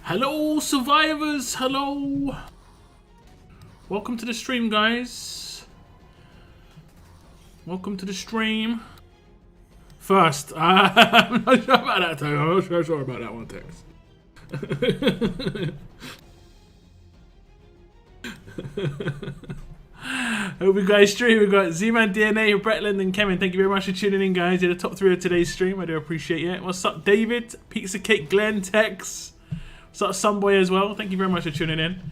Hello, survivors. Hello. Welcome to the stream, guys. Welcome to the stream. First, I'm not sure about that, Tony. I'm not sure about that one, Tex. Hope you guys stream. We've got Z-Man DNA, Bretland, and Kevin. Thank you very much for tuning in, guys. You're the top 3 of today's stream. I do appreciate it. What's up, David? Pizza Cake, Glenn, Tex. What's up, Sunboy as well? Thank you very much for tuning in.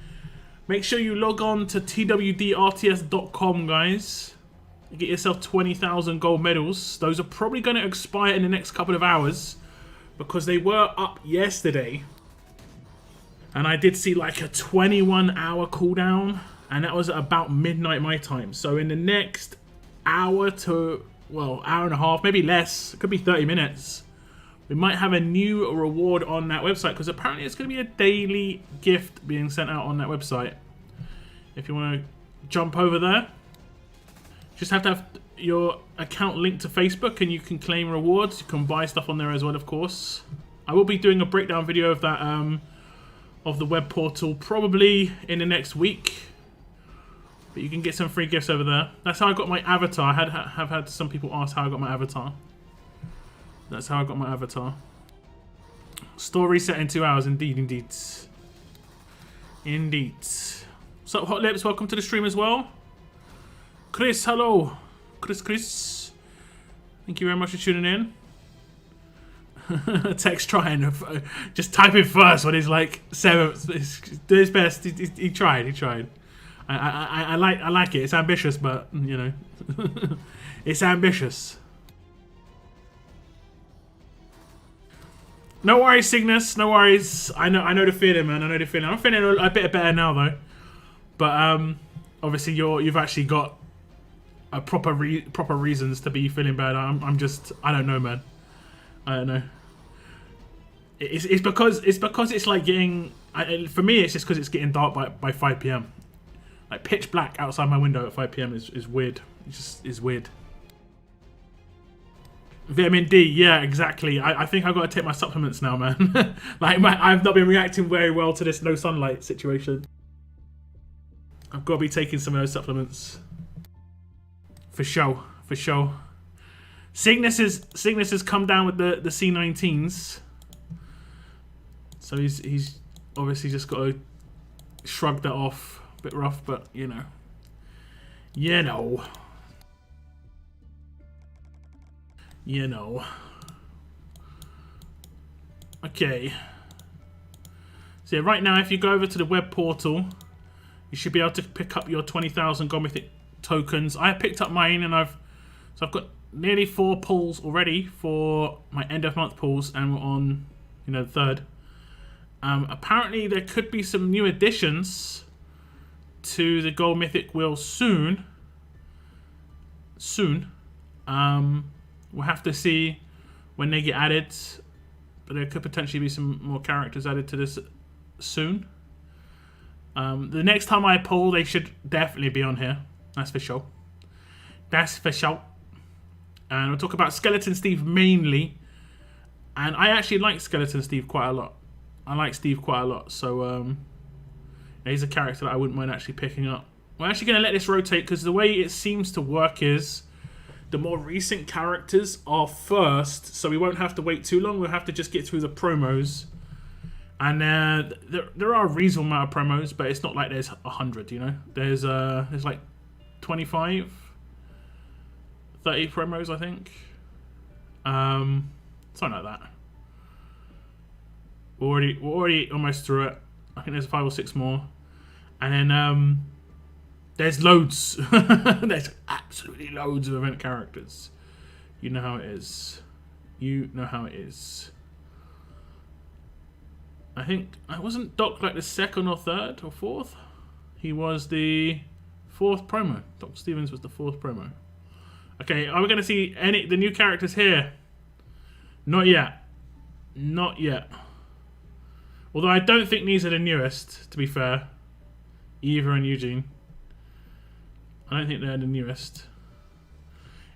Make sure you log on to TWD RTS.com, guys. Get yourself 20,000 gold medals. Those are probably going to expire in the next couple of hours because they were up yesterday. And I did see like a 21-hour cooldown. And that was at about midnight my time. So in the next hour to, well, hour and a half, maybe less, it could be 30 minutes, we might have a new reward on that website because apparently it's going to be a daily gift being sent out on that website. If you want to jump over there, just have to have your account linked to Facebook and you can claim rewards. You can buy stuff on there as well, of course. I will be doing a breakdown video of that, of the web portal probably in the next week. But you can get some free gifts over there. That's how I got my avatar. I have had some people ask how I got my avatar. That's how I got my avatar. Store reset in 2 hours. Indeed, indeed. Indeed. What's up, Hot Lips? Welcome to the stream as well. Chris, hello. Chris. Thank you very much for tuning in. Text trying. Just type it first when he's like 7. Do his best. He tried. I like it. It's ambitious, but you know, it's ambitious. No worries, Cygnus. No worries. I know the feeling, man. I know the feeling. I'm feeling a bit better now, though. But obviously, you've actually got a proper reasons to be feeling bad. I'm just, I don't know, man. I don't know. It's because it's like getting. For me, it's just because it's getting dark by 5 p.m. Like pitch black outside my window at 5 p.m. is weird. It just is weird. Vitamin D, yeah, exactly. I think I've got to take my supplements now, man. Like I've not been reacting very well to this no sunlight situation. I've got to be taking some of those supplements. For sure. Cygnus has come down with the C19s. So he's obviously just got to shrug that off. Bit rough, but you know. Okay. So yeah, right now, if you go over to the web portal, you should be able to pick up your 20,000 gold mythic tokens. I picked up mine, and I've got nearly 4 pulls already for my end of month pulls, and we're on, the 3rd. Apparently, there could be some new additions to the gold mythic wheel soon. We'll have to see when they get added, but there could potentially be some more characters added to this soon. The next time I pull, they should definitely be on here. That's for sure. And we'll talk about Skeleton Steve mainly, and I actually like Skeleton Steve quite a lot. So he's a character that I wouldn't mind actually picking up. We're actually going to let this rotate because the way it seems to work is the more recent characters are first, so we won't have to wait too long. We'll have to just get through the promos. And there are a reasonable amount of promos, but it's not like there's 100, There's like 25, 30 promos, I think. Something like that. We're already almost through it. I think there's 5 or 6 more. And then there's loads. There's absolutely loads of event characters. You know how it is. I think I wasn't Doc like the 2nd or 3rd or 4th. He was the 4th promo. Dr. Stevens was the 4th promo. Okay, are we going to see the new characters here? Not yet. Although I don't think these are the newest, to be fair. Eva and Eugene. I don't think they're the newest.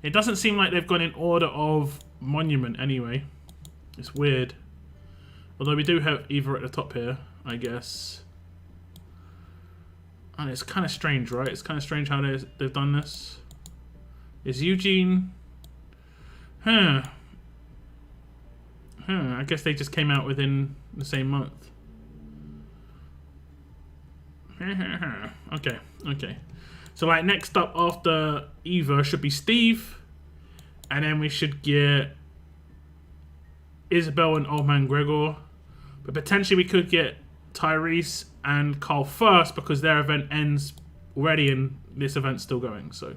It doesn't seem like they've gone in order of monument anyway. It's weird. Although we do have Eva at the top here, I guess. And it's kind of strange, right? It's kind of strange how they've done this. Is Eugene... I guess they just came out within the same month. Okay. So like next up after Eva should be Steve. And then we should get Isabel and Old Man Gregor. But potentially we could get Tyrese and Carl first because their event ends already and this event's still going. So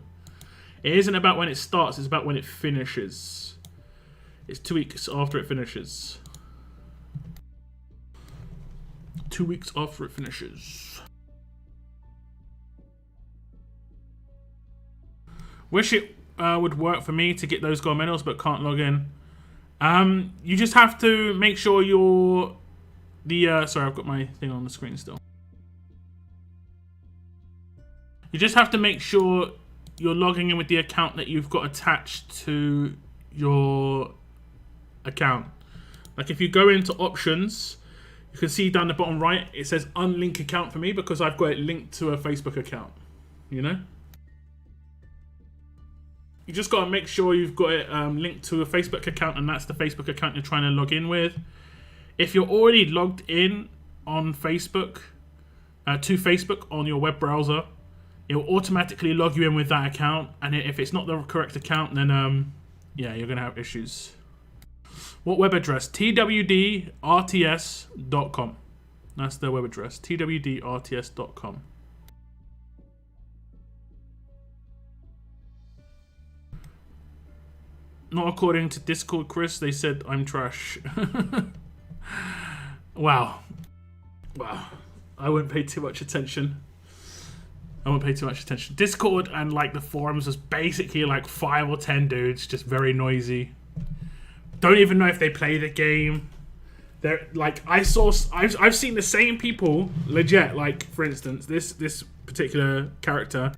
it isn't about when it starts, it's about when it finishes. It's 2 weeks after it finishes. 2 weeks after it finishes. Wish it would work for me to get those gold medals, but can't log in. You just have to make sure you're the sorry, I've got my thing on the screen still. You just have to make sure you're logging in with the account that you've got attached to your account. Like if you go into options, you can see down the bottom right it says unlink account for me because I've got it linked to a Facebook account. You know? You just got to make sure you've got it linked to a Facebook account and that's the Facebook account you're trying to log in with. If you're already logged in on Facebook, to Facebook on your web browser, it will automatically log you in with that account. And if it's not the correct account, then yeah, you're going to have issues. What web address? TWD RTS.com. That's their web address. TWD RTS.com. Not according to Discord, Chris. They said I'm trash. Wow. I wouldn't pay too much attention. Discord and like the forums was basically like 5 or 10 dudes, just very noisy. Don't even know if they play the game. They're like I've seen the same people legit. Like for instance, this particular character,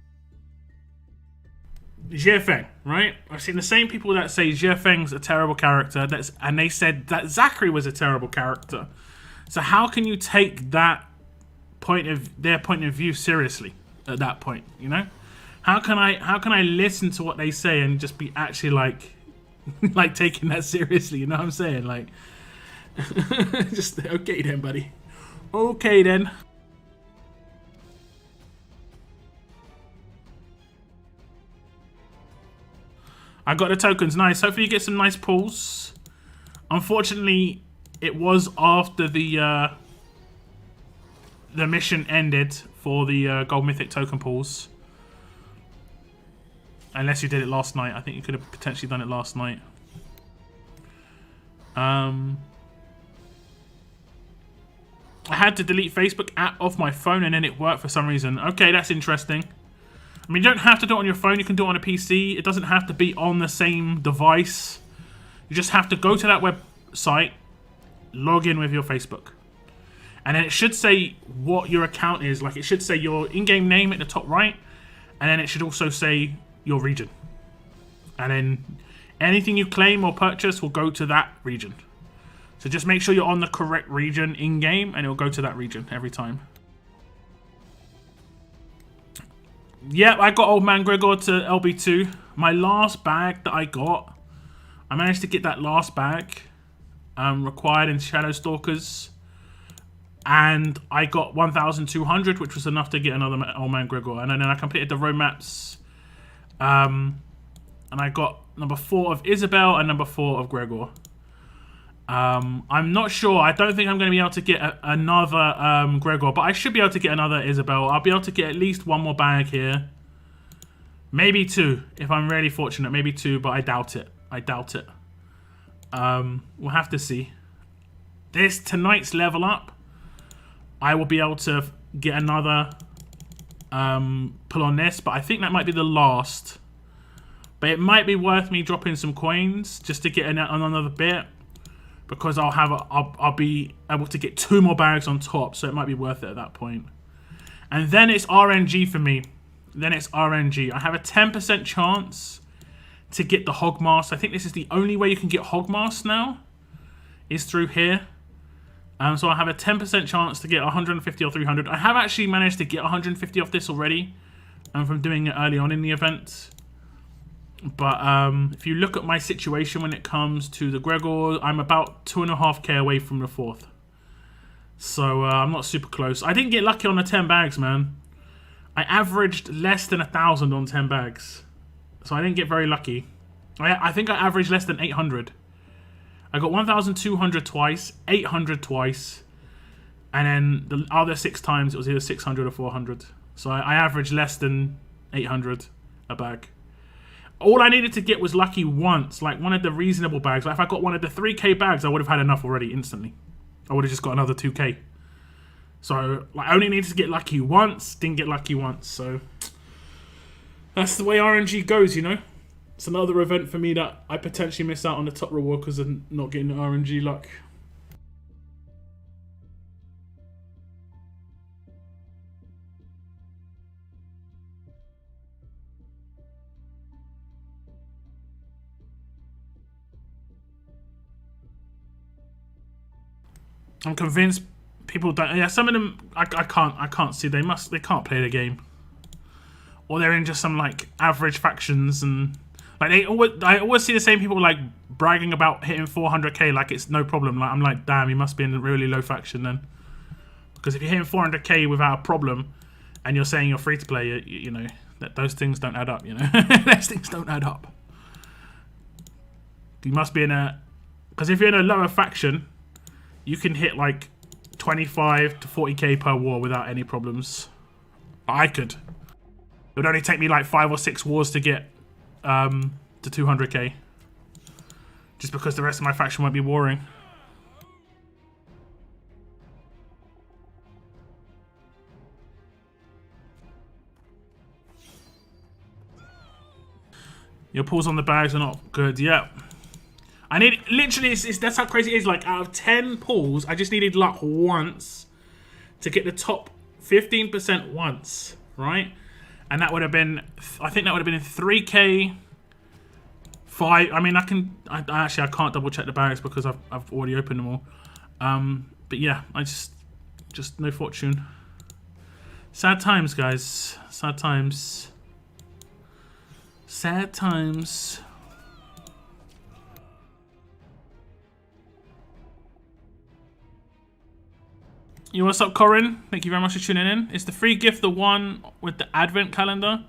Jiafeng, right? I've seen the same people that say Jiafeng's a terrible character. And they said that Zachary was a terrible character. So how can you take their point of view seriously at that point? You know, how can I listen to what they say and just be actually like taking that seriously? You know what I'm saying? Like, just okay then, buddy. Okay then. I got the tokens. Nice. Hopefully you get some nice pulls. Unfortunately, it was after the mission ended for the gold mythic token pulls. Unless you did it last night. I think you could have potentially done it last night. I had to delete Facebook app off my phone and then it worked for some reason. Okay, that's interesting. I mean, you don't have to do it on your phone. You can do it on a PC. It doesn't have to be on the same device. You just have to go to that website, log in with your Facebook. And then it should say what your account is. Like, it should say your in-game name at the top right. And then it should also say your region. And then anything you claim or purchase will go to that region. So just make sure you're on the correct region in-game, and it'll go to that region every time. Yep, I got Old Man Gregor to LB2. My last bag that I got, I managed to get that last bag required in Shadow Stalkers. And I got 1,200, which was enough to get another Old Man Gregor. And then I completed the road maps. And I got number 4 of Isabel and number 4 of Gregor. I'm not sure. I don't think I'm going to be able to get another Gregor, but I should be able to get another Isabel. I'll be able to get at least one more bag here. Maybe 2, if I'm really fortunate. Maybe 2, but I doubt it. We'll have to see. Tonight's level up, I will be able to get another pull on this, but I think that might be the last. But it might be worth me dropping some coins just to get another bit. Because I'll be able to get 2 more bags on top, so it might be worth it at that point. And then it's RNG for me. I have a 10% chance to get the Hog Mask. I think this is the only way you can get Hog Mask now, is through here. So I have a 10% chance to get 150 or 300. I have actually managed to get 150 off this already, from doing it early on in the event. But if you look at my situation when it comes to the Gregor, I'm about 2.5k away from the 4th. So I'm not super close. I didn't get lucky on the 10 bags, man. I averaged less than 1,000 on 10 bags. So I didn't get very lucky. I think I averaged less than 800. I got 1,200 twice, 800 twice, and then the other 6 times it was either 600 or 400. So I averaged less than 800 a bag. All I needed to get was lucky once, like one of the reasonable bags. Like if I got one of the 3k bags, I would have had enough already instantly. I would have just got another 2k. So like, I only needed to get lucky once, didn't get lucky once. So that's the way RNG goes, you know. It's another event for me that I potentially miss out on the top reward because of not getting the RNG luck. I'm convinced people don't. Yeah, some of them I can't see. They can't play the game, or they're in just some like average factions and. Like I always see the same people like bragging about hitting 400k like it's no problem. Like I'm like, damn, you must be in a really low faction then. Because if you're hitting 400k without a problem, and you're saying you're free to play, you know that those things don't add up. You know, those things don't add up. You must be in a, because if you're in a lower faction, you can hit like 25 to 40k per war without any problems. I could. It would only take me like 5 or 6 wars to get. To 200k, just because the rest of my faction won't be warring. Your pulls on the bags are not good. Yeah, I need literally. That's how crazy it is. Like out of 10 pulls, I just needed luck once to get the top 15% once, right? And that would have been, I think that would have been in 3k, 5. I mean, I can't double check the bags because I've already opened them all. But yeah, I just no fortune. Sad times, guys. Sad times. Sad times. Yo, what's up, Corin? Thank you very much for tuning in. It's the free gift, the one with the advent calendar.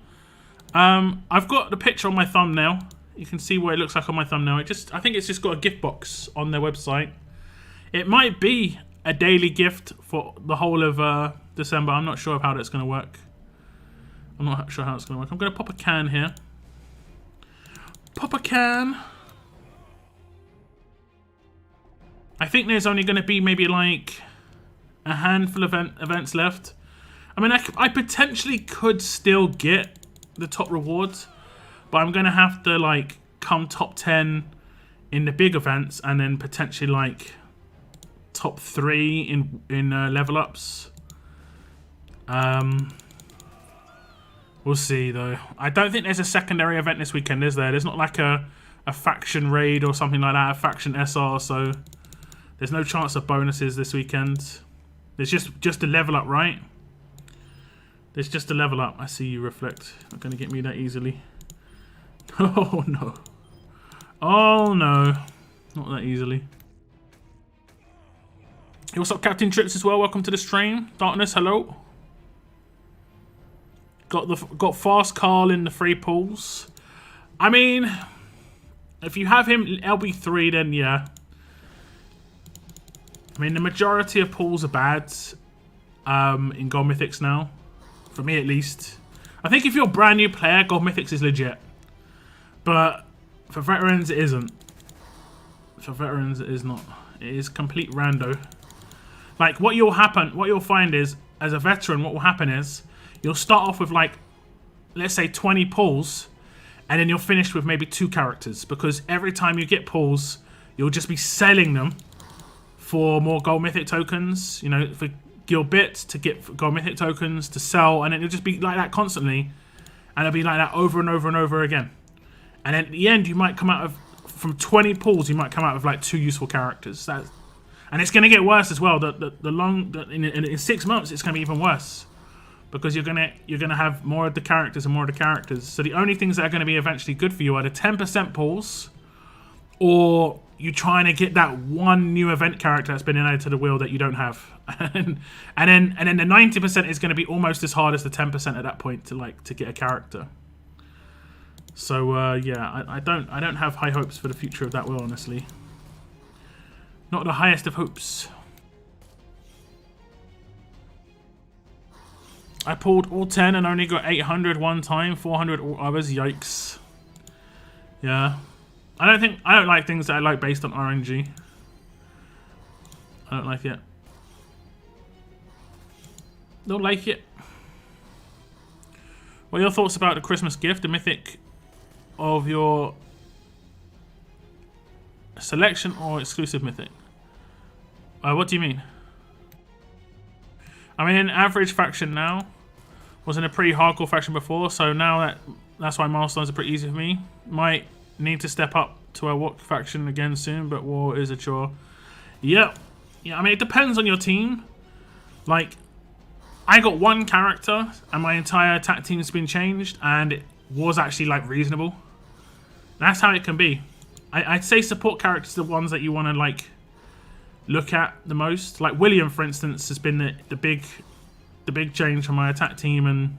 I've got the picture on my thumbnail. You can see what it looks like on my thumbnail. I think it's just got a gift box on their website. It might be a daily gift for the whole of December. I'm not sure of how that's going to work. I'm not sure how it's going to work. I'm going to pop a can here. Pop a can. I think there's only going to be maybe like a handful of events left. I mean, I potentially could still get the top rewards, but I'm going to have to like come top 10 in the big events and then potentially like top 3 in level ups. We'll see though. I don't think there's a secondary event this weekend, is there? There's not like a faction raid or something like that, a faction SR, so there's no chance of bonuses this weekend. There's just a level up, right? There's just a level up. I see you, Reflect. Not going to get me that easily. Oh, no. Oh, no. Not that easily. Hey, what's up, Captain Trips as well? Welcome to the stream. Darkness, hello. Got Fast Carl in the free pools. I mean, if you have him LB3, then yeah. I mean, the majority of pools are bad in Gold Mythics now. For me, at least. I think if you're a brand new player, Gold Mythics is legit. But for veterans, it isn't. For veterans, it is not. It is complete rando. Like, what you'll find is, as a veteran, what will happen is, you'll start off with, like, let's say 20 pulls, and then you'll finish with maybe 2 characters. Because every time you get pulls, you'll just be selling them for more Gold Mythic tokens, you know, for guild bits to get Gold Mythic tokens to sell, and then it'll just be like that constantly, and it'll be like that over and over and over again. And then at the end, you might come out of, from 20 pulls, you might come out with like 2 useful characters. And it's going to get worse as well. In 6 months, it's going to be even worse. Because you're gonna have more of the characters and more of the characters. So the only things that are going to be eventually good for you are the 10% pulls, or you trying to get that one new event character that's been added to the wheel that you don't have, and then the 90% is going to be almost as hard as the 10% at that point to get a character. So yeah, I don't have high hopes for the future of that wheel, honestly. Not the highest of hopes. I pulled all 10 and only got 800 one time, 400 all others. Yikes. Yeah. I don't like things that I like based on RNG. I don't like it. Don't like it. What are your thoughts about the Christmas gift, the Mythic of your selection or exclusive Mythic? What do you mean? I'm in an average faction now. Was in a pretty hardcore faction before, so now that's why milestones are pretty easy for me. Might need to step up to a war faction again soon, but war is a chore. Yep. Yeah, I mean, it depends on your team. Like, I got one character, and my entire attack team's been changed, and it was actually, like, reasonable. That's how it can be. I'd say support characters are the ones that you want to, like, look at the most. Like, William, for instance, has been the big change from my attack team, and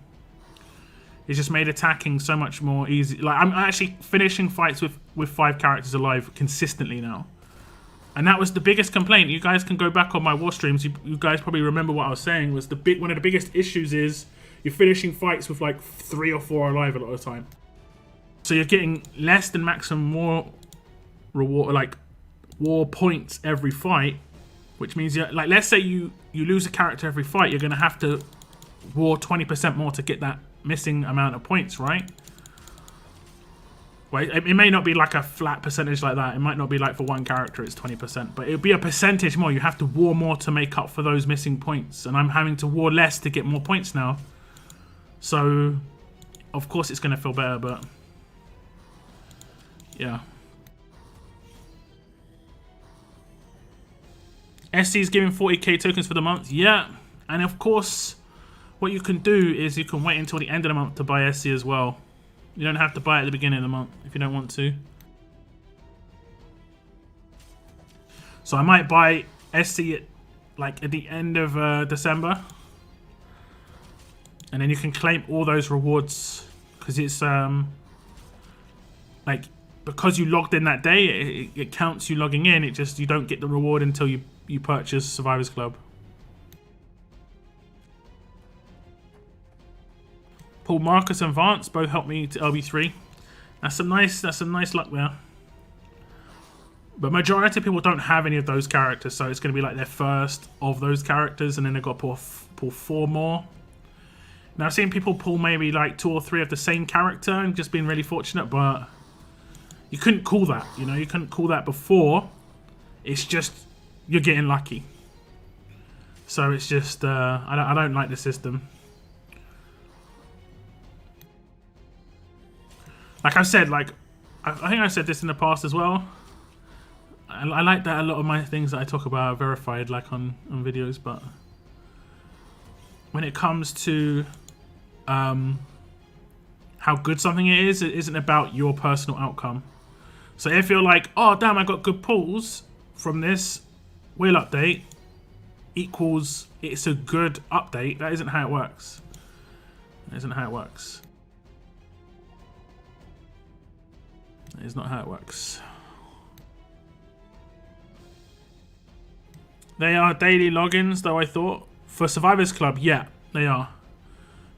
it's just made attacking so much more easy. Like, I'm actually finishing fights with 5 characters alive consistently now. And that was the biggest complaint. You guys can go back on my war streams. You guys probably remember what I was saying. Was one of the biggest issues is you're finishing fights with like 3 or 4 alive a lot of the time. So you're getting less than maximum war reward, like war points every fight, which means like, let's say you lose a character every fight, you're gonna have to war 20% more to get that missing amount of points, right? Well, it may not be like a flat percentage like that. It might not be like for one character it's 20%, but it'll be a percentage more. You have to war more to make up for those missing points, and I'm having to war less to get more points now. So, of course it's gonna feel better, but yeah. SC is giving 40k tokens for the month. Yeah, and of course, what you can do is you can wait until the end of the month to buy SC as well. You don't have to buy it at the beginning of the month if you don't want to. So I might buy SC at the end of December, and then you can claim all those rewards because it's like, because you logged in that day, it counts you logging in. It just, you don't get the reward until you purchase Survivors Club. Paul, Marcus, and Vance both helped me to LB3. That's some nice luck there. But majority of people don't have any of those characters, so it's going to be like their first of those characters, and then they've got to pull 4 more. Now I've seen people pull maybe like 2 or 3 of the same character and just been really fortunate, but you couldn't call that. You know, you couldn't call that before. It's just you're getting lucky. So it's just I don't like the system. Like I said, like I think I said this in the past as well. I like that a lot of my things that I talk about are verified, like on videos, but when it comes to how good something is, it isn't about your personal outcome. So if you're like, oh damn, I got good pulls from this wheel update, equals it's a good update, that isn't how it works. That isn't how it works. That is not how it works. They are daily logins, though, I thought. For Survivors Club, yeah, they are.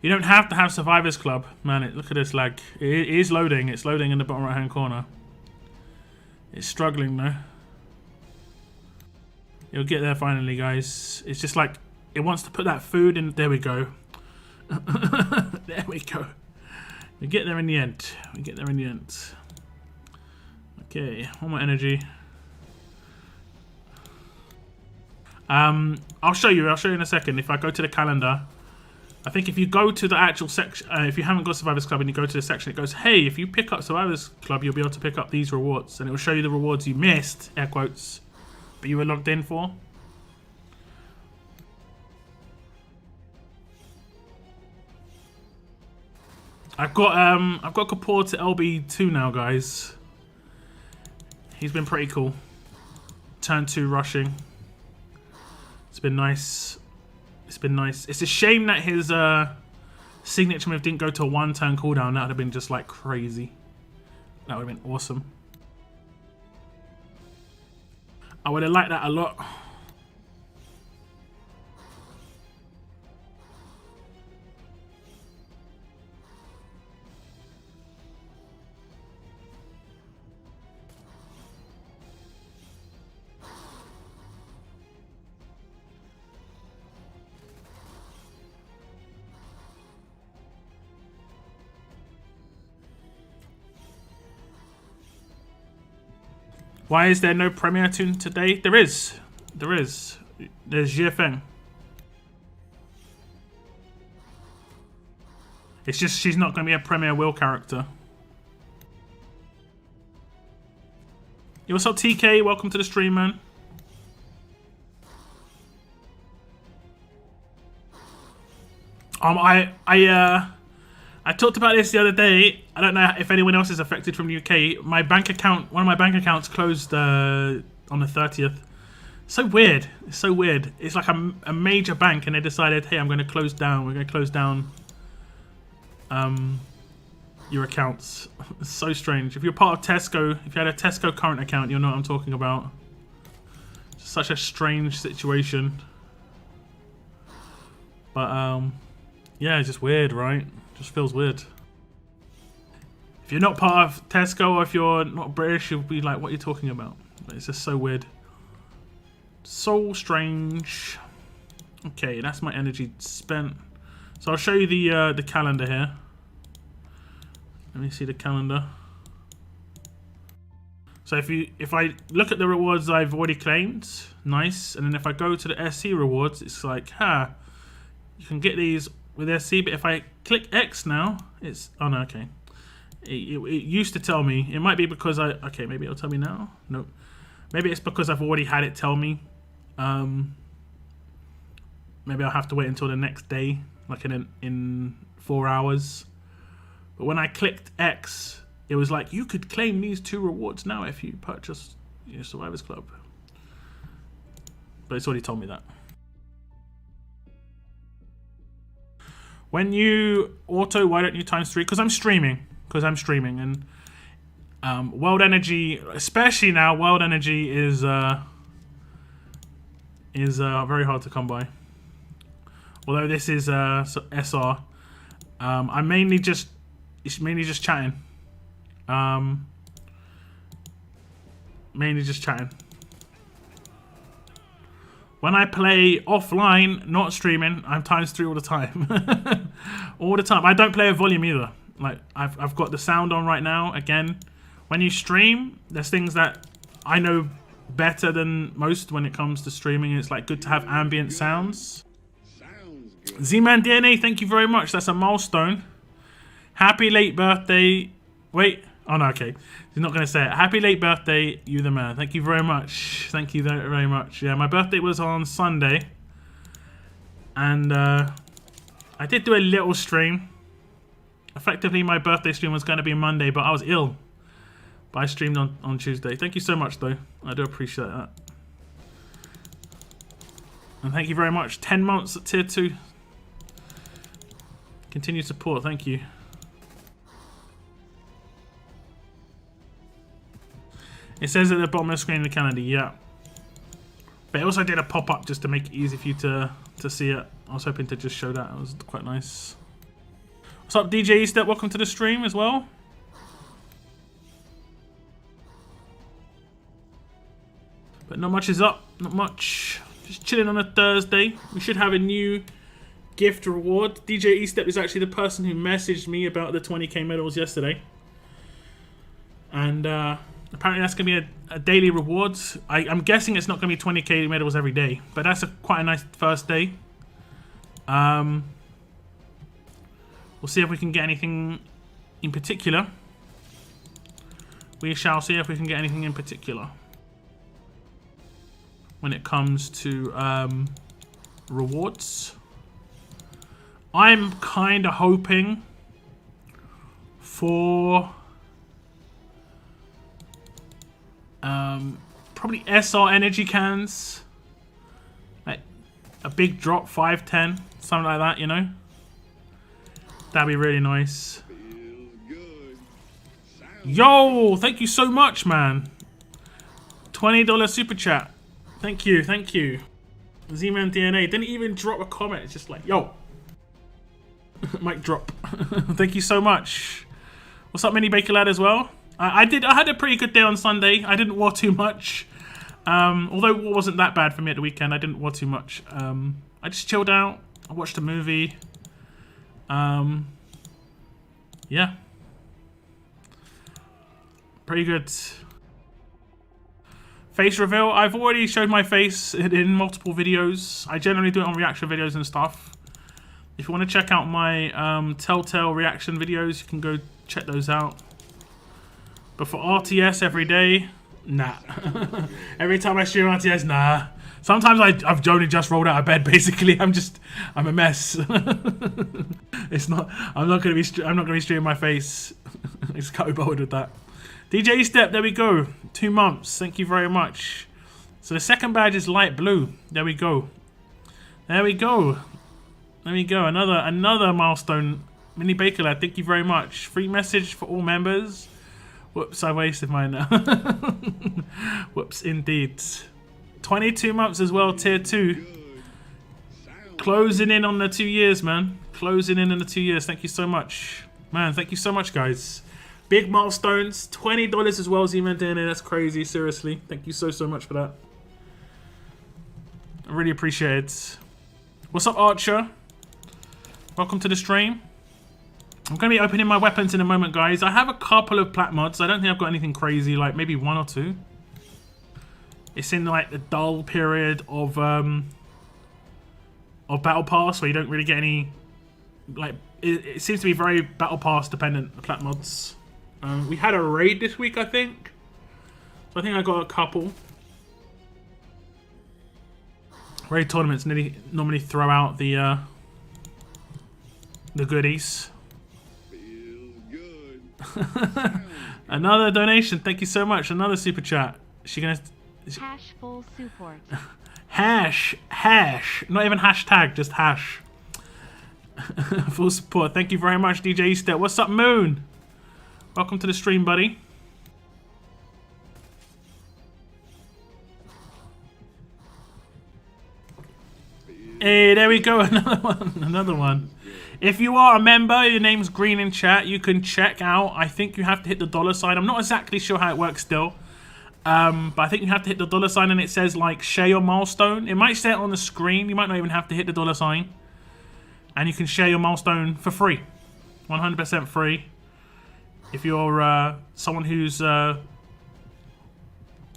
You don't have to have Survivors Club. Man, look at this lag. It is loading. It's loading in the bottom right-hand corner. It's struggling, though. It'll get there finally, guys. It's just like, it wants to put that food in. There we go. There we go. We get there in the end. We get there in the end. Okay, one more energy. I'll show you in a second. If I go to the calendar, I think if you go to the actual section, if you haven't got Survivors Club and you go to the section, it goes, hey, if you pick up Survivors Club, you'll be able to pick up these rewards, and it will show you the rewards you missed, air quotes, that you were logged in for. I've got Kapoor to LB2 now, guys. He's been pretty cool. Turn 2 rushing. It's been nice. It's been nice. It's a shame that his signature move didn't go to a 1-turn cooldown. That would have been just like crazy. That would have been awesome. I would have liked that a lot. Why is there no premiere tune today? There is. There is. There's Jiafeng. It's just she's not going to be a premiere Will character. Yo, what's up, TK? Welcome to the stream, man. I talked about this the other day. I don't know if anyone else is affected from the UK. My bank account, one of my bank accounts closed on the 30th. So weird. It's so weird. It's like a major bank and they decided, hey, I'm going to close down. We're going to close down your accounts. It's so strange. If you're part of Tesco, if you had a Tesco current account, you'll know what I'm talking about. It's such a strange situation. But yeah, it's just weird, right? Just feels weird. If you're not part of Tesco or if you're not British, you'll be like, what are you talking about? It's just so weird. So strange. Okay, that's my energy spent. So I'll show you the calendar here. Let me see the calendar. So if I look at the rewards I've already claimed, nice. And then if I go to the SC rewards, it's like, you can get these with SC, but if I click X now, it's, oh no, okay. It used to tell me, it might be because okay, maybe it'll tell me now. Nope. Maybe it's because I've already had it tell me. Maybe I'll have to wait until the next day, like in 4 hours. But when I clicked X, it was like, you could claim these 2 rewards now if you purchase your Survivors Club. But it's already told me that. When you auto, why don't you times 3? Because I'm streaming. And World Energy, especially now, World Energy is very hard to come by. Although this is SR, I'm mainly just chatting. Mainly just chatting. When I play offline, not streaming, I'm times 3 all the time. All the time. I don't play with volume either. Like, I've got the sound on right now. Again, when you stream, there's things that I know better than most when it comes to streaming. It's like good to have ambient sounds. Z-Man DNA, thank you very much. That's a milestone. Happy late birthday. Wait. Oh, no, okay. He's not going to say it. Happy late birthday, you the man. Thank you very much. Thank you very, very much. Yeah, my birthday was on Sunday. And I did do a little stream. Effectively, my birthday stream was going to be Monday, but I was ill. But I streamed on Tuesday. Thank you so much, though. I do appreciate that. And thank you very much. 10 months at Tier 2. Continued support. Thank you. It says at the bottom of the screen in the calendar, yeah. But it also did a pop-up just to make it easy for you to see it. I was hoping to just show that. It was quite nice. What's up, DJ Eastep? Welcome to the stream as well. But not much is up. Not much. Just chilling on a Thursday. We should have a new gift reward. DJ Eastep is actually the person who messaged me about the 20k medals yesterday. And apparently that's going to be a daily reward. I'm guessing it's not going to be 20k medals every day. But that's quite a nice first day. We'll see if we can get anything in particular. We shall see if we can get anything in particular. when it comes to rewards. I'm kind of hoping for probably SR energy cans, like a big drop, 5, 10, something like that, you know. That'd be really nice. Yo, thank you so much, man. $20 super chat. Thank you, thank you. Z-Man DNA didn't even drop a comment. It's just like, yo. Mic drop. Thank you so much. What's up, Mini Baker Lad as well? I had a pretty good day on Sunday. I didn't war too much. Although war wasn't that bad for me at the weekend. I didn't war too much. I just chilled out. I watched a movie. Yeah. Pretty good. Face reveal. I've already showed my face in multiple videos. I generally do it on reaction videos and stuff. If you want to check out my Telltale reaction videos, you can go check those out. But for RTS every day, nah. Every time I stream RTS, nah. Sometimes I've only just rolled out of bed. Basically, I'm a mess. It's not. I'm not gonna be streaming my face. It's cut bold with that. DJ Step, there we go. 2 months. Thank you very much. So the second badge is light blue. There we go. There we go. There we go. Another milestone. Mini Baker Lad, thank you very much. Free message for all members. Whoops, I wasted mine now. Whoops, indeed. 22 months as well, tier 2. Closing in on the 2 years, man. Closing in on the 2 years. Thank you so much. Man, thank you so much, guys. Big milestones. $20 as well, Z-Man DNA. That's crazy, seriously. Thank you so much for that. I really appreciate it. What's up, Archer? Welcome to the stream. I'm going to be opening my weapons in a moment, guys. I have a couple of plat mods. I don't think I've got anything crazy, like maybe 1 or 2. It's in like the dull period of Battle Pass where you don't really get any, like, it seems to be very Battle Pass dependent, the plat mods. We had a raid this week, I think. So I think I got a couple. Raid tournaments normally throw out the goodies. Another donation. Thank you so much. Another super chat. Is she gonna hash full support. hash. Not even hashtag, just hash. Full support. Thank you very much, DJ Easter. What's up, Moon? Welcome to the stream, buddy. Hey, there we go. Another one. If you are a member, your name's green in chat, you can check out. I think you have to hit the $sign. I'm not exactly sure how it works still. But I think you have to hit the $sign and it says like share your milestone. It might say it on the screen. You might not even have to hit the $sign. And you can share your milestone for free. 100% free. If you're someone who's a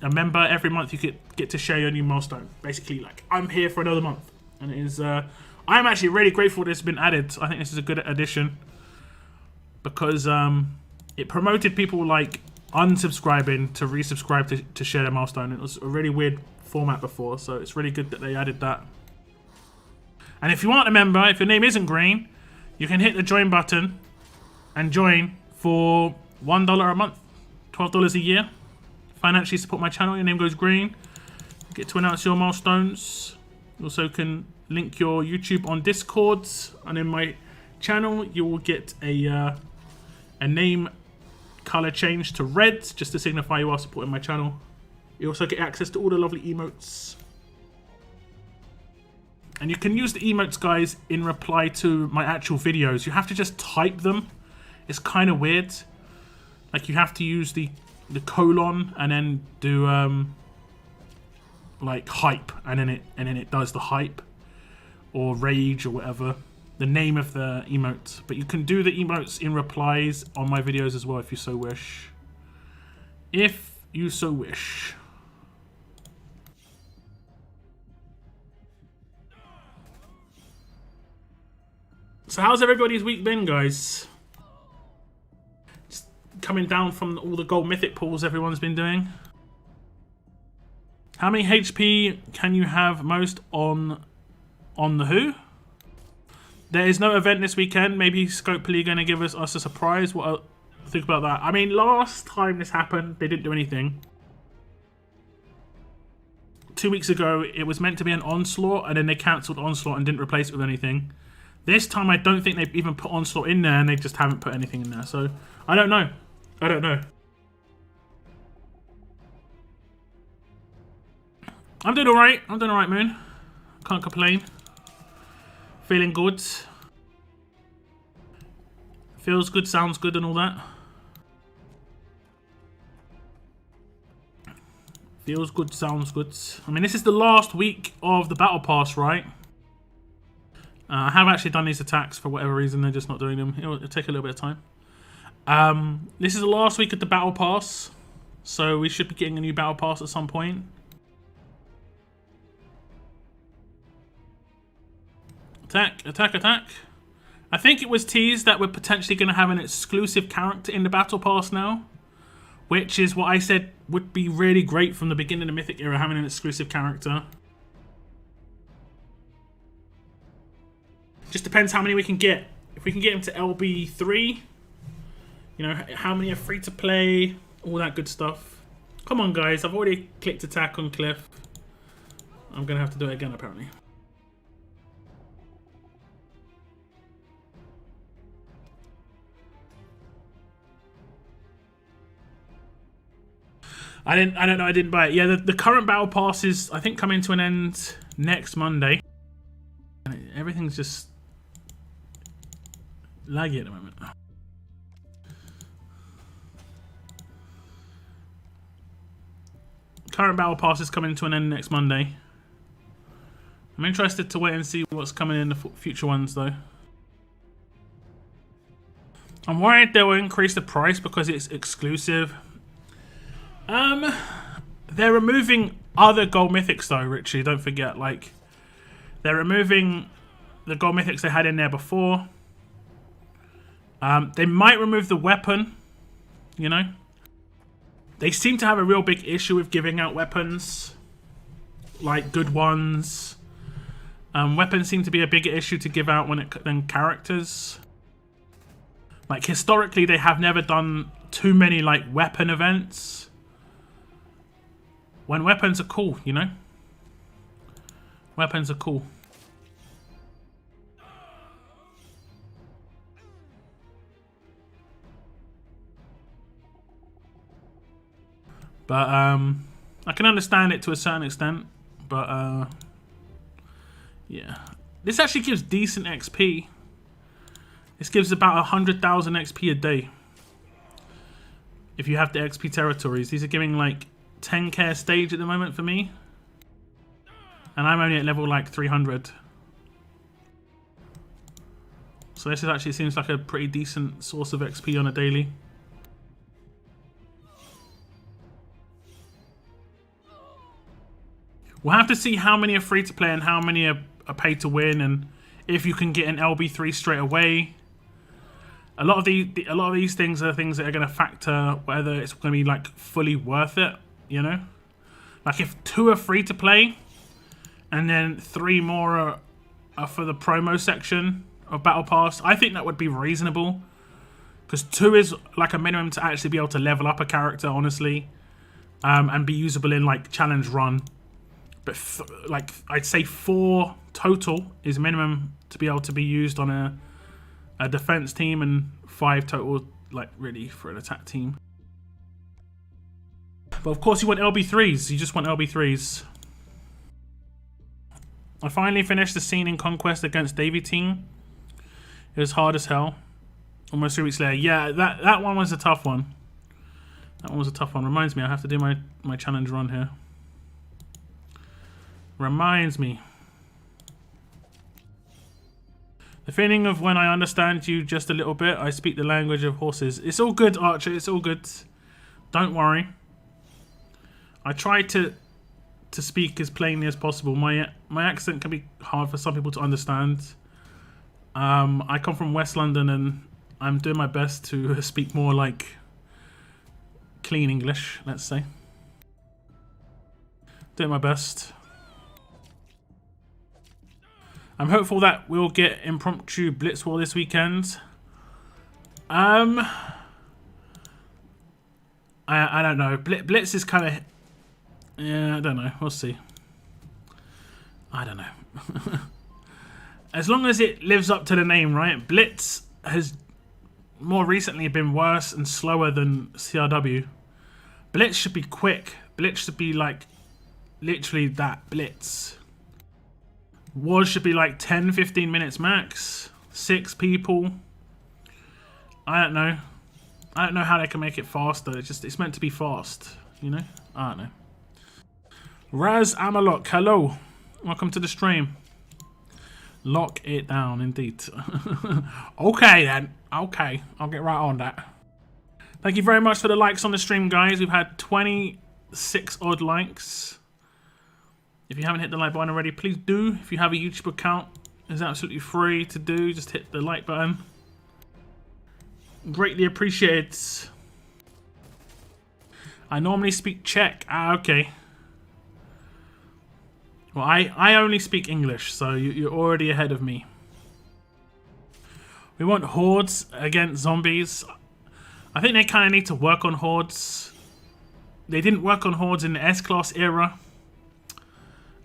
member, every month you get to share your new milestone. Basically, like, I'm here for another month. And it is... I'm actually really grateful this has been added. I think this is a good addition. Because it promoted people like unsubscribing to resubscribe to share their milestone. It was a really weird format before, so it's really good that they added that. And if you aren't a member, if your name isn't green, you can hit the join button and join for $1 a month, $12 a year. Financially support my channel. Your name goes green. You get to announce your milestones. You also can link your YouTube on Discord, and in my channel you will get a name color change to red just to signify you are supporting my channel. You also get access to all the lovely emotes. And you can use the emotes, guys, in reply to my actual videos. You have to just type them. It's kind of weird. Like, you have to use the colon and then do like hype, and then it does the hype or rage or whatever, the name of the emote. But you can do the emotes in replies on my videos as well if you so wish. If you so wish. So how's everybody's week been, guys? Just coming down from all the gold mythic pulls everyone's been doing. How many HP can you have most on the who? There is no event this weekend. Maybe Scopely going to give us a surprise. What think about that? I mean, last time this happened, they didn't do anything. 2 weeks ago, it was meant to be an Onslaught, and then they cancelled Onslaught and didn't replace it with anything. This time, I don't think they've even put Onslaught in there, and they just haven't put anything in there. So, I don't know. I don't know. I'm doing alright. I'm doing alright, Moon. Can't complain. Feeling good. Feels good, sounds good, and all that. Feels good, sounds good. I mean, this is the last week of the Battle Pass, right? I have actually done these attacks for whatever reason. They're just not doing them. It'll take a little bit of time. This is the last week of the Battle Pass. So we should be getting a new Battle Pass at some point. Attack, attack, attack. I think it was teased that we're potentially going to have an exclusive character in the Battle Pass now. Which is what I said would be really great from the beginning of the Mythic era, having an exclusive character. Just depends how many we can get. If we can get him to LB3, you know, how many are free to play, all that good stuff. Come on, guys. I've already clicked attack on Cliff. I'm going to have to do it again, apparently. I don't know, I didn't buy it. Yeah, the current Battle Pass is, I think, coming to an end next Monday. And everything's just laggy at the moment. Current Battle Pass is coming to an end next Monday. I'm interested to wait and see what's coming in the future ones, though. I'm worried they will increase the price because it's exclusive. They're removing other gold mythics though, Richie. Don't forget, like, they're removing the gold mythics they had in there before. They might remove the weapon, you know. They seem to have a real big issue with giving out weapons, like good ones. Weapons seem to be a bigger issue to give out than characters. Like, historically, they have never done too many, like, weapon events. When weapons are cool, you know? Weapons are cool. But, I can understand it to a certain extent. But, yeah. This actually gives decent XP. This gives about 100,000 XP a day. If you have the XP territories. These are giving, like, 10k a stage at the moment for me, and I'm only at level like 300, so this is actually seems like a pretty decent source of XP on a daily. We'll have to see how many are free to play and how many are pay to win, and if you can get an LB3 straight away. A lot of these things are things that are going to factor whether it's going to be like fully worth it. You know, like if 2 are free to play, and then 3 more are for the promo section of Battle Pass, I think that would be reasonable. Because 2 is like a minimum to actually be able to level up a character, honestly, and be usable in like challenge run. But like I'd say 4 total is minimum to be able to be used on a defense team, and 5 total like really for an attack team. But of course you want LB3s. You just want LB3s. I finally finished the scene in Conquest against Davy team. It was hard as hell. Almost 3 weeks later. Yeah, that one was a tough one. That one was a tough one. Reminds me, I have to do my challenge run here. Reminds me. The feeling of when I understand you just a little bit. I speak the language of horses. It's all good, Archer. It's all good. Don't worry. I try to speak as plainly as possible. My accent can be hard for some people to understand. I come from West London, and I'm doing my best to speak more like clean English, let's say. Doing my best. I'm hopeful that we'll get impromptu Blitz War this weekend. I don't know. Blitz is kind of... Yeah, I don't know. We'll see. I don't know. As long as it lives up to the name, right? Blitz has more recently been worse and slower than CRW. Blitz should be quick. Blitz should be like literally that. Blitz. Wars should be like 10-15 minutes max. 6 people. I don't know. I don't know how they can make it faster. It's meant to be fast, you know? I don't know. Raz Amalok, hello. Welcome to the stream. Lock it down, indeed. Okay then. Okay, I'll get right on that. Thank you very much for the likes on the stream, guys. We've had 26 odd likes. If you haven't hit the like button already, please do. If you have a YouTube account, it's absolutely free to do. Just hit the like button. Greatly appreciated. I normally speak Czech. Ah, okay. Well, I only speak English, so you're already ahead of me. We want hordes against zombies. I think they kind of need to work on hordes. They didn't work on hordes in the S-Class era.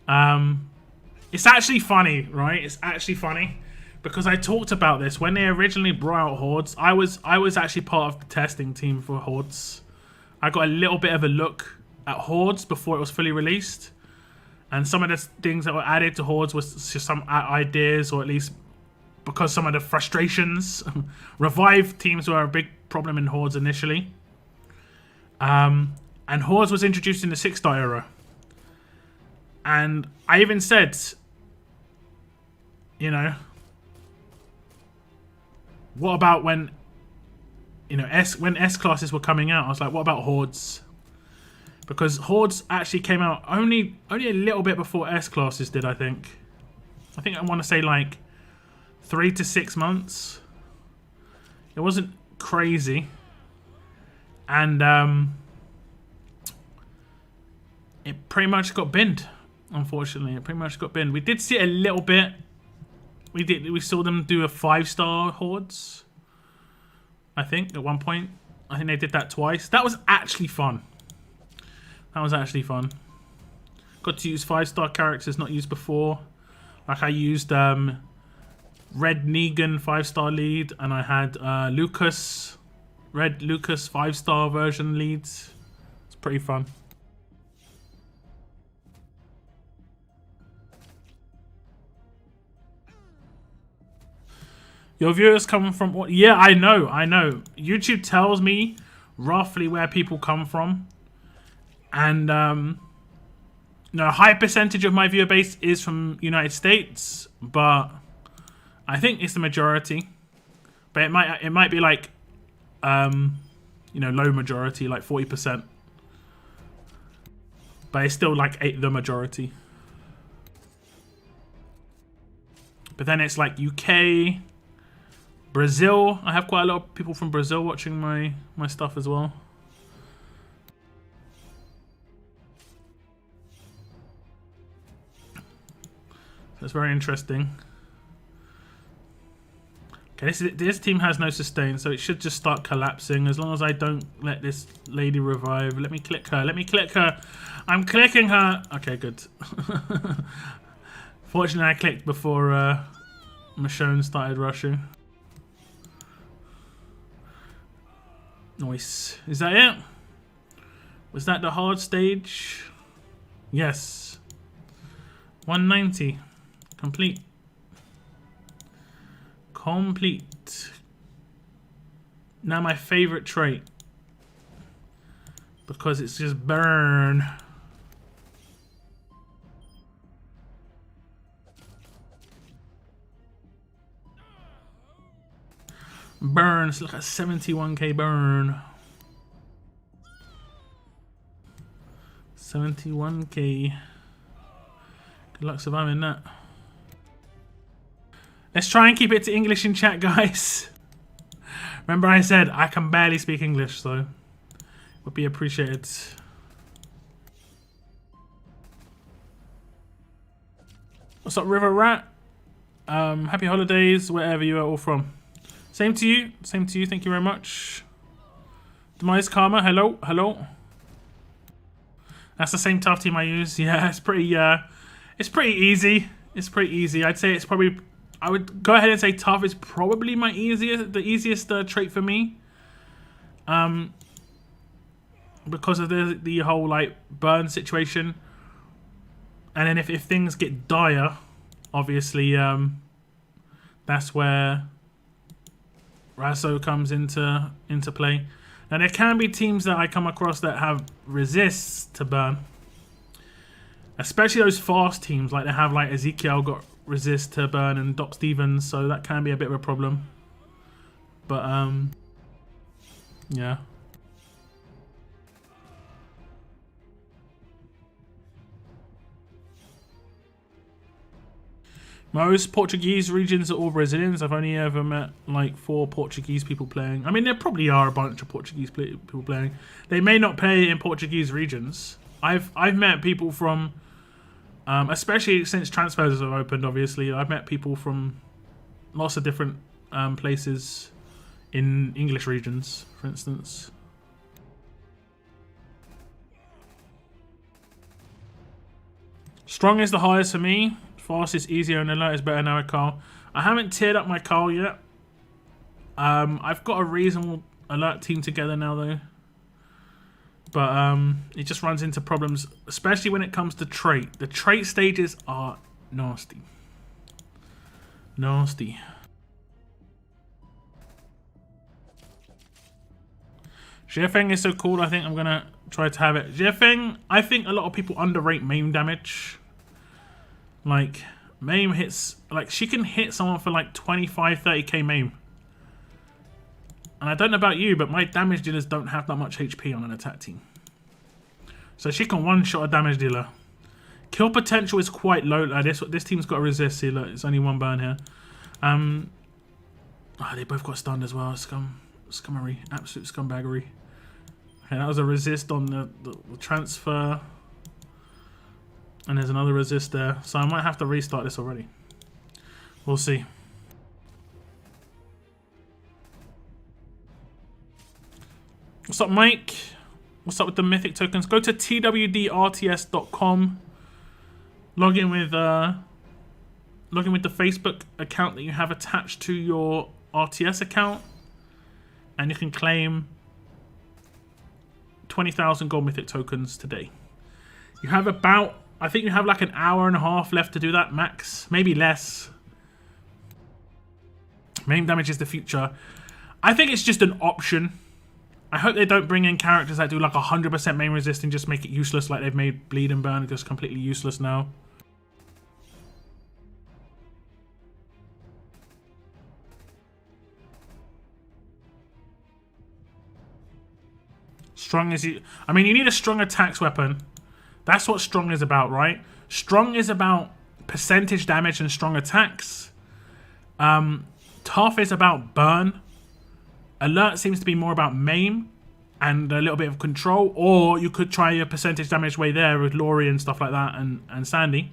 It's actually funny, right? It's actually funny because I talked about this when they originally brought out hordes. I was actually part of the testing team for hordes. I got a little bit of a look at hordes before it was fully released. And some of the things that were added to hordes was just some ideas, or at least because some of the frustrations. Revive teams were a big problem in hordes initially. And hordes was introduced in the 6-star era. And I even said, you know, what about when, you know, when S classes were coming out? I was like, what about hordes? Because hordes actually came out only a little bit before S classes did, I think. I want to say like 3 to 6 months. It wasn't crazy. And it pretty much got binned. Unfortunately, it pretty much got binned. We did see it a little bit. We saw them do a 5-star hordes. I think at one point. I think they did that twice. That was actually fun. That was actually fun. Got to use 5-star characters not used before. Like I used Red Negan 5-star lead, and I had Lucas, Red Lucas 5-star version leads. It's pretty fun. Your viewers come from what? Yeah, I know. YouTube tells me roughly where people come from. And, no, a high percentage of my viewer base is from United States, but I think it's the majority. But it might be like, you know, low majority, like 40%. But it's still like the majority. But then it's like UK, Brazil. I have quite a lot of people from Brazil watching my stuff as well. That's very interesting. Okay, this team has no sustain, so it should just start collapsing as long as I don't let this lady revive. Let me click her. Let me click her. I'm clicking her. Okay, good. Fortunately, I clicked before Michonne started rushing. Nice. Is that it? Was that the hard stage? Yes. 190. Complete. Complete. Now my favorite trait. Because it's just burn. Burn. It's like a 71k burn. 71k. Good luck surviving that. Let's try and keep it to English in chat, guys. Remember I said I can barely speak English, so would be appreciated. What's up, River Rat? Happy holidays, wherever you are all from. Same to you. Same to you. Thank you very much. Demise Karma. Hello. Hello. That's the same tough team I use. Yeah, it's pretty easy. It's pretty easy. I'd say it's probably, I would go ahead and say tough is probably the easiest trait for me. Because of the whole like burn situation. And then if things get dire, obviously that's where Rasso comes into play. And there can be teams that I come across that have resists to burn. Especially those fast teams, like they have like Ezekiel got resist to burn and Doc Stevens, so that can be a bit of a problem. But yeah. Most Portuguese regions are all Brazilians. I've only ever met like 4 Portuguese people playing. I mean, there probably are a bunch of Portuguese people playing. They may not play in Portuguese regions. I've met people from, especially since transfers have opened. Obviously, I've met people from lots of different places in English regions, for instance. Strong is the highest for me. Fast is easier and alert is better now with Carl. I haven't tiered up my Carl yet. I've got a reasonable alert team together now though. But it just runs into problems, especially when it comes to trait. The trait stages are nasty. Nasty. Jiafeng is so cool, I think I'm going to try to have it. Jiafeng, I think a lot of people underrate maim damage. Like, maim hits, like, she can hit someone for like 25, 30k maim. And I don't know about you, but my damage dealers don't have that much HP on an attack team. So she can one-shot a damage dealer. Kill potential is quite low. Like this team's got a resist. See, look, it's only 1 burn here. Oh, they both got stunned as well. Scummery. Absolute scumbaggery. Okay, that was a resist on the transfer. And there's another resist there. So I might have to restart this already. We'll see. What's up, Mike? What's up with the Mythic tokens? Go to TWD RTS.com. Log in with the Facebook account that you have attached to your RTS account. And you can claim 20,000 gold Mythic tokens today. You have about, I think you have like an hour and a half left to do that, max. Maybe less. Main damage is the future. I think it's just an option. I hope they don't bring in characters that do like 100% main resist and just make it useless like they've made Bleed and Burn just completely useless now. Strong is you. I mean, you need a strong attacks weapon. That's what strong is about, right? Strong is about percentage damage and strong attacks. Tough is about burn. Alert seems to be more about maim and a little bit of control. Or you could try your percentage damage way there with Laurie and stuff like that and Sandy.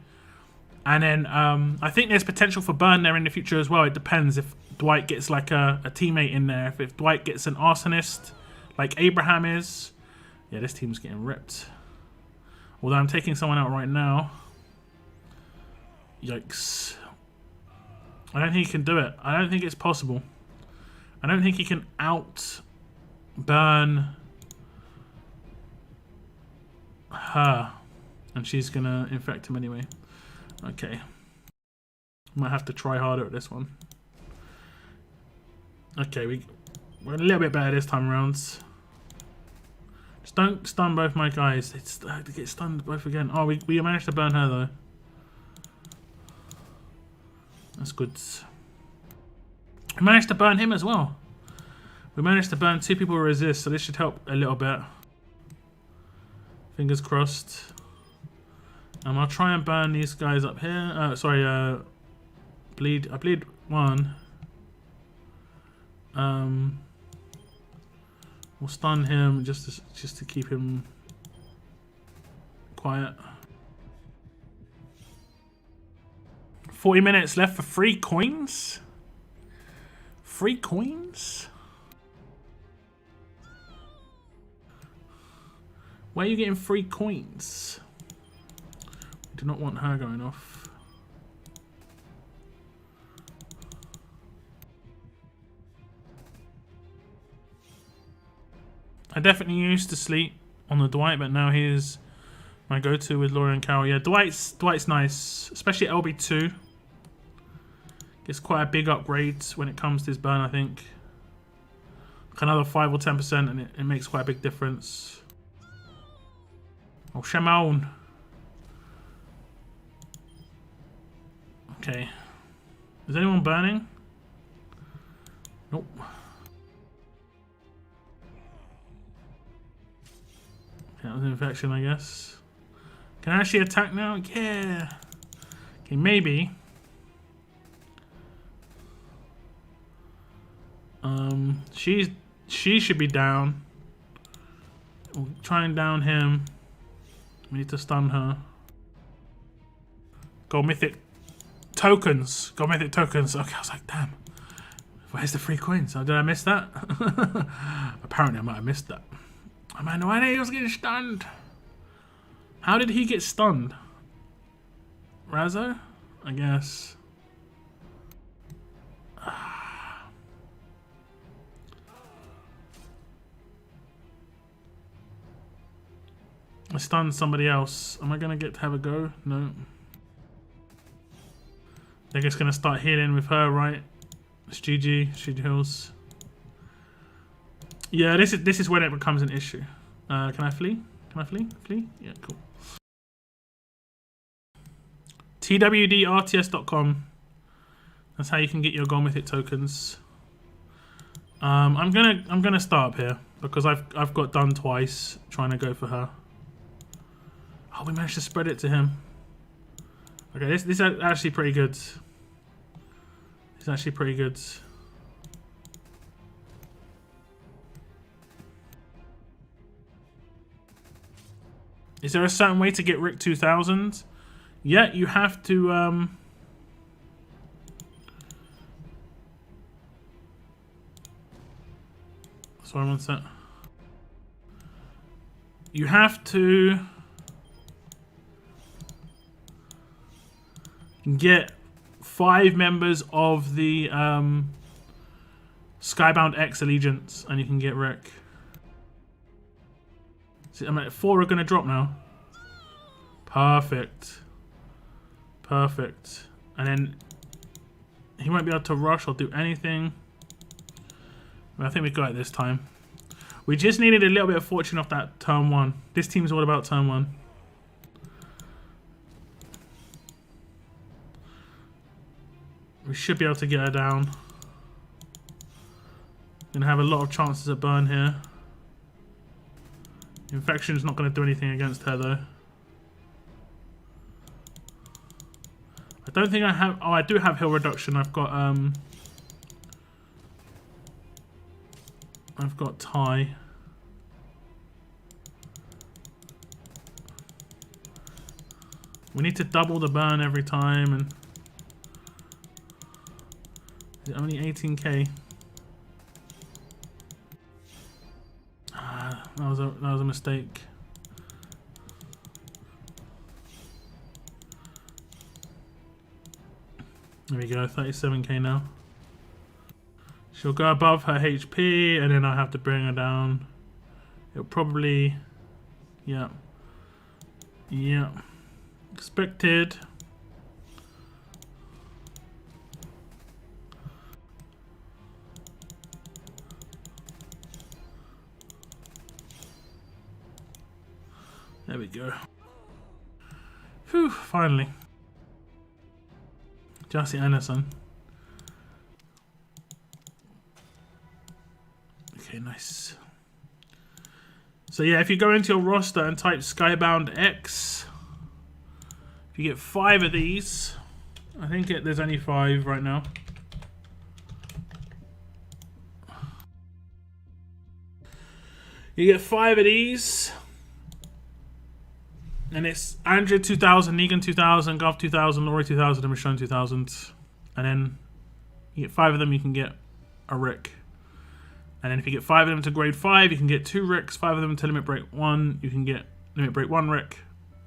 And then I think there's potential for burn there in the future as well. It depends if Dwight gets like a teammate in there. If Dwight gets an arsonist like Abraham is. Yeah, this team's getting ripped. Although I'm taking someone out right now. Yikes. I don't think he can do it. I don't think it's possible. I don't think he can out-burn her. And she's going to infect him anyway. Okay. Might have to try harder at this one. Okay, we're a little bit better this time around. Just don't stun both my guys. They get stunned both again. Oh, we managed to burn her though. That's good. We managed to burn him as well. We managed to burn 2 people with resist, so this should help a little bit. Fingers crossed. I'll try and burn these guys up here. Sorry, bleed. I bleed 1. We'll stun him just to keep him quiet. 40 minutes left for free coins. Free coins? Where are you getting free coins? Do not want her going off. I definitely used to sleep on the Dwight, but now he's my go-to with Laura and Carol. Yeah, Dwight's nice, especially LB2. Gets quite a big upgrade when it comes to his burn, I think. Like another 5 or 10%, and it makes quite a big difference. Oh, Shimon. Okay. Is anyone burning? Nope. Okay, that was an infection, I guess. Can I actually attack now? Yeah. Okay, maybe. She should be down. We'll try and down him. We need to stun her. Go Mythic tokens. Go Mythic tokens. Okay, I was like, damn. Where's the free coins? Oh, did I miss that? Apparently, I might have missed that. I might know why he was getting stunned. How did he get stunned? Razzo? I guess. I stunned somebody else. Am I gonna get to have a go? No. They're just gonna start healing with her, right? It's GG. She heals. Yeah, this is when it becomes an issue. Can I flee? Can I flee? Flee? Yeah, cool. TWD RTS.com. That's how you can get your Gold Mythic tokens. I'm gonna start up here because I've got done twice trying to go for her. Oh, we managed to spread it to him. Okay, this is actually pretty good. It's actually pretty good. Is there a certain way to get Rick 2000? Yeah, you have to sorry, one sec. You have to get 5 members of the Skybound X Allegiance and you can get Rick. So, I'm at 4 are going to drop now. Perfect. Perfect. And then he won't be able to rush or do anything. But I think we got it this time. We just needed a little bit of fortune off that turn 1. This team's all about turn 1. We should be able to get her down. Gonna have a lot of chances at burn here. Infection's not gonna do anything against her though. I don't think I have. Oh, I do have heal reduction. I've got Ty. We need to double the burn every time and. Is it only 18k? Ah, that was a mistake. There we go, 37k now. She'll go above her HP, and then I have to bring her down. It'll probably, yeah, expected. There we go. Whew, finally. Jesse Anderson. Okay, nice. So yeah, if you go into your roster and type Skybound X, if you get 5 of these, I think there's only 5 right now. You get 5 of these. And it's Andrea 2000, Negan 2000, Gov 2000, Laurie 2000, and Michonne 2000. And then you get 5 of them, you can get a Rick. And then if you get 5 of them to grade 5, you can get 2 Ricks. 5 of them to limit break 1, you can get limit break 1 Rick.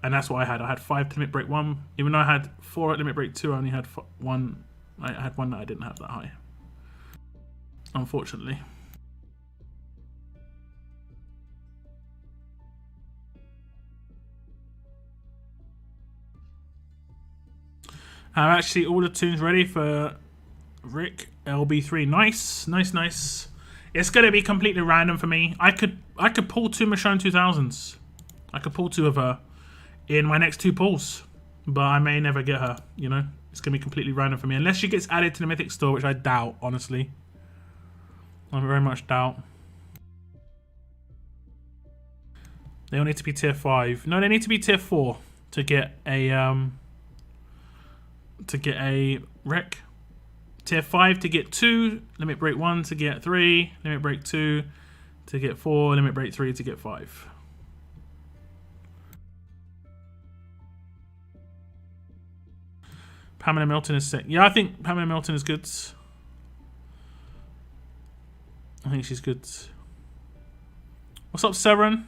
And that's what I had. I had 5 to limit break 1. Even though I had 4 at limit break 2, I only had 1. I had 1 that I didn't have that high. Unfortunately. I have actually all the tunes ready for Rick LB3. Nice, nice, nice. It's gonna be completely random for me. I could pull 2 Michonne 2000s. I could pull 2 of her in my next 2 pulls, but I may never get her. You know, it's gonna be completely random for me unless she gets added to the Mythic store, which I doubt, honestly. I very much doubt. They all need to be tier 5. No, they need to be tier 4 to get a Rick. Tier 5 to get 2, limit break 1 to get 3, limit break 2 to get 4, limit break 3 to get 5. Pamela Milton is sick. Yeah, I think Pamela Milton is good. I think she's good. What's up, Seren?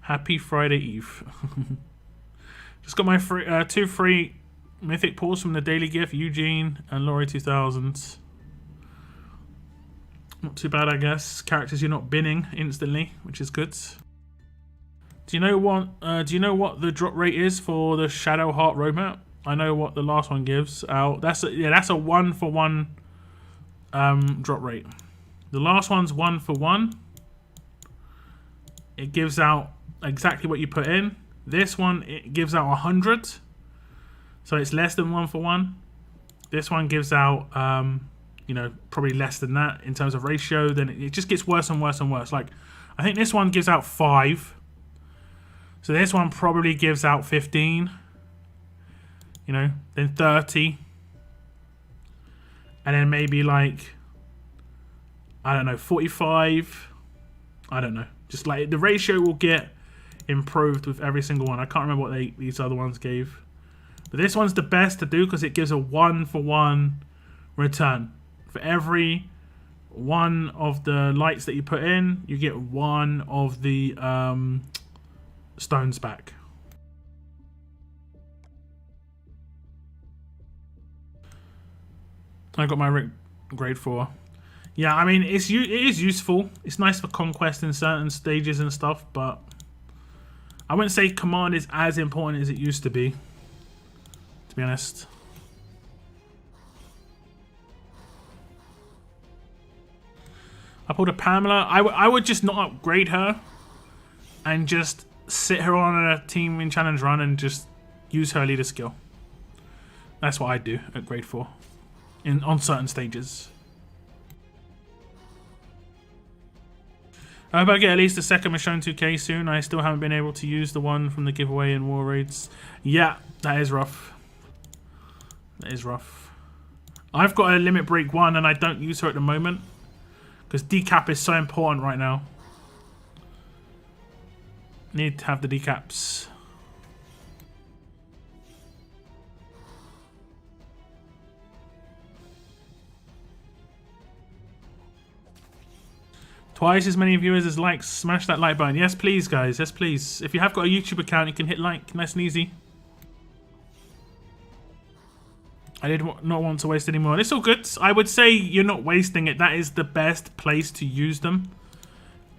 Happy Friday Eve. Just got my 2 free Mythic pulls from the Daily Gift, Eugene and Laurie 2000. Not too bad, I guess. Characters you're not binning instantly, which is good. Do you know what the drop rate is for the Shadow Heart roadmap? I know what the last one gives out. That's a 1-for-1 drop rate. The last one's 1-for-1. It gives out exactly what you put in. This one, it gives out 100. So it's less than 1-for-1. This one gives out, you know, probably less than that in terms of ratio. Then it just gets worse and worse and worse. Like, I think this one gives out 5. So this one probably gives out 15. You know, then 30. And then maybe like, I don't know, 45. I don't know. Just like the ratio will get improved with every single one. I can't remember what these other ones gave. But this one's the best to do because it gives a 1-for-1 return. For every one of the lights that you put in, you get 1 of the stones back. I got my grade 4. Yeah, I mean, it is useful. It's nice for Conquest in certain stages and stuff, but I wouldn't say command is as important as it used to be. To be honest. I pulled a Pamela. I would just not upgrade her and just sit her on a team in challenge run and just use her leader skill. That's what I do at grade 4 on certain stages. I hope I get at least a second Michonne 2K soon. I still haven't been able to use the one from the giveaway in War Raids. Yeah, that is rough. That is rough. I've got a limit break 1 and I don't use her at the moment because decap is so important right now. Need to have the decaps. Twice as many viewers as likes. Smash that like button. Yes, please, guys. Yes, please. If you have got a YouTube account, you can hit like. Nice and easy. I did not want to waste any more. It's all good. I would say you're not wasting it. That is the best place to use them.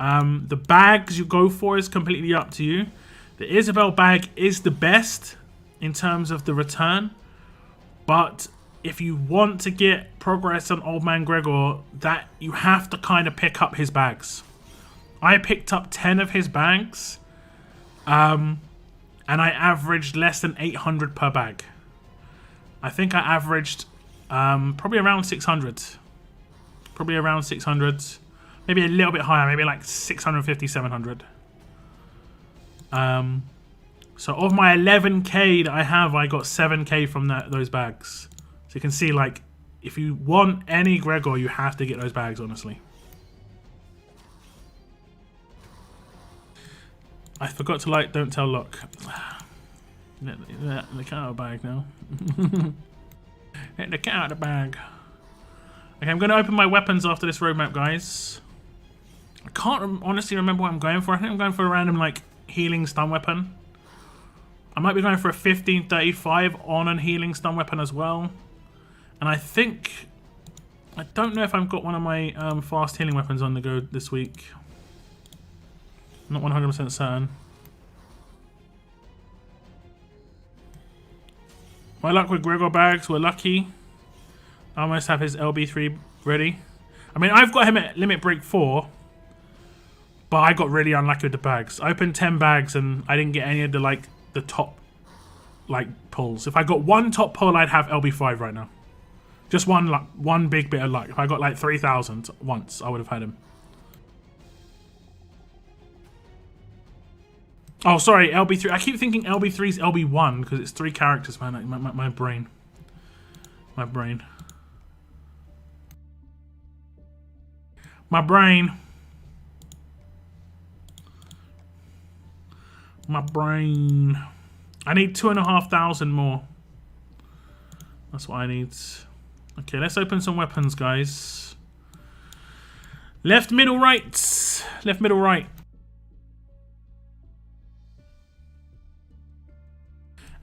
The bags you go for is completely up to you. The Isabel bag is the best in terms of the return. But if you want to get progress on Old Man Gregor, that you have to kind of pick up his bags. I picked up 10 of his bags. And I averaged less than 800 per bag. I think I averaged probably around 600. Probably around 600. Maybe a little bit higher. Maybe like 650, 700. So of my 11k that I have, I got 7k from those bags. So you can see, like, if you want any Gregor, you have to get those bags, honestly. I forgot to light Don't Tell lock. Let the cat out of the bag now. Let the cat out of the bag. Okay, I'm going to open my weapons after this roadmap, guys. I can't honestly remember what I'm going for. I think I'm going for a random, like, healing stun weapon. I might be going for a 1535 on an healing stun weapon as well. And I think... I don't know if I've got one of my fast healing weapons on the go this week. I'm not 100% certain. My luck with Gregor bags, we're lucky. I almost have his LB3 ready. I mean, I've got him at limit break 4. But I got really unlucky with the bags. I opened 10 bags and I didn't get any of the, like, the top, like, pulls. If I got one top pull, I'd have LB5 right now. Just one big bit of luck. If I got like 3,000 once, I would have had him. Oh, sorry, LB3. I keep thinking LB3 is LB1 because it's 3 characters, man. My brain. My brain. My brain. My brain. I need 2,500 more. That's what I need. Okay, let's open some weapons, guys. Left, middle, right. Left, middle, right.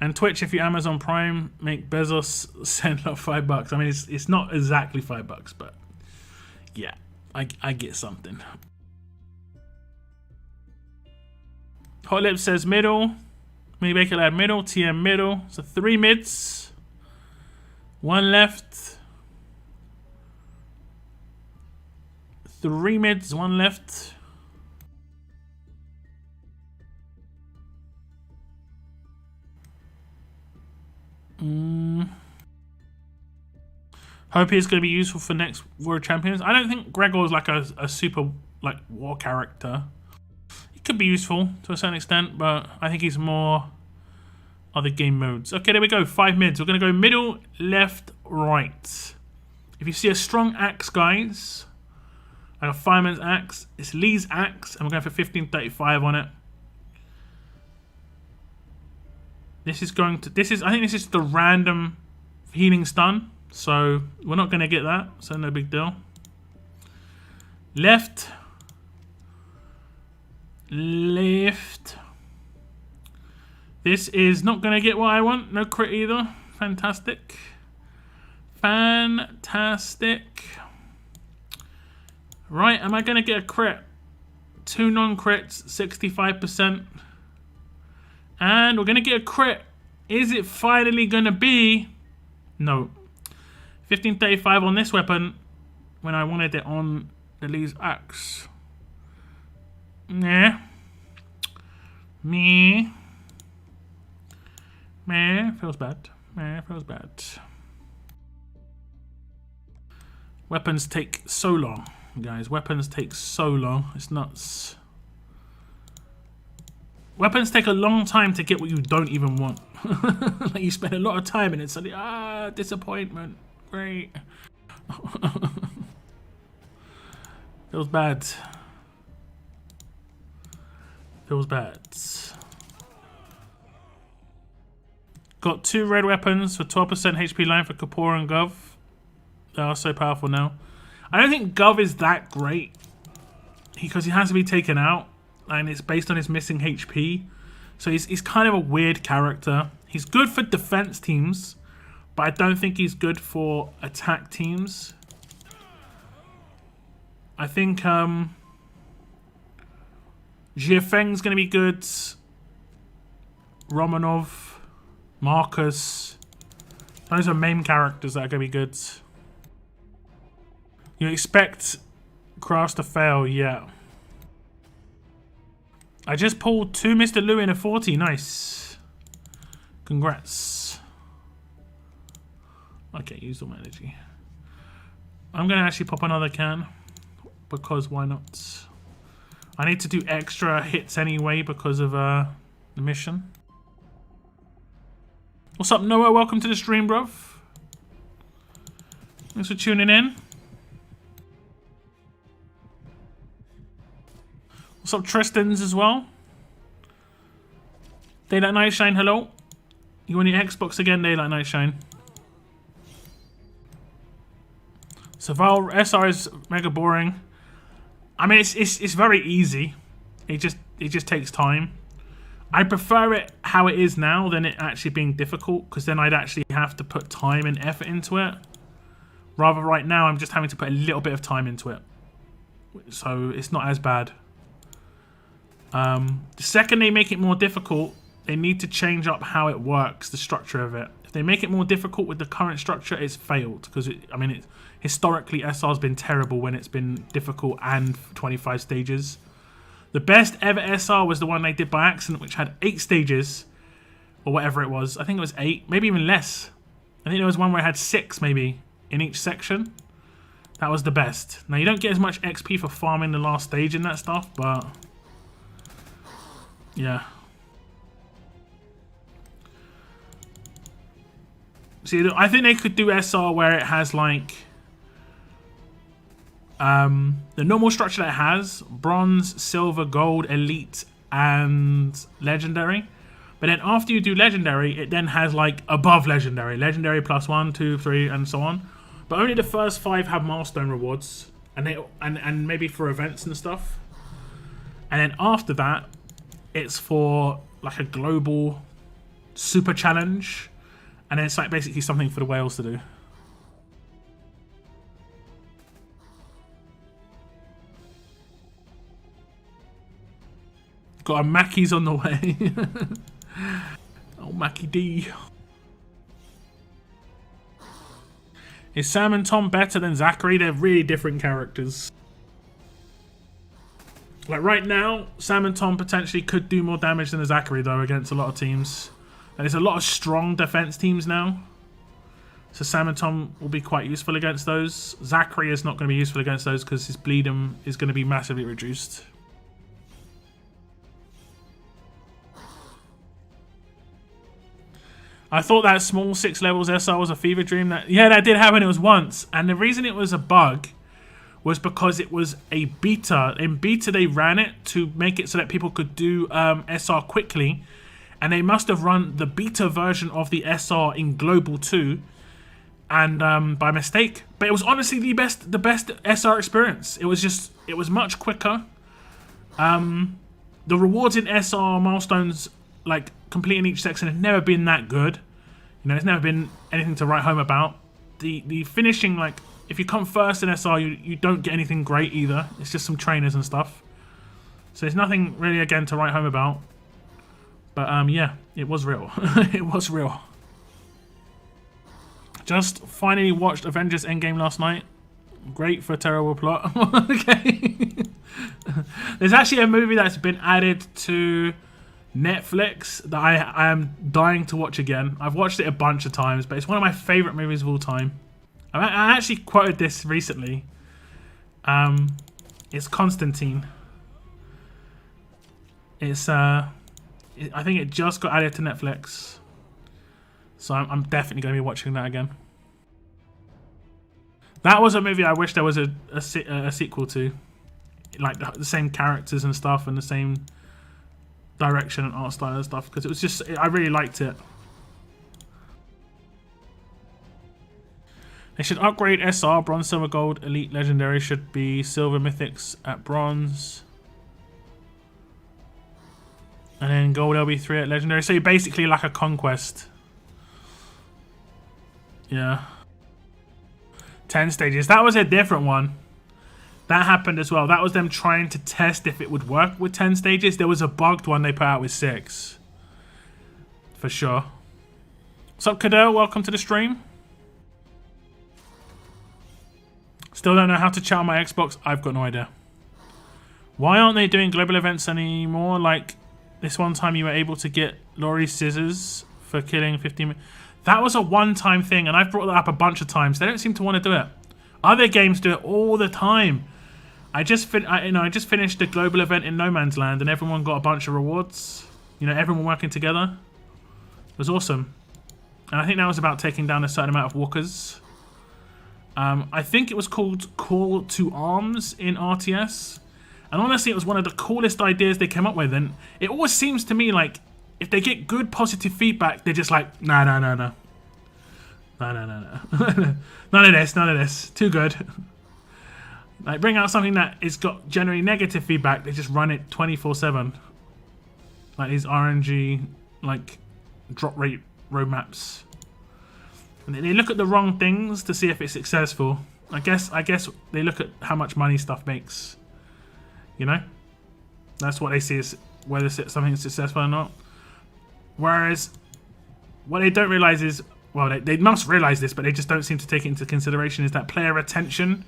And Twitch, if you Amazon Prime, make Bezos send up $5. I mean, it's not exactly $5, but yeah, I get something. Hot Lips says middle. Mini Baker Lad middle. TM middle. So 3 mids. 1 left. 3 mids, 1 left. Hope he's going to be useful for next World Champions. I don't think Gregor is like a super like war character. He could be useful to a certain extent, but I think he's more other game modes. Okay, there we go. 5 mids. We're going to go middle, left, right. If you see a strong axe, guys, like a fireman's axe, it's Lee's axe, and we're going for 1535 on it. This is going to. I think this is the random healing stun, so we're not going to get that. So no big deal. Left, left. This is not going to get what I want. No crit either. Fantastic. Fantastic. Right, am I going to get a crit? 2 non-crits, 65%. And we're going to get a crit. Is it finally going to be? No. 1535 on this weapon when I wanted it on the Lee's axe. Nah. Me. Meh, feels bad. Meh, feels bad. Weapons take so long, guys. Weapons take so long. It's nuts. Weapons take a long time to get what you don't even want. Like you spend a lot of time and it's suddenly, disappointment. Great. Feels bad. Feels bad. Got 2 red weapons for 12% HP line for Kapoor and Gov. They are so powerful now. I don't think Gov is that great because he has to be taken out and it's based on his missing HP. So he's kind of a weird character. He's good for defense teams, but I don't think he's good for attack teams. I think Jiafeng's going to be good. Romanov, Marcus. Those are main characters that are going to be good. You expect Crash to fail, yeah. I just pulled 2 Mr. Lou in a 40. Nice. Congrats. Okay, use all my energy. I'm going to actually pop another can. Because why not? I need to do extra hits anyway because of the mission. What's up, Noah? Welcome to the stream, bruv. Thanks for tuning in. What's up, Tristan's as well? Daylight Nightshine, hello. You on your Xbox again, Daylight Nightshine? Survival SR is mega boring. I mean, it's very easy. It just takes time. I prefer it how it is now than it actually being difficult, because then I'd actually have to put time and effort into it. Rather, right now I'm just having to put a little bit of time into it, so it's not as bad. The second they make it more difficult, they need to change up how it works, the structure of it. If they make it more difficult with the current structure, it's failed, because historically SR's been terrible when it's been difficult and 25 stages. The best ever SR was the one they did by accident, which had 8 stages, or whatever it was. I think it was 8, maybe even less. I think there was one where it had 6 maybe in each section. That was the best. Now you don't get as much XP for farming the last stage in that stuff, but yeah. See, I think they could do SR where it has like the normal structure that it has: bronze, silver, gold, elite, and legendary. But then after you do legendary, it then has like above legendary, legendary plus 1, 2, 3, and so on. But only the first 5 have milestone rewards, and maybe for events and stuff. And then after that, it's for like a global super challenge, and then it's like basically something for the whales to do. Got a Mackey's on the way. Oh, Mackie D. Is Sam and Tom better than Zachary? They're really different characters. Like right now, Sam and Tom potentially could do more damage than a Zachary though against a lot of teams. And there's a lot of strong defense teams now. So Sam and Tom will be quite useful against those. Zachary is not going to be useful against those because his bleeding is going to be massively reduced. I thought that small 6 levels SR was a fever dream. Yeah, that did happen. It was once. And the reason it was a bug was because it was a beta. In beta, they ran it to make it so that people could do SR quickly. And they must have run the beta version of the SR in Global 2. And by mistake. But it was honestly the best SR experience. It was much quicker. The rewards in SR milestones, like completing each section, have never been that good. You know, it's never been anything to write home about. The finishing, like if you come first in SR, you don't get anything great either. It's just some trainers and stuff. So there's nothing really again to write home about. But yeah, it was real. It was real. Just finally watched Avengers Endgame last night. Great for a terrible plot. Okay. There's actually a movie that's been added to Netflix that I am dying to watch again. I've watched it a bunch of times, but it's one of my favourite movies of all time. I actually quoted this recently. It's Constantine. It's I think it just got added to Netflix, so I'm definitely going to be watching that again. That was a movie I wish there was a sequel to, like the same characters and stuff and the same direction and art style and stuff, because it was just, I really liked it. They should upgrade SR, bronze, silver, gold, elite, legendary should be silver, mythics at bronze. And then gold LB3 at legendary. So you're basically like a conquest. Yeah. 10 stages. That was a different one. That happened as well. That was them trying to test if it would work with 10 stages. There was a bugged one they put out with 6. For sure. What's up, Cadell? Welcome to the stream. Still don't know how to chat on my Xbox. I've got no idea. Why aren't they doing global events anymore? Like this one time you were able to get Laurie's scissors for killing 15. That was a one-time thing, and I've brought that up a bunch of times. They don't seem to want to do it. Other games do it all the time. I just finished the global event in No Man's Land, and everyone got a bunch of rewards. You know, everyone working together. It was awesome. And I think that was about taking down a certain amount of walkers. I think it was called Call to Arms in RTS. And honestly, it was one of the coolest ideas they came up with. And it always seems to me like if they get good positive feedback, they're just like, no. No. None of this. Too good. Like, bring out something that has got generally negative feedback, they just run it 24/7. Like these RNG, like, drop rate roadmaps. And they look at the wrong things to see if it's successful. I guess they look at how much money stuff makes. You know? That's what they see, is whether something is successful or not. Whereas, what they don't realise is, well, they must realise this, but they just don't seem to take it into consideration, is that player retention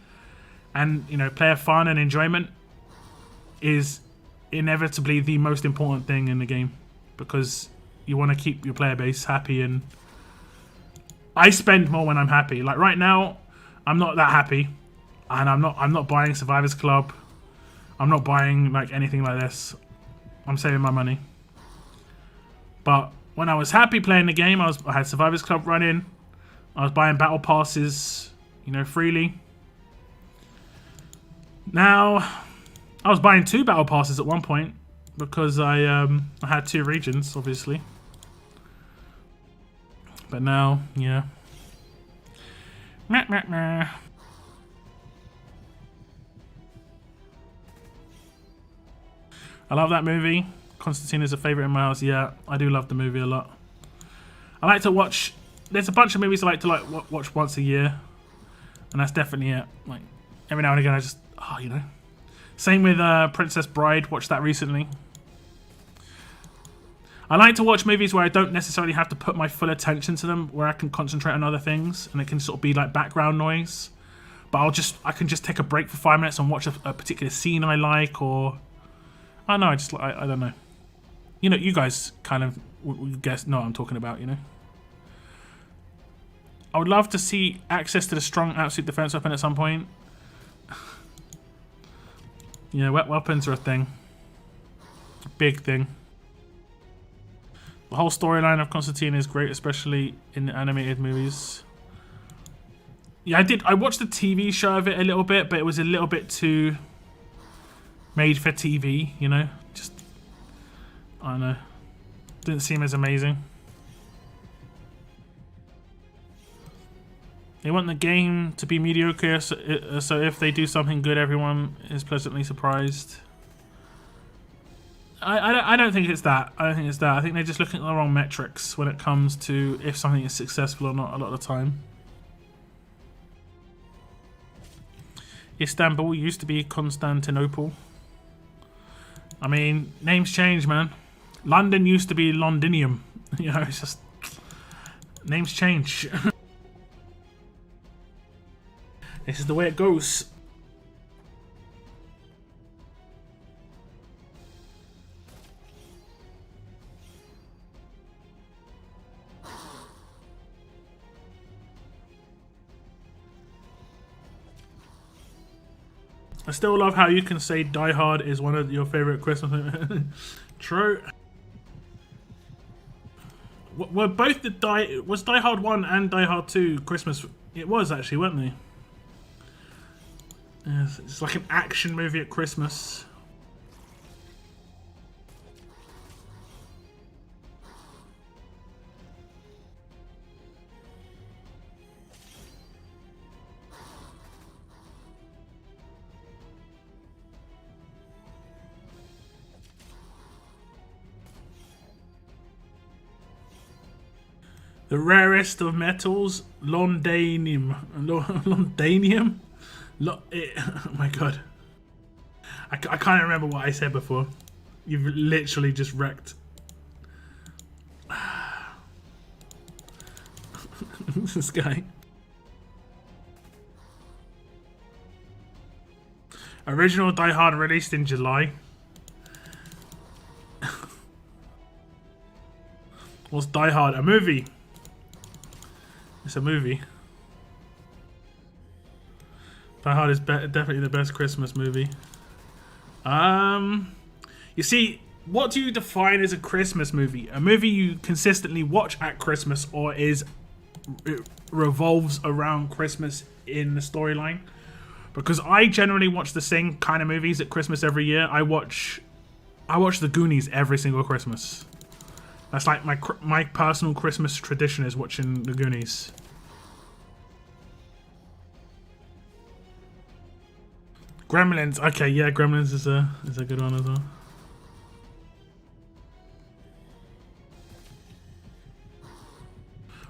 and, you know, player fun and enjoyment is inevitably the most important thing in the game, because you want to keep your player base happy. And I spend more when I'm happy. Like right now, I'm not that happy, and I'm not buying Survivors Club. I'm not buying like anything like this. I'm saving my money. But when I was happy playing the game, I had Survivors Club running. I was buying battle passes, you know, freely. Now, I was buying 2 battle passes at one point because I had 2 regions, obviously. But now, yeah. Meh. I love that movie. Constantine is a favourite in my house. Yeah, I do love the movie a lot. I like to watch... There's a bunch of movies I like to watch once a year. And that's definitely it. Like, every now and again I just... Oh, you know. Same with Princess Bride. Watched that recently. I like to watch movies where I don't necessarily have to put my full attention to them, where I can concentrate on other things, and it can sort of be like background noise. But I can just take a break for 5 minutes and watch a particular scene I like, or I don't know, I don't know. You know, you guys kind of know what I'm talking about, you know. I would love to see access to the strong absolute defense weapon at some point. You know, weapons are a thing. A big thing. The whole storyline of Constantine is great, especially in the animated movies. Yeah, I watched the TV show of it a little bit, but it was a little bit too made for TV, you know? Just, I don't know. Didn't seem as amazing. They want the game to be mediocre, so if they do something good, everyone is pleasantly surprised. I don't think it's that. I think they're just looking at the wrong metrics when it comes to if something is successful or not a lot of the time. Istanbul used to be Constantinople. I mean, names change, man. London used to be Londinium. You know, it's just... Names change. This is the way it goes. I still love how you can say Die Hard is one of your favorite Christmas movies. True. Were both was Die Hard 1 and Die Hard 2 Christmas? It was actually, weren't they? Yes, it's like an action movie at Christmas. The rarest of metals, Londanium. Londanium? Oh my god. I can't remember what I said before. You've literally just wrecked. This guy. Original Die Hard released in July. What's Die Hard? A movie. It's a movie. Die Hard is definitely the best Christmas movie. You see, what do you define as a Christmas movie? A movie you consistently watch at Christmas, or it revolves around Christmas in the storyline? Because I generally watch the same kind of movies at Christmas every year. I watch The Goonies every single Christmas. That's like my personal Christmas tradition is watching the Goonies. Gremlins. Okay, yeah, Gremlins is a good one as well.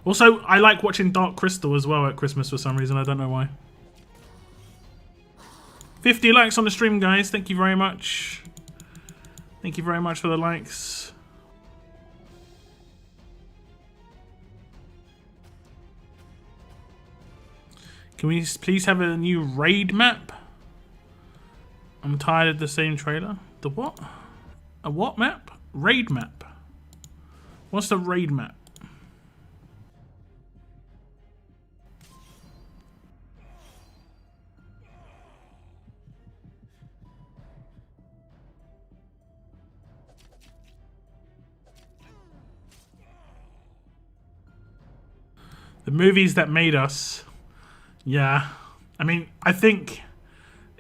Also, I like watching Dark Crystal as well at Christmas for some reason. I don't know why. 50 likes on the stream, guys. Thank you very much. Thank you very much for the likes. Can we please have a new raid map? I'm tired of the same trailer. The what? A what map? Raid map. What's the raid map? The movies that made us. Yeah. I mean, I think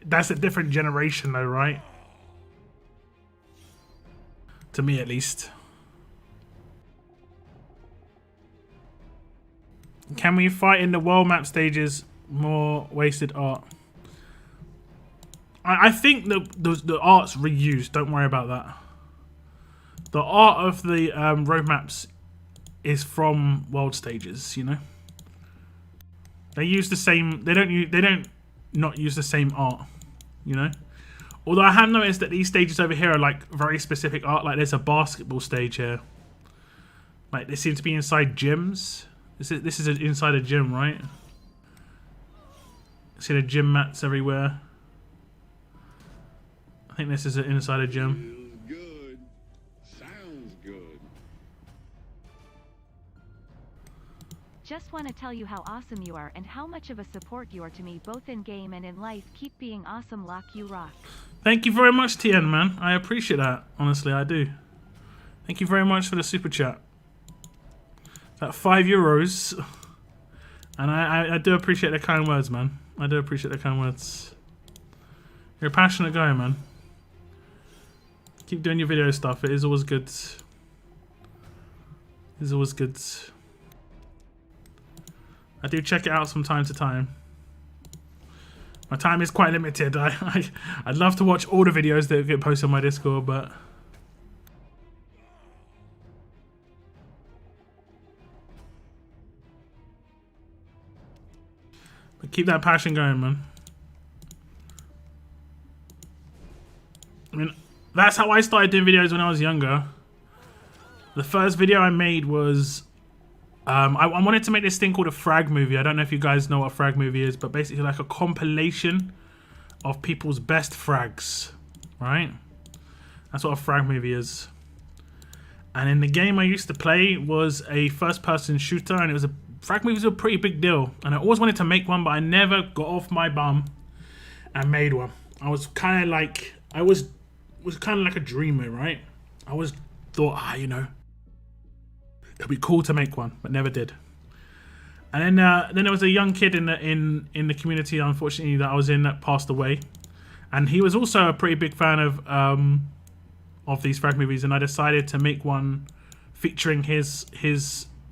that's a different generation though, right? To me at least. Can we fight in the world map stages? More wasted art. I think the art's reused. Don't worry about that. The art of the road maps is from world stages, you know? They use the same. They don't not use the same art, you know. Although I have noticed that these stages over here are like very specific art. Like there's a basketball stage here. Like they seem to be inside gyms. This is inside a gym, right? See the gym mats everywhere. I think this is inside a gym. Just want to tell you how awesome you are and how much of a support you are to me both in game and in life. Keep being awesome, Lock, you rock. Thank you very much, TN, man. I appreciate that. Honestly, I do. Thank you very much for the super chat. That €5. And I do appreciate the kind words, man. I do appreciate the kind words. You're a passionate guy, man. Keep doing your video stuff. It is always good. It is always good. I do check it out from time to time. My time is quite limited. I'd love to watch all the videos that get posted on my Discord, but keep that passion going, man. I mean, that's how I started doing videos when I was younger. The first video I made was I wanted to make this thing called a frag movie. I don't know if you guys know what a frag movie is, but basically like a compilation of people's best frags, right? That's what a frag movie is. And in the game I used to play was a first-person shooter, and it was frag movies were a pretty big deal. And I always wanted to make one, but I never got off my bum and made one. I was kind of like, I was kind of like a dreamer, right? I always thought, you know, it'd be cool to make one, but never did. And then there was a young kid in the community, unfortunately, that I was in that passed away, and he was also a pretty big fan of these frag movies, and I decided to make one featuring his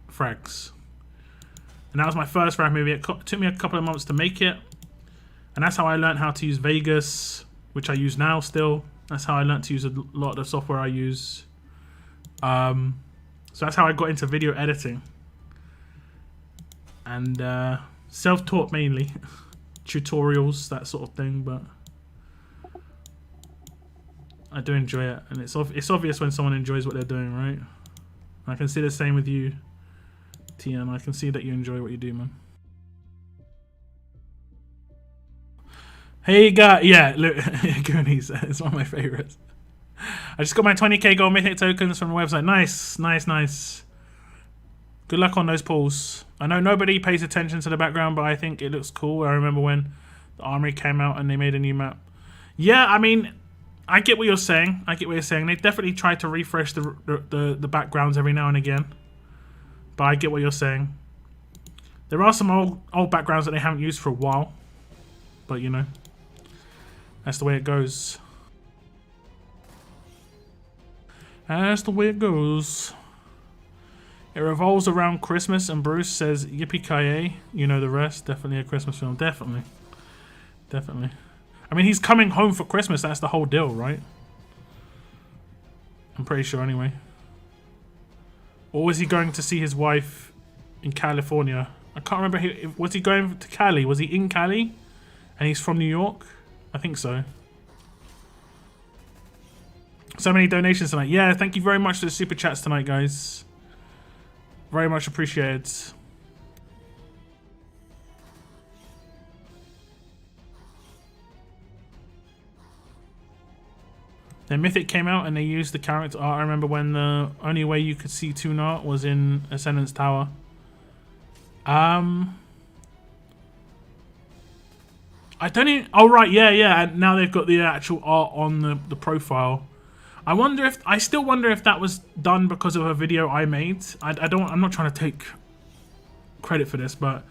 frags. And that was my first frag movie. It took me a couple of months to make it, and that's how I learned how to use Vegas, which I use now still. That's how I learned to use a lot of the software I use. So that's how I got into video editing. And self-taught mainly. Tutorials, that sort of thing, but I do enjoy it. And it's obvious when someone enjoys what they're doing, right? I can see the same with you, TN. I can see that you enjoy what you do, man. Hey, guys. Yeah, look, Goonies. It's one of my favorites. I just got my 20k gold Mythic tokens from the website. Nice, nice, nice. Good luck on those pulls. I know nobody pays attention to the background, but I think it looks cool. I remember when the Armory came out and they made a new map. Yeah, I mean, I get what you're saying. I get what you're saying. They definitely try to refresh the backgrounds every now and again. But I get what you're saying. There are some old backgrounds that they haven't used for a while. But, you know, that's the way it goes. That's the way it goes. It revolves around Christmas, and Bruce says, yippee-ki-yay. You know the rest. Definitely a Christmas film. Definitely. Definitely. I mean, he's coming home for Christmas. That's the whole deal, right? I'm pretty sure anyway. Or was he going to see his wife in California? I can't remember. Was he going to Cali? Was he in Cali? And he's from New York? I think so. So many donations tonight. Yeah, thank you very much for the super chats tonight, guys. Very much appreciated. Then Mythic came out and they used the character art. I remember when the only way you could see Toon art was in Ascendance Tower. I don't even... Oh, right, yeah. And now they've got the actual art on the profile. I still wonder if that was done because of a video I made. I'm not trying to take credit for this, but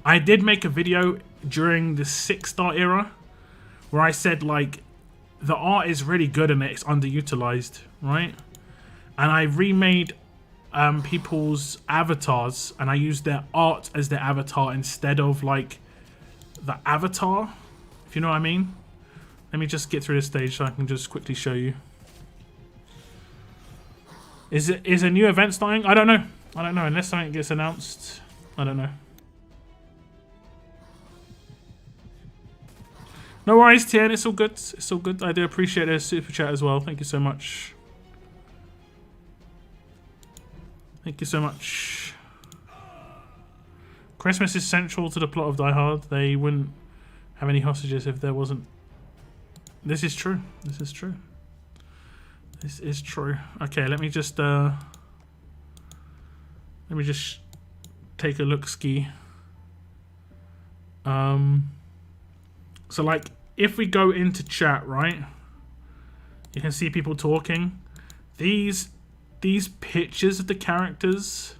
I did make a video during the 6-star era where I said, like, the art is really good and it's underutilized, right? And I remade people's avatars and I used their art as their avatar instead of, like, the avatar, if you know what I mean. Let me just get through this stage so I can just quickly show you. Is a new event starting? I don't know. Unless something gets announced. I don't know. No worries, Tien. It's all good. It's all good. I do appreciate a super chat as well. Thank you so much. Thank you so much. Christmas is central to the plot of Die Hard. They wouldn't have any hostages if there wasn't. This is true. This is true. This is true. Okay, let me just take a look ski. So like if we go into chat, right? You can see people talking. These pictures of the characters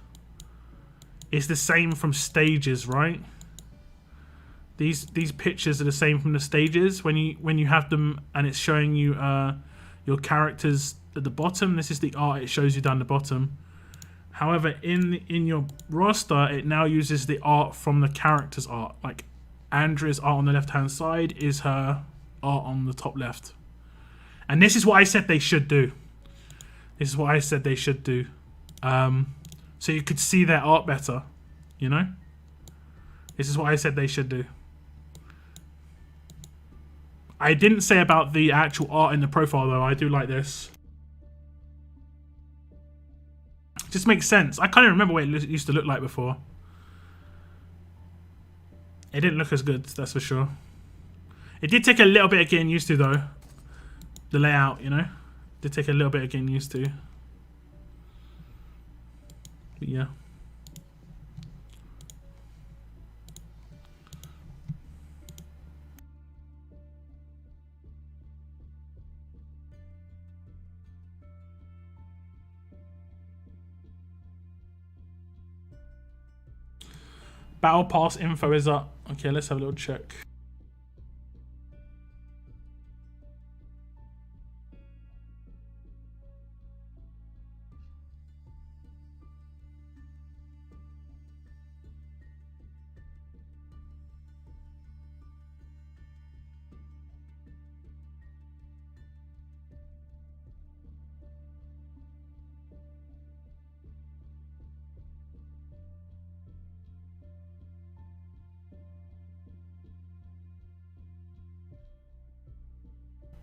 is the same from stages, right? These pictures are the same from the stages when you have them and it's showing you your characters at the bottom. This is the art it shows you down the bottom. However, in your roster, it now uses the art from the character's art. Like Andrea's art on the left-hand side is her art on the top left. And this is what I said they should do. This is what I said they should do. So you could see their art better, you know? This is what I said they should do. I didn't say about the actual art in the profile though. I do like this. It just makes sense. I can't even remember what it used to look like before. It didn't look as good, that's for sure. It did take a little bit of getting used to though. The layout, you know? It did take a little bit of getting used to. But yeah. Battle Pass info is up. Okay, let's have a little check.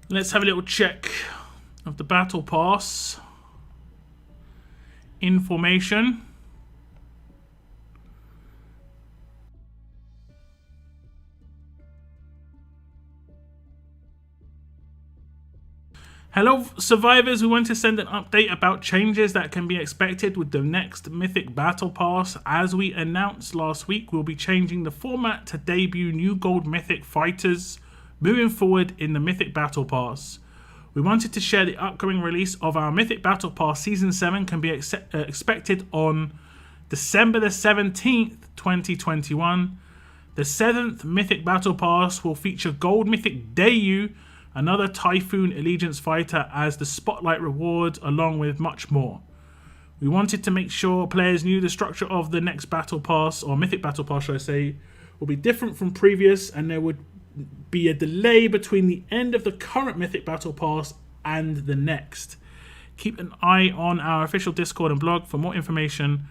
Let's have a little check of the Battle Pass information. Hello survivors, we want to send an update about changes that can be expected with the next Mythic Battle Pass. As we announced last week, we'll be changing the format to debut new gold Mythic fighters moving forward in the Mythic Battle Pass. We wanted to share the upcoming release of our Mythic Battle Pass Season 7 can be expected on December the 17th, 2021. The 7th Mythic Battle Pass will feature Gold Mythic Dayu, another Typhoon Allegiance fighter as the Spotlight reward, along with much more. We wanted to make sure players knew the structure of the next battle pass, or Mythic battle pass should I say, will be different from previous, and there would be a delay between the end of the current Mythic battle pass and the next. Keep an eye on our official Discord and blog for more information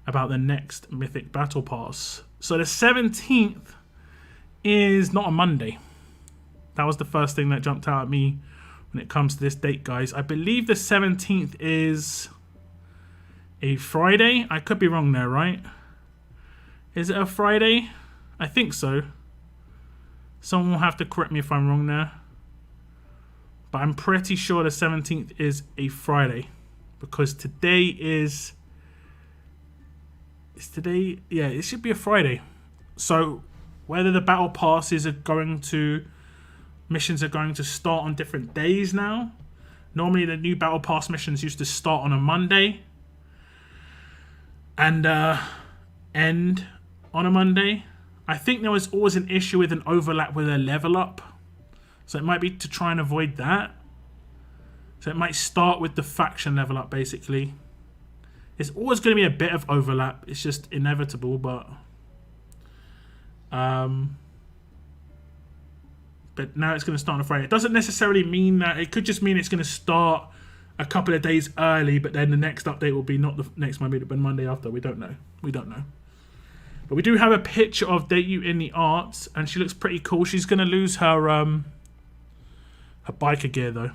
about the next Mythic battle pass. So the 17th is not a Monday. That was the first thing that jumped out at me when it comes to this date, guys. I believe the 17th is a Friday. I could be wrong there, right? Is it a Friday? I think so. Someone will have to correct me if I'm wrong there. But I'm pretty sure the 17th is a Friday. Because today is... Is today... Yeah, it should be a Friday. So, whether the battle passes are going to... Missions are going to start on different days now. Normally the new battle pass missions used to start on a Monday. And end on a Monday. I think there was always an issue with an overlap with a level up. So it might be to try and avoid that. So it might start with the faction level up, basically. It's always going to be a bit of overlap. It's just inevitable, but now it's going to start on a Friday. It doesn't necessarily mean that. It could just mean it's going to start a couple of days early, but then the next update will be not the next Monday, but Monday after. We don't know. We don't know. But we do have a picture of Dayu in the arts, and she looks pretty cool. She's going to lose her her biker gear, though,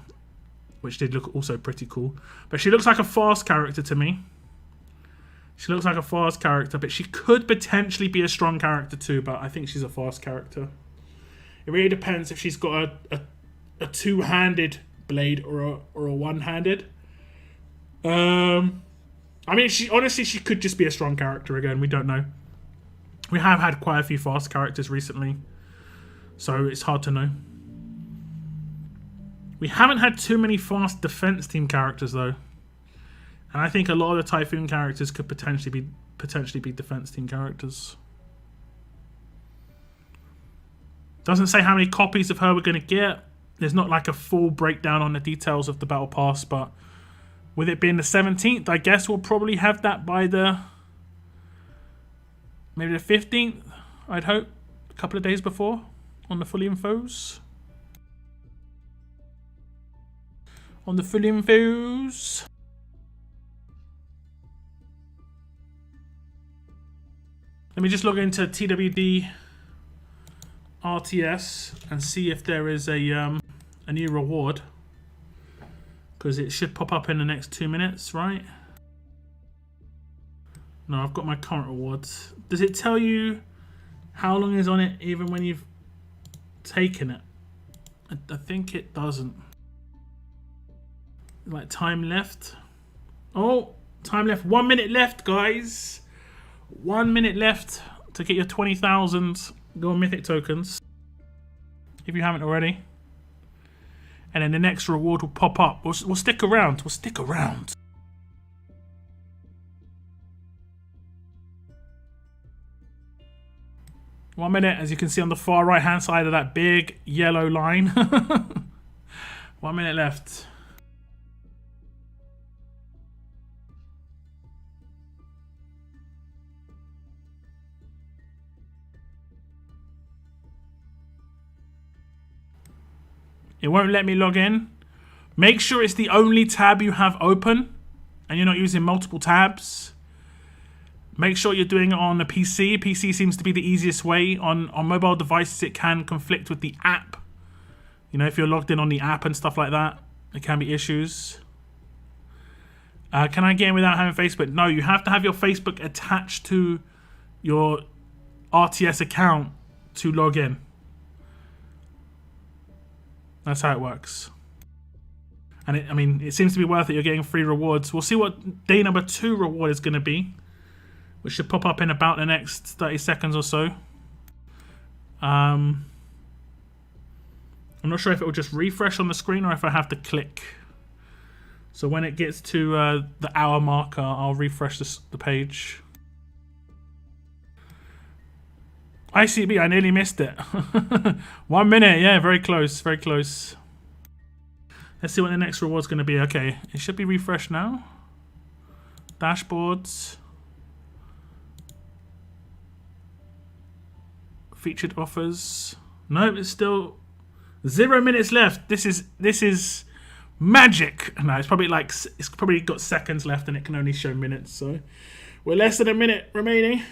which did look also pretty cool. But she looks like a fast character to me. She looks like a fast character, but she could potentially be a strong character too, but I think she's a fast character. It really depends if she's got a two-handed blade or a one-handed. I mean, she could just be a strong character again. We don't know. We have had quite a few fast characters recently, so it's hard to know. We haven't had too many fast defense team characters though, and I think a lot of the Typhoon characters could potentially be defense team characters. Doesn't say how many copies of her we're going to get. There's not like a full breakdown on the details of the battle pass, but with it being the 17th, I guess we'll probably have that by maybe the 15th, I'd hope. A couple of days before on the full infos. On the full infos. Let me just log into TWD RTS and see if there is a new reward, because it should pop up in the next 2 minutes, right? No, I've got my current rewards. Does it tell you how long is on it even when you've taken it? I think it doesn't. Like time left. Oh, time left. 1 minute left, guys. 1 minute left to get your 20,000 Gold Mythic tokens, if you haven't already. And then the next reward will pop up. We'll stick around. We'll stick around. One minute, as you can see on the far right hand side of that big yellow line. 1 minute left. It won't let me log in. Make sure it's the only tab you have open and you're not using multiple tabs. Make sure you're doing it on a PC. PC seems to be the easiest way. On mobile devices, it can conflict with the app. You know, if you're logged in on the app and stuff like that, there can be issues. Can I get in without having Facebook? No, you have to have your Facebook attached to your RTS account to log in. That's how it works. And it seems to be worth it. You're getting free rewards. We'll see what day number 2 reward is going to be, which should pop up in about the next 30 seconds or so. I'm not sure if it will just refresh on the screen or if I have to click. So when it gets to the hour marker, I'll refresh the page. ICB, I nearly missed it. 1 minute, yeah, very close, very close. Let's see what the next reward's going to be. Okay, it should be refreshed now. Dashboards. Featured offers. No, it's still 0 minutes left. This is magic. No, it's probably got seconds left and it can only show minutes. So we're less than a minute remaining.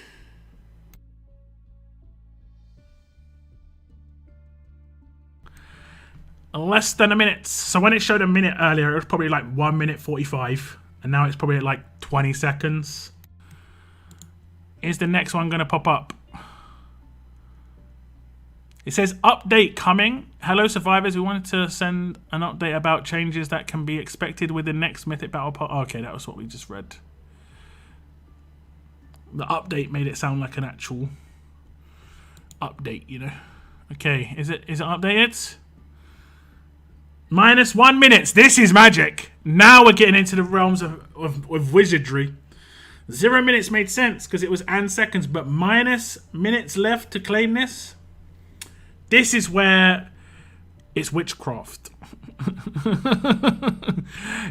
Less than a minute. So when it showed a minute earlier, it was probably like 1 minute 45, and now it's probably at like 20 seconds. Is the next one going to pop up? It says update coming. Hello survivors, we wanted to send an update about changes that can be expected with the next Mythic Battle Pass. Okay, that was what we just read. The update made it sound like an actual update, you know. Okay, is it updated? -1 minute. This is magic. Now we're getting into the realms of wizardry. 0 minutes made sense because it was and seconds, but minus minutes left to claim this. This is where it's witchcraft.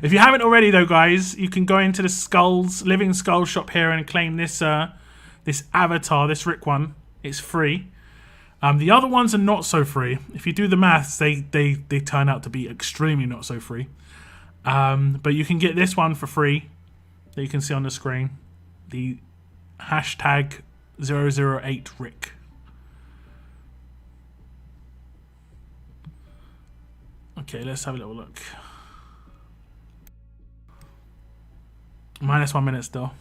If you haven't already, though, guys, you can go into the Living Skull shop here and claim this this avatar, this Rick one. It's free. The other ones are not so free. If you do the maths, they turn out to be extremely not so free. But you can get this one for free that you can see on the screen. The hashtag 008Rick. Okay, let's have a little look. -1 minute still.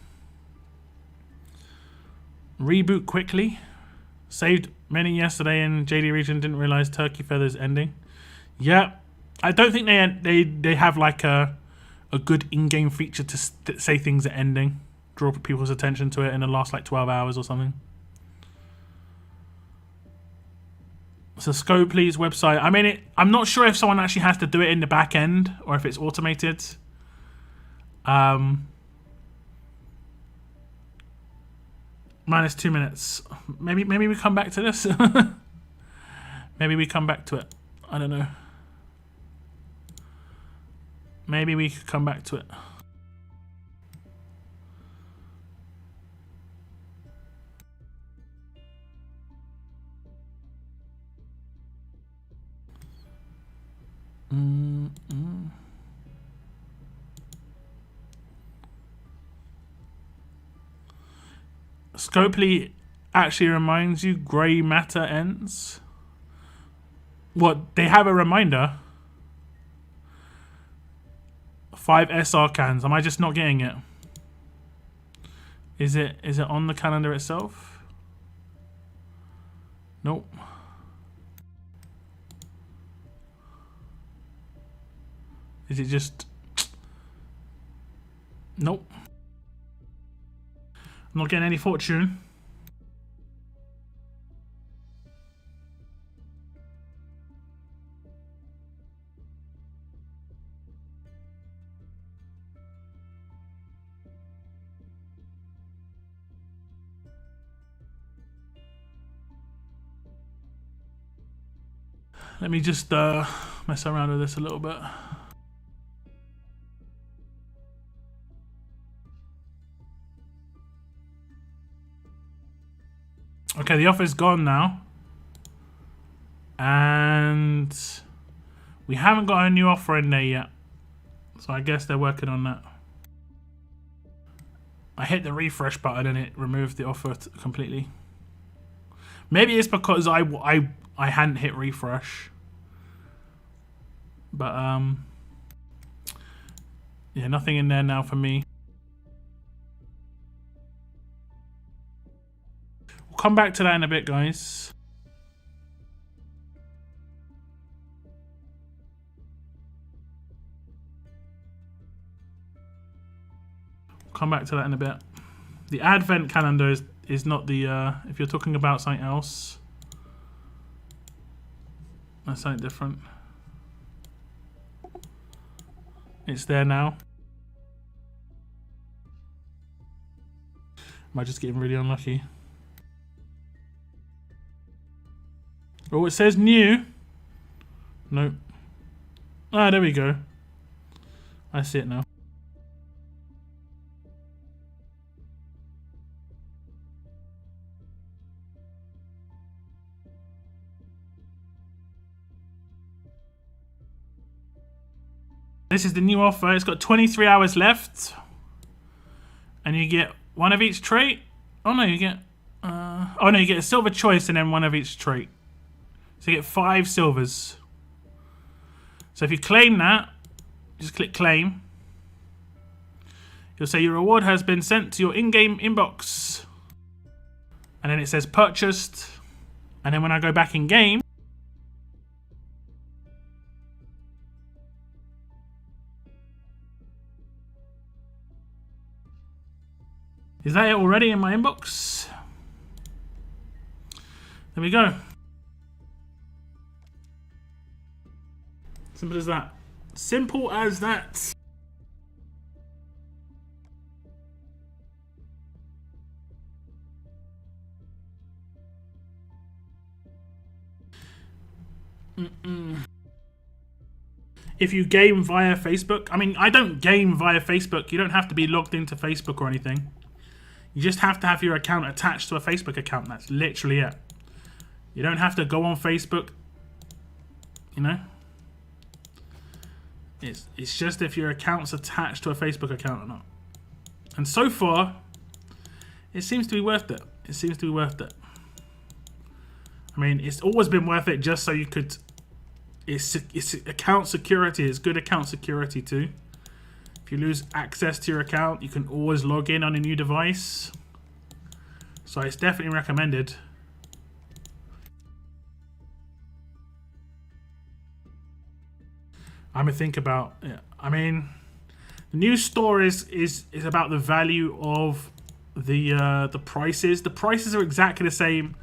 Reboot quickly. Saved many yesterday in JD region. Didn't realize Turkey Feathers ending. Yeah, I don't think they have like a good in-game feature to say things are ending. Draw people's attention to it in the last like 12 hours or something. So Scopely's website. I mean, I'm not sure if someone actually has to do it in the back end or if it's automated. -2 minutes. Maybe we come back to this. Maybe we come back to it. I don't know. Maybe we could come back to it. Scopely actually reminds you grey matter ends. What? They have a reminder? 5 SR cans. Am I just not getting it? Is it on the calendar itself? Nope. Is it just... Nope. I'm not getting any fortune. Let me just mess around with this a little bit. Okay, the offer's gone now. And we haven't got a new offer in there yet. So I guess they're working on that. I hit the refresh button and it removed the offer completely. Maybe it's because I hadn't hit refresh. But yeah, nothing in there now for me. We'll come back to that in a bit, guys. We'll come back to that in a bit. The advent calendar is not the if you're talking about something else, that's something different. It's there now. Am I just getting really unlucky? Oh, it says new. Nope. Ah, there we go. I see it now. This is the new offer. It's got 23 hours left. And you get one of each trait. Oh no, you get... oh no, you get a silver choice and then one of each trait. So you get 5 silvers. So if you claim that, just click claim. You'll say your reward has been sent to your in-game inbox. And then it says purchased. And then when I go back in game, is that it already in my inbox? There we go. Simple as that. Simple as that. If you game via Facebook, I mean, I don't game via Facebook. You don't have to be logged into Facebook or anything. You just have to have your account attached to a Facebook account. That's literally it. You don't have to go on Facebook. You know? It's just if your account's attached to a Facebook account or not. And so far, it seems to be worth it. It seems to be worth it. I mean, it's always been worth it just so you could... It's account security. It's good account security too. If you lose access to your account, you can always log in on a new device. So it's definitely recommended. I'm gonna think about. Yeah, I mean, the new store is about the value of the prices. The prices are exactly the same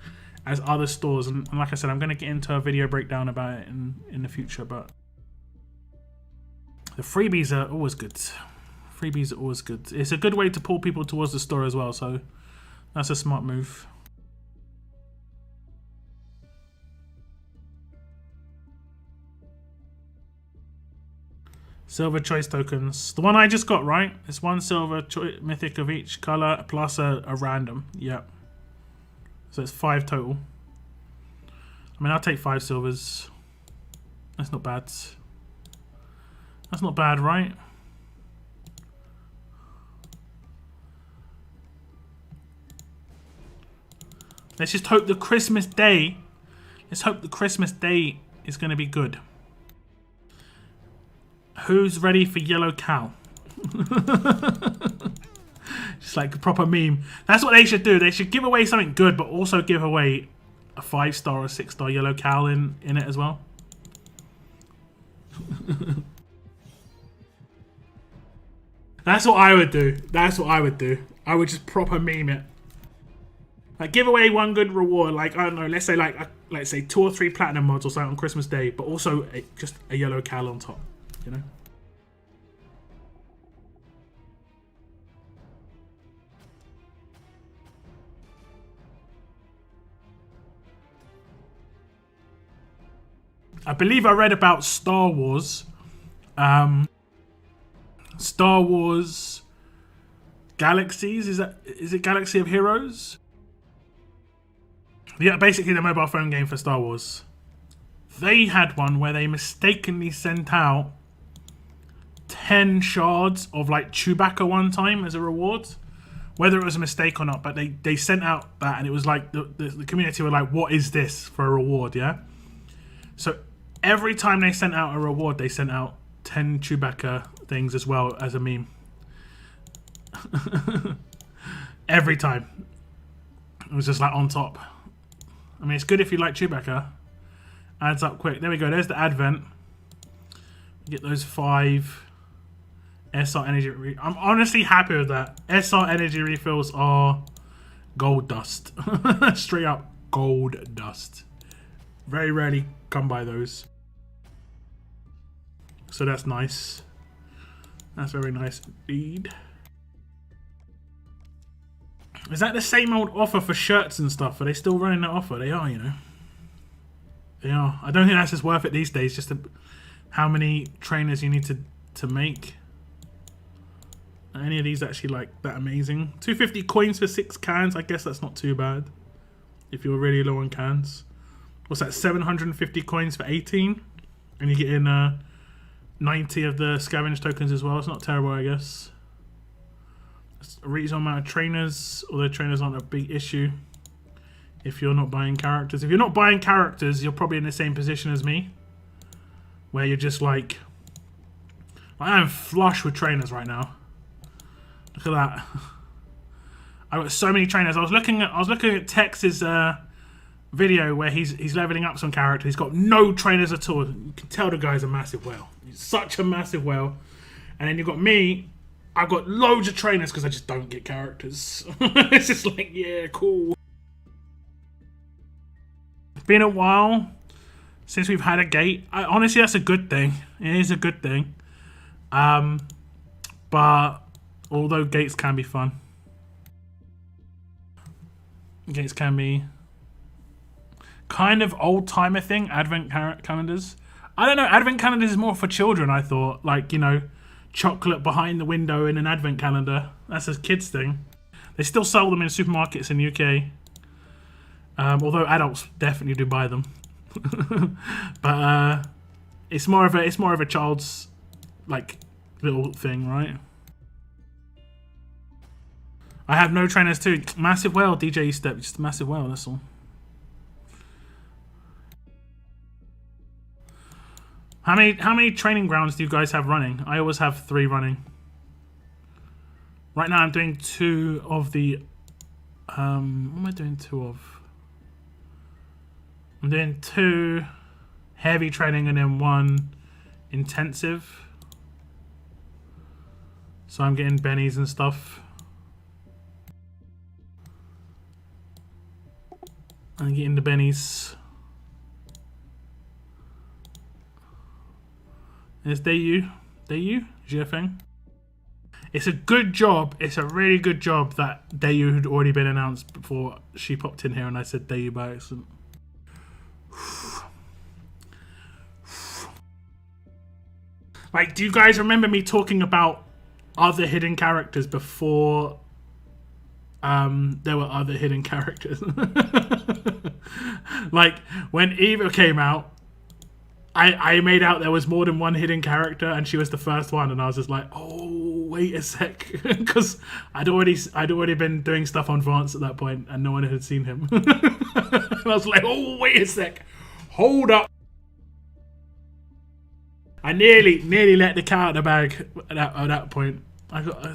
as other stores, and like I said, I'm going to get into a video breakdown about it in the future, but the freebies are always good. Freebies are always good. It's a good way to pull people towards the store as well, so that's a smart move. Silver choice tokens. The one I just got, right? It's 1 silver mythic of each color plus a random. Yep. So it's 5 total. I mean, I'll take 5 silvers. That's not bad. That's not bad, right? Let's just hope the Christmas day... Let's hope the Christmas day is going to be good. Who's ready for yellow cow? Just like a proper meme. That's what they should do. They should give away something good, but also give away a 5-star or 6-star yellow cow in it as well. That's what I would do. That's what I would do. I would just proper meme it. Like, give away one good reward. Like, I don't know. Let's say let's say 2 or 3 platinum mods or something on Christmas Day, but also just a yellow cow on top. You know. I believe I read about Star Wars. Star Wars Galaxies. Is it Galaxy of Heroes? Yeah, basically the mobile phone game for Star Wars. They had one where they mistakenly sent out 10 shards of like Chewbacca one time as a reward. Whether it was a mistake or not, but they sent out that, and it was like the community were like, what is this for a reward, yeah? So every time they sent out a reward, they sent out 10 Chewbacca things as well as a meme. Every time. It was just like on top. I mean, it's good if you like Chewbacca. Adds up quick. There we go. There's the advent. Get those 5 SR energy. I'm honestly happy with that. SR energy refills are gold dust. Straight up gold dust. Very rarely come by those. So that's nice. That's very nice indeed. Is that the same old offer for shirts and stuff? Are they still running that offer? They are, you know. They are. I don't think that's just worth it these days. Just how many trainers you need to make. Are any of these actually like that amazing? 250 coins for 6 cans. I guess that's not too bad. If you're really low on cans. What's that? 750 coins for 18? And you get in 90 of the scavenge tokens as well. It's not terrible, I guess. It's a reasonable amount of trainers, although trainers aren't a big issue if you're not buying characters. If you're not buying characters, you're probably in the same position as me, where you're just like, I am flush with trainers right now. Look at that. I've got so many trainers. I was looking at Tex's video where he's leveling up some character. He's got no trainers at all. You can tell the guy's a massive whale. He's such a massive whale. And then you've got me. I've got loads of trainers because I just don't get characters. It's just like, yeah, cool. It's been a while since we've had a gate. Honestly, that's a good thing. It is a good thing. But although gates can be fun. Gates can be kind of old-timer thing, advent calendars. I don't know, advent calendars is more for children, I thought. Like, you know, chocolate behind the window in an advent calendar. That's a kid's thing. They still sell them in supermarkets in the UK. Although adults definitely do buy them. But it's more of a child's, like, little thing, right? I have no trainers too. Massive whale, DJ Step, just a massive whale, that's all. How many training grounds do you guys have running? I always have 3 running. Right now I'm doing 2 of the what am I doing 2 of? I'm doing 2 heavy training and then 1 intensive. So I'm getting bennies and stuff. I'm getting the bennies. There's Dayu. Dayu? Is your thing? It's a good job. It's a really good job that Dayu had already been announced before she popped in here and I said Dayu by accident. Like, do you guys remember me talking about other hidden characters before there were other hidden characters? Like, when Eva came out, I made out there was more than 1 hidden character and she was the first one, and I was just like, oh, wait a sec, because I'd already been doing stuff on Vance at that point and no one had seen him. And I was like, oh, wait a sec, hold up. I nearly let the cat out of the bag at that point.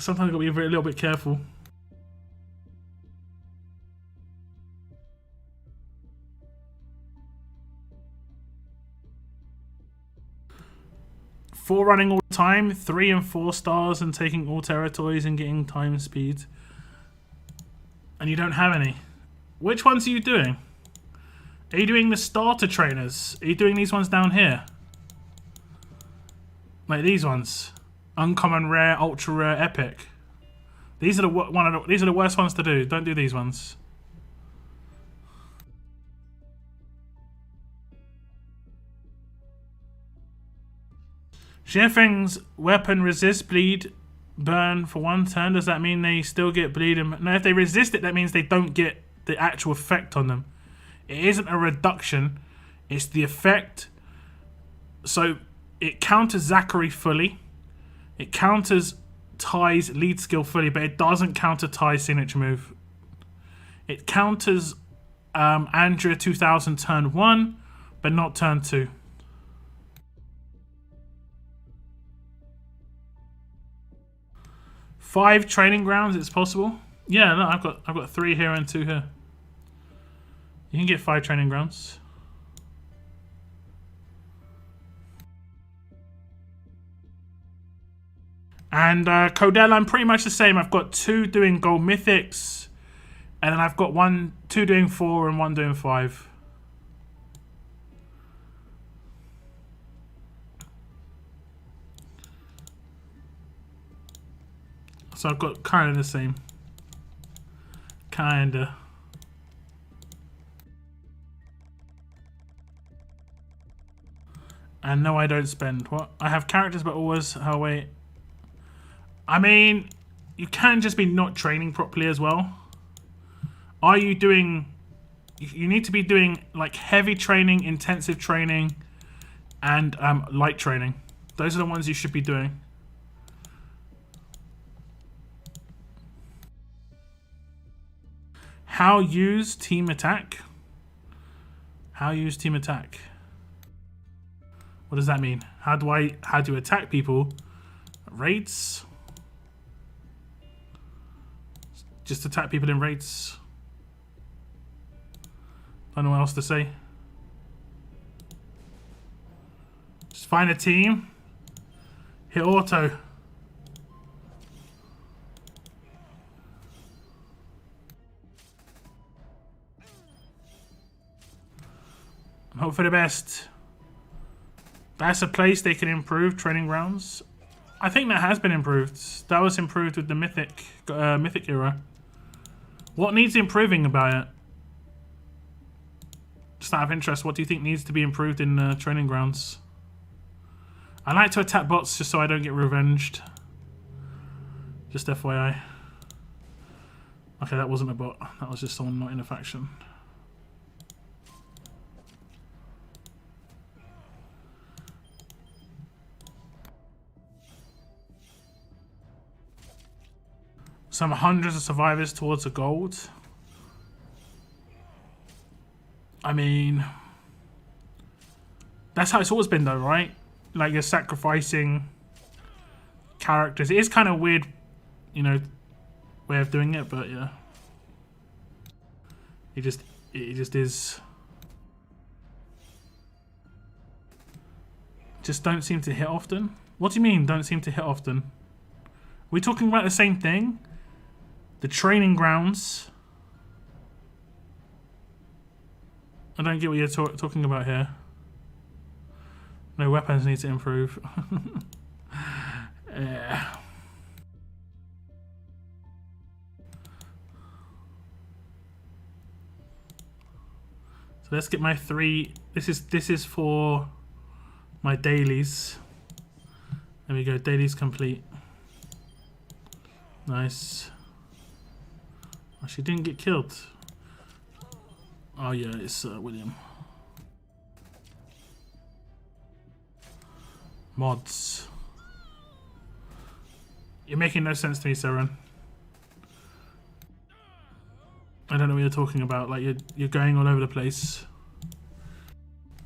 Sometimes I got to be a little bit careful. Four running all the time, 3 and 4 stars and taking all territories and getting time speed. And you don't have any. Which ones are you doing? Are you doing the starter trainers? Are you doing these ones down here? Like these ones? Uncommon, rare, ultra rare, epic. These are the worst ones to do. Don't do these ones. Xianfeng's weapon resist bleed burn for 1 turn. Does that mean they still get bleed? No, if they resist it, that means they don't get the actual effect on them. It isn't a reduction. It's the effect. So it counters Zachary fully. It counters Ty's lead skill fully, but it doesn't counter Ty's signature move. It counters Andrea 2000 turn 1, but not turn 2. Five training grounds, it's possible. Yeah, no, I've got 3 here and 2 here. You can get 5 training grounds. And Codell, I'm pretty much the same. I've got 2 doing gold mythics, and then I've got 2 doing 4 and 1 doing 5. So I've got kind of the same. Kinda. And no, I don't spend. What? I have characters, but always. Oh, wait. I mean, you can just be not training properly as well. Are you doing... You need to be doing, like, heavy training, intensive training, and light training. Those are the ones you should be doing. How use team attack? How use team attack? What does that mean? How do you attack people? Raids? Just attack people in raids. Don't know what else to say. Just find a team. Hit auto. And hope for the best. That's a place they can improve, training grounds. I think that has been improved. That was improved with the Mythic era. What needs improving about it? Just out of interest, what do you think needs to be improved in training grounds? I like to attack bots just so I don't get revenged. Just FYI. Okay, that wasn't a bot. That was just someone not in a faction. Some hundreds of survivors towards a gold. I mean, that's how it's always been though, right? Like you're sacrificing characters. It is kind of weird, you know, way of doing it, but yeah. It just is. Just don't seem to hit often. What do you mean, don't seem to hit often? Are we talking about the same thing? The training grounds. I don't get what you're talking about here. No, weapons need to improve. Yeah. So let's get my 3. This is for my dailies. There we go. Dailies complete. Nice. Oh, she didn't get killed. Oh yeah, it's William. Mods. You're making no sense to me, Seren. I don't know what you're talking about. Like you're going all over the place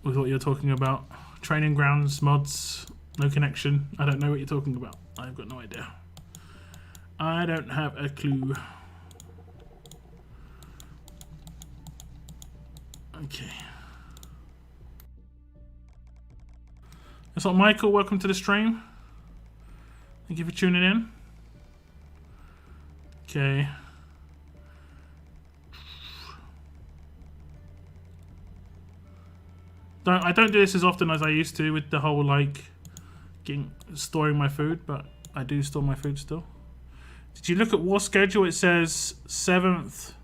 with what you're talking about. Training grounds, mods, no connection. I don't know what you're talking about. I've got no idea. I don't have a clue. Okay. That's what Michael, welcome to the stream. Thank you for tuning in. Okay. I don't do this as often as I used to with the whole like storing my food, but I do store my food still. Did you look at war schedule? It says 7th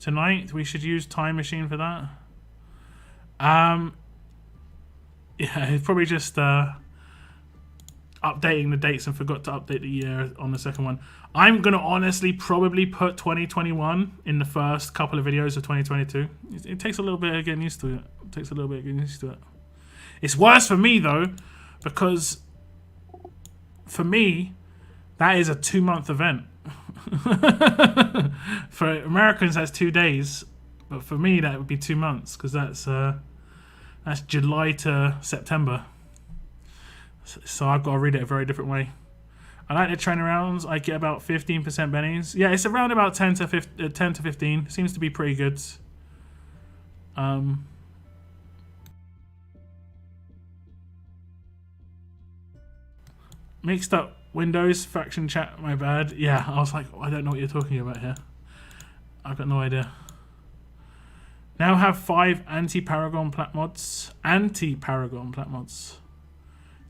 to 9th. We should use time machine for that. Yeah, it's probably just updating the dates and forgot to update the year on the second one. I'm gonna honestly probably put 2021 in the first couple of videos of 2022. It takes a little bit of getting used to it. It takes a little bit of getting used to it. It's worse for me though, because for me, that is a 2-month event. For Americans, that's 2 days, but for me, that would be 2 months because that's July to September. So I've got to read it a very different way. I like the train rounds. I get about 15% bennies. Yeah, it's around about 10 to 15. Seems to be pretty good. Mixed up Windows faction chat. My bad. Yeah, I was like, I don't know what you're talking about here. I've got no idea. Now have 5 anti-Paragon plat mods. Anti-Paragon plat mods.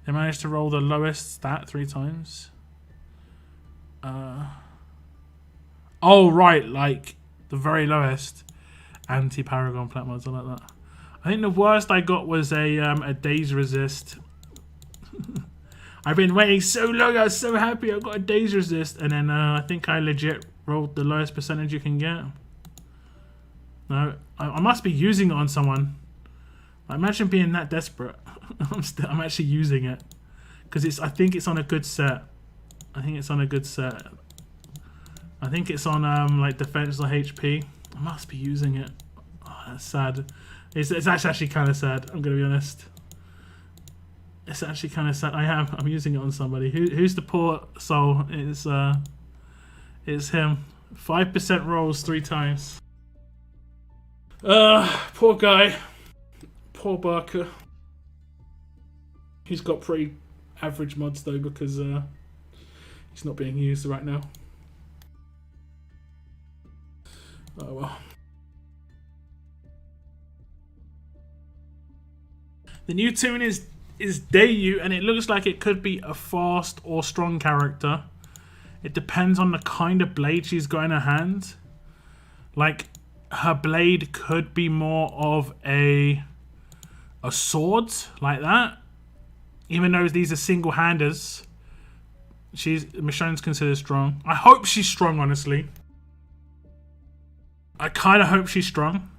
They managed to roll the lowest stat 3 times. Oh right, like the very lowest anti-Paragon plat mods. I like that. I think the worst I got was a days resist. I've been waiting so long. I was so happy I got a days resist, and then I think I legit rolled the lowest percentage you can get. No, I must be using it on someone. Imagine being that desperate. I'm actually using it because I think it's on a good set. I think it's on a good set. I think it's on like defense or HP. I must be using it. Oh, that's sad. It's actually kind of sad. I'm gonna be honest. It's actually kind of sad. I'm using it on somebody. Who's the poor soul? It's him. 5% rolls 3 times. Poor guy. Poor Barker. He's got pretty average mods though because he's not being used right now. Oh well. The new tune is Dayu, and it looks like it could be a fast or strong character. It depends on the kind of blade she's got in her hand. Like, her blade could be more of a sword, like that. Even though these are single-handers, Michonne's considered strong. I hope she's strong, honestly. I kind of hope she's strong.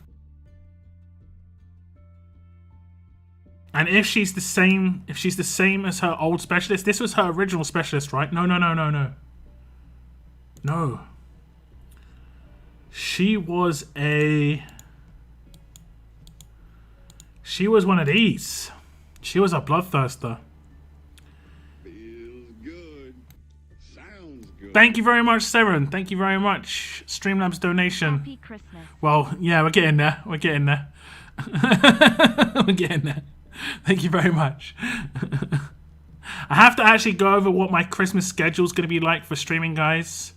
And if she's the same as her old specialist, this was her original specialist, right? No. No. She was one of these. She was a bloodthirster. Feels good. Sounds good. Thank you very much, Seren. Thank you very much. Streamlabs donation. Happy Christmas. Well, yeah, we're getting there. We're getting there. We're getting there. Thank you very much. I have to actually go over what my Christmas schedule is going to be like for streaming, guys.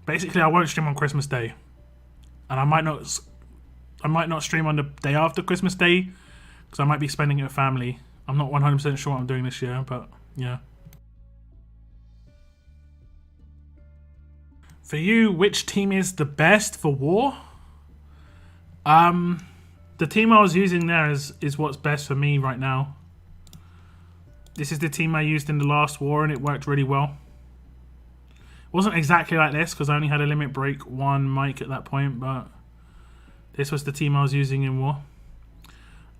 Basically, I won't stream on Christmas Day, and I might not stream on the day after Christmas Day because I might be spending it with family. I'm not 100% sure what I'm doing this year, but yeah. For you, which team is the best for war? The team I was using there is what's best for me right now. This is the team I used in the last war, and it worked really well. It wasn't exactly like this because I only had a limit break 1 mic at that point, but this was the team I was using in war.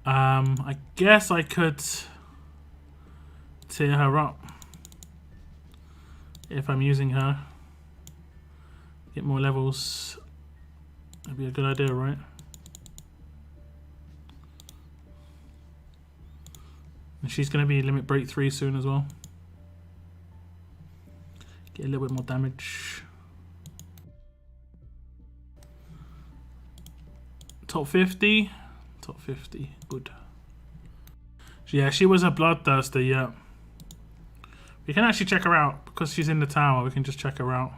I guess I could tear her up if I'm using her. Get more levels. That'd be a good idea, right? And she's going to be limit break 3 soon as well. Get a little bit more damage. Top 50. Top 50. Good. Yeah, she was a bloodthirster, yeah. We can actually check her out. Because she's in the tower, we can just check her out.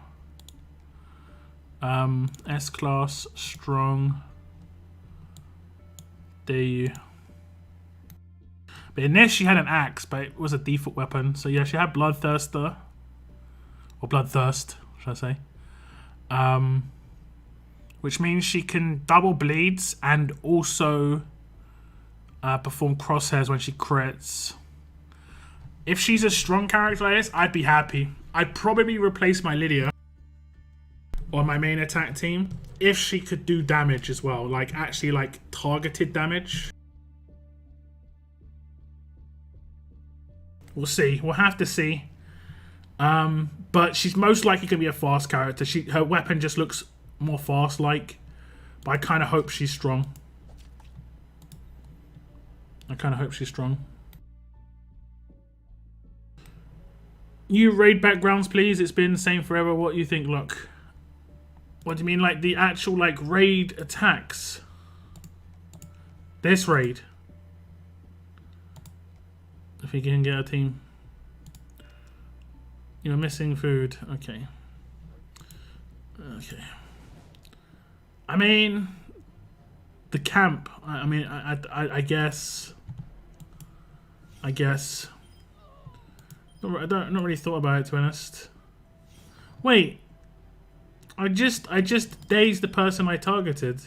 S-class, strong. Dayu. But in this, she had an axe, but it was a default weapon. So yeah, she had bloodthirster. Or bloodthirst, should I say. Which means she can double bleeds and also perform crosshairs when she crits. If she's a strong character like this, I'd be happy. I'd probably replace my Lydia on my main attack team if she could do damage as well. Like, actually, like, targeted damage. We'll see. We'll have to see. But she's most likely going to be a fast character. Her weapon just looks more fast-like. But I kind of hope she's strong. New raid backgrounds, please. It's been the same forever. What do you think, look? What do you mean, like the actual, like, raid attacks? This raid. If we can get a team. You're missing food. Okay. Okay. I mean, the camp. I mean, I guess. I guess. I don't not really thought about it, to be honest. Wait. I just dazed the person I targeted.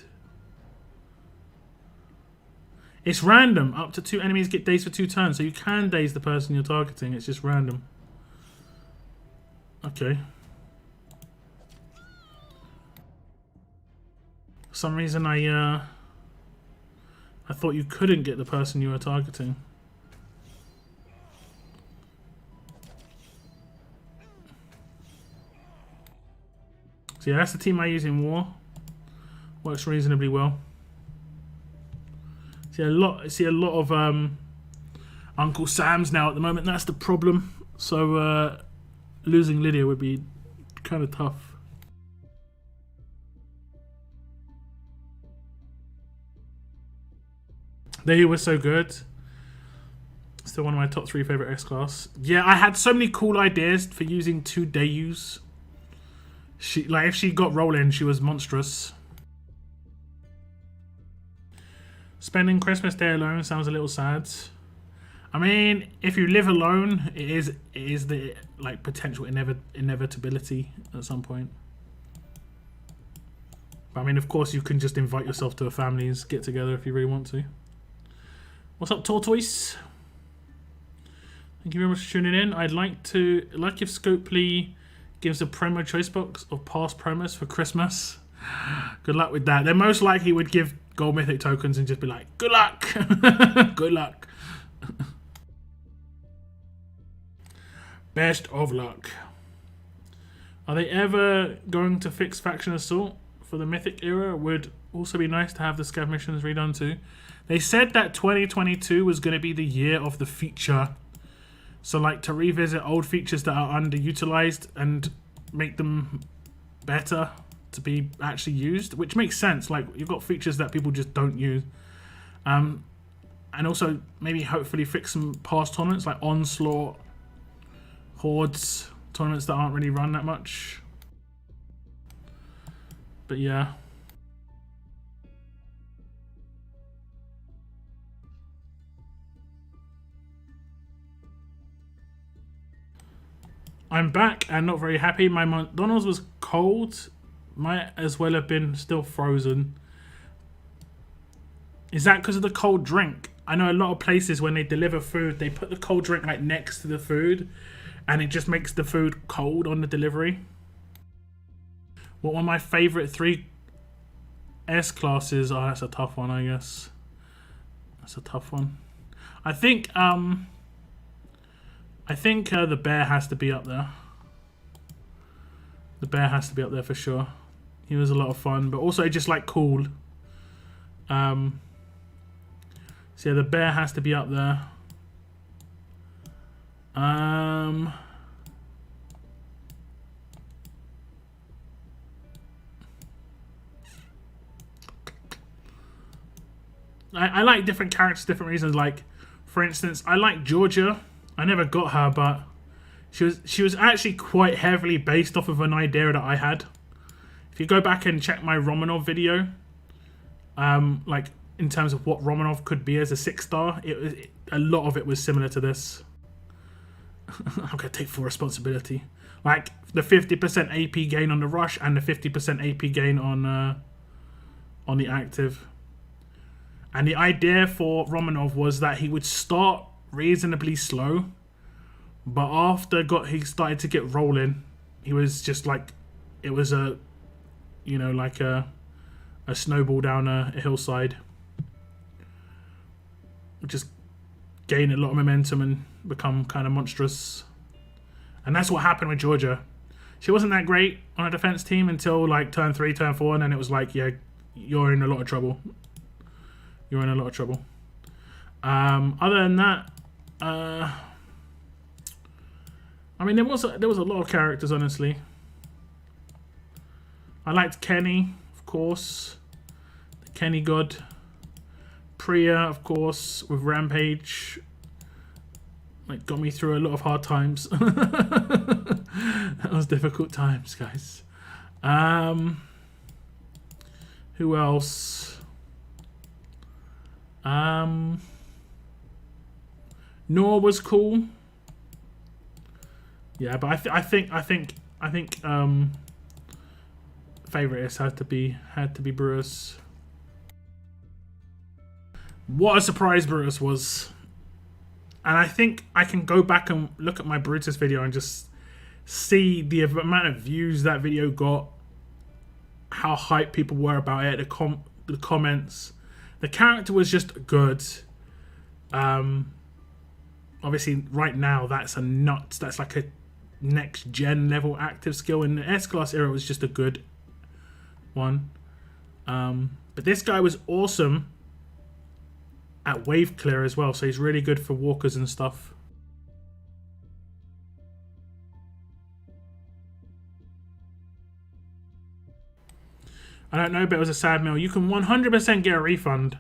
It's random. Up to 2 enemies get dazed for 2 turns, so you can daze the person you're targeting. It's just random. Okay. For some reason I thought you couldn't get the person you were targeting. So yeah, that's the team I use in war. Works reasonably well. See a lot of Uncle Sam's now at the moment. That's the problem. So losing Lydia would be kind of tough. They were so good. Still one of my top 3 favorite S-Class. Yeah, I had so many cool ideas for using 2 Deus. If she got rolling, she was monstrous. Spending Christmas Day alone sounds a little sad. I mean, if you live alone, it is the like potential inevitability at some point. But I mean, of course, you can just invite yourself to a family's get together if you really want to. What's up, Tortoise? Thank you very much for tuning in. I'd like if Scopely gives a promo choice box of past promos for Christmas. Good luck with that. They most likely would give gold mythic tokens and just be like, good luck. Good luck. Best of luck. Are they ever going to fix Faction Assault for the Mythic era? Would also be nice to have the scav missions redone too. They said that 2022 was going to be the year of the feature. So like to revisit old features that are underutilized and make them better to be actually used, which makes sense. Like you've got features that people just don't use. And also maybe hopefully fix some past tournaments like Onslaught, Hordes, tournaments that aren't really run that much. But yeah. I'm back and not very happy. My McDonald's was cold. Might as well have been still frozen. Is that because of the cold drink? I know a lot of places when they deliver food, they put the cold drink like next to the food and it just makes the food cold on the delivery. What one of my favorite 3 S-classes? Oh, that's a tough one, I guess. That's a tough one. I think the bear has to be up there. The bear has to be up there for sure. He was a lot of fun, but also just like cool. So yeah, the bear has to be up there. I like different characters, different reasons. Like, for instance, I like Georgia. I never got her, but she was actually quite heavily based off of an idea that I had. If you go back and check my Romanov video, like in terms of what Romanov could be as a 6-star, a lot of it was similar to this. I'm gonna take full responsibility. Like the 50% AP gain on the rush and the 50% AP gain on the active. And the idea for Romanov was that he would start reasonably slow, but after he started to get rolling, he was just like, it was a, you know, like a snowball down a hillside. Just gain a lot of momentum and become kind of monstrous. And that's what happened with Georgia. She wasn't that great on a defense team until like turn 3, turn 4, and then it was like, yeah, you're in a lot of trouble. You're in a lot of trouble. Other than that, I mean, there was a lot of characters, honestly. I liked Kenny, of course, the Kenny God. Priya, of course, with Rampage. Like, got me through a lot of hard times. That was difficult times, guys. Who else? Noor was cool. Yeah, but I think favorite had to be Bruce. What a surprise Brutus was. And I think I can go back and look at my Brutus video and just see the amount of views that video got, how hyped people were about it, the comments. The character was just good. Obviously, right now, that's like a next-gen level active skill. In the S-Class era, it was just a good one. But this guy was awesome at wave clear as well, so he's really good for walkers and stuff. I don't know, but it was a sad meal. You can 100% get a refund.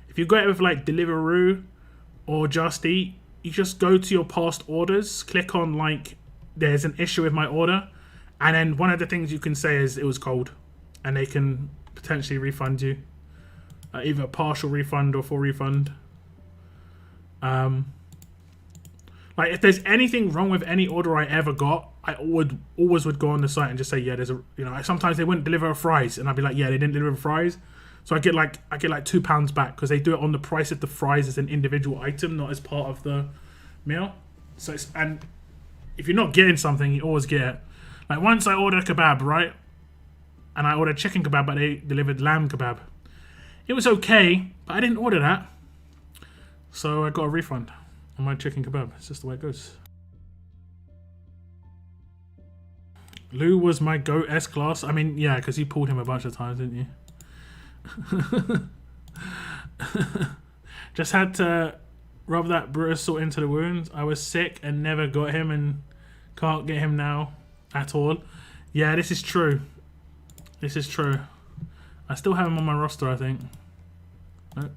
If you got it with like Deliveroo or Just Eat, you just go to your past orders, click on like, there's an issue with my order, and then one of the things you can say is it was cold, and they can potentially refund you. Either a partial refund or full refund. Like if there's anything wrong with any order I ever got, I always would go on the site and just say, yeah, there's a, you know, sometimes they wouldn't deliver fries, and I'd be like, yeah, they didn't deliver fries. So I get like £2 back, because they do it on the price of the fries as an individual item, not as part of the meal. So it's, and if you're not getting something, you always get it. Like once I ordered a kebab, right? And I ordered chicken kebab, but they delivered lamb kebab. It was okay, but I didn't order that. So I got a refund on my chicken kebab. It's just the way it goes. Lou was my GOAT S-Class. I mean, yeah, because you pulled him a bunch of times, didn't you? Just had to rub that Brutus salt into the wounds. I was sick and never got him, and can't get him now at all. Yeah, this is true. This is true. I still have him on my roster, I think. Nope.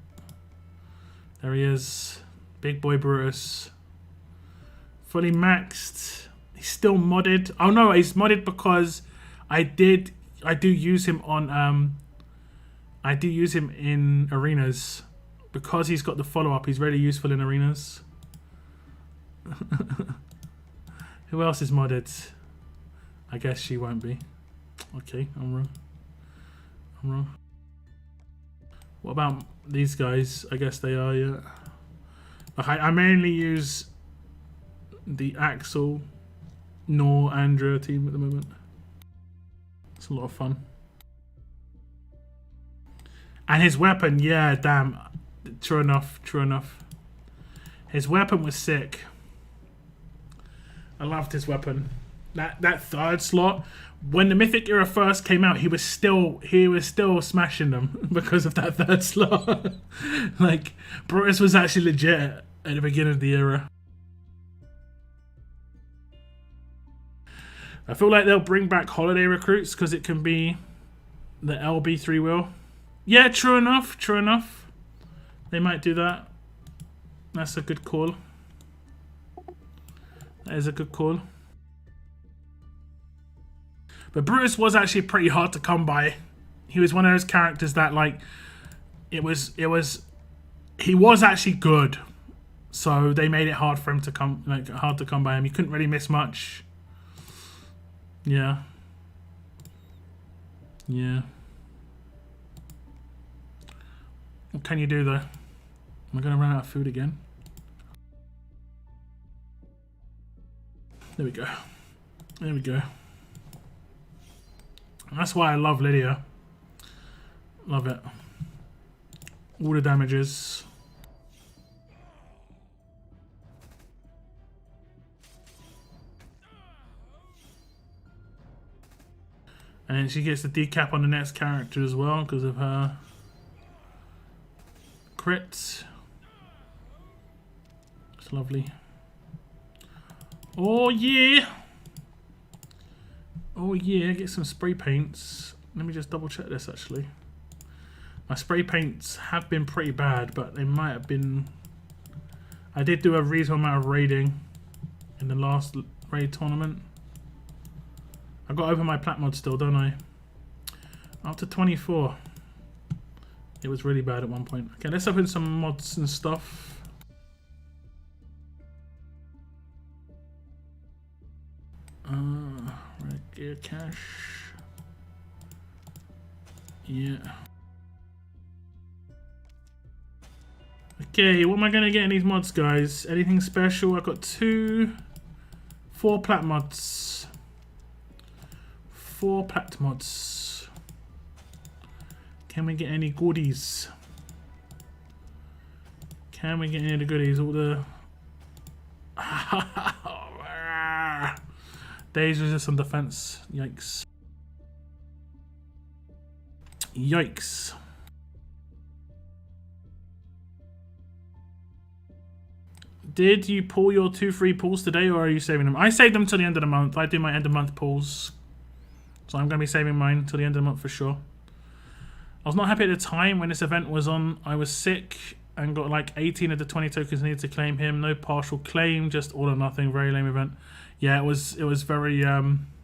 There he is. Big boy Brutus. Fully maxed. He's still modded. Oh no, he's modded because I do use him on I do use him in arenas. Because he's got the follow-up, he's really useful in arenas. Who else is modded? I guess she won't be. Okay, I'm wrong. I'm wrong. What about these guys? I guess they are, yeah. I mainly use the Axel, Nor, Andrea team at the moment. It's a lot of fun. And his weapon, yeah, damn. True enough, true enough. His weapon was sick. I loved his weapon. That third slot, when the Mythic era first came out, he was still smashing them because of that third slot. Like Brutus was actually legit at the beginning of the era. I feel like they'll bring back holiday recruits because it can be the LB3 wheel. Yeah, true enough, true enough. They might do that. That's a good call. That is a good call. But Brutus was actually pretty hard to come by. He was one of those characters that, like, he was actually good. So they made it hard for him to come, like, hard to come by him. You couldn't really miss much. Yeah. Yeah. What can you do though? Am I gonna run out of food again? There we go. There we go. And that's why I love Lydia. Love it. All the damages. And she gets the decap on the next character as well because of her crits. It's lovely. Oh yeah! Oh yeah, get some spray paints. Let me just double check this actually. My spray paints have been pretty bad, but they might have been... I did do a reasonable amount of raiding in the last raid tournament. I've got to open my plat mod still, don't I? Up to 24. It was really bad at one point. Okay, let's open some mods and stuff. Right, gear cache. Yeah. Okay, what am I going to get in these mods, guys? Anything special? I've got 4 plat mods. 4 plat mods. Can we get any goodies? Can we get any of the goodies? All the... Days resist on defense. Yikes. Yikes. Did you pull your 2 free pulls today, or are you saving them? I saved them till the end of the month. I do my end of month pulls. So I'm going to be saving mine till the end of the month for sure. I was not happy at the time when this event was on. I was sick and got like 18 of the 20 tokens needed to claim him. No partial claim, just all or nothing. Very lame event. Yeah, it was very,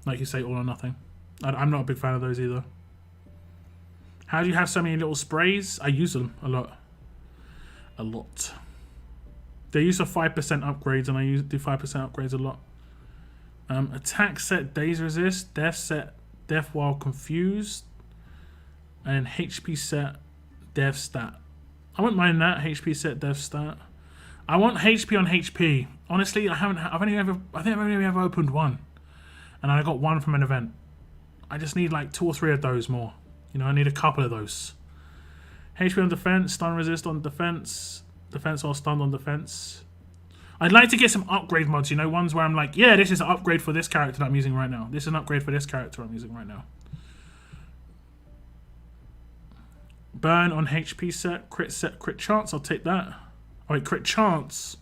like you say, all or nothing. I'm not a big fan of those either. How do you have so many little sprays? I use them a lot. A lot. They use a 5% upgrades, and I do 5% upgrades a lot. Attack set days resist, death set death while confused, and HP set death stat. I wouldn't mind that. HP set death stat. I want HP on HP. Honestly, I think I've only ever opened one, and I got one from an event. I just need like 2 or 3 of those more. You know, I need a couple of those. HP on defense, stun resist on defense. Defense or stunned on defense. I'd like to get some upgrade mods, you know, ones where I'm like, yeah, this is an upgrade for this character that I'm using right now. This is an upgrade for this character I'm using right now. Burn on HP set, crit chance, I'll take that. Oh wait, crit chance.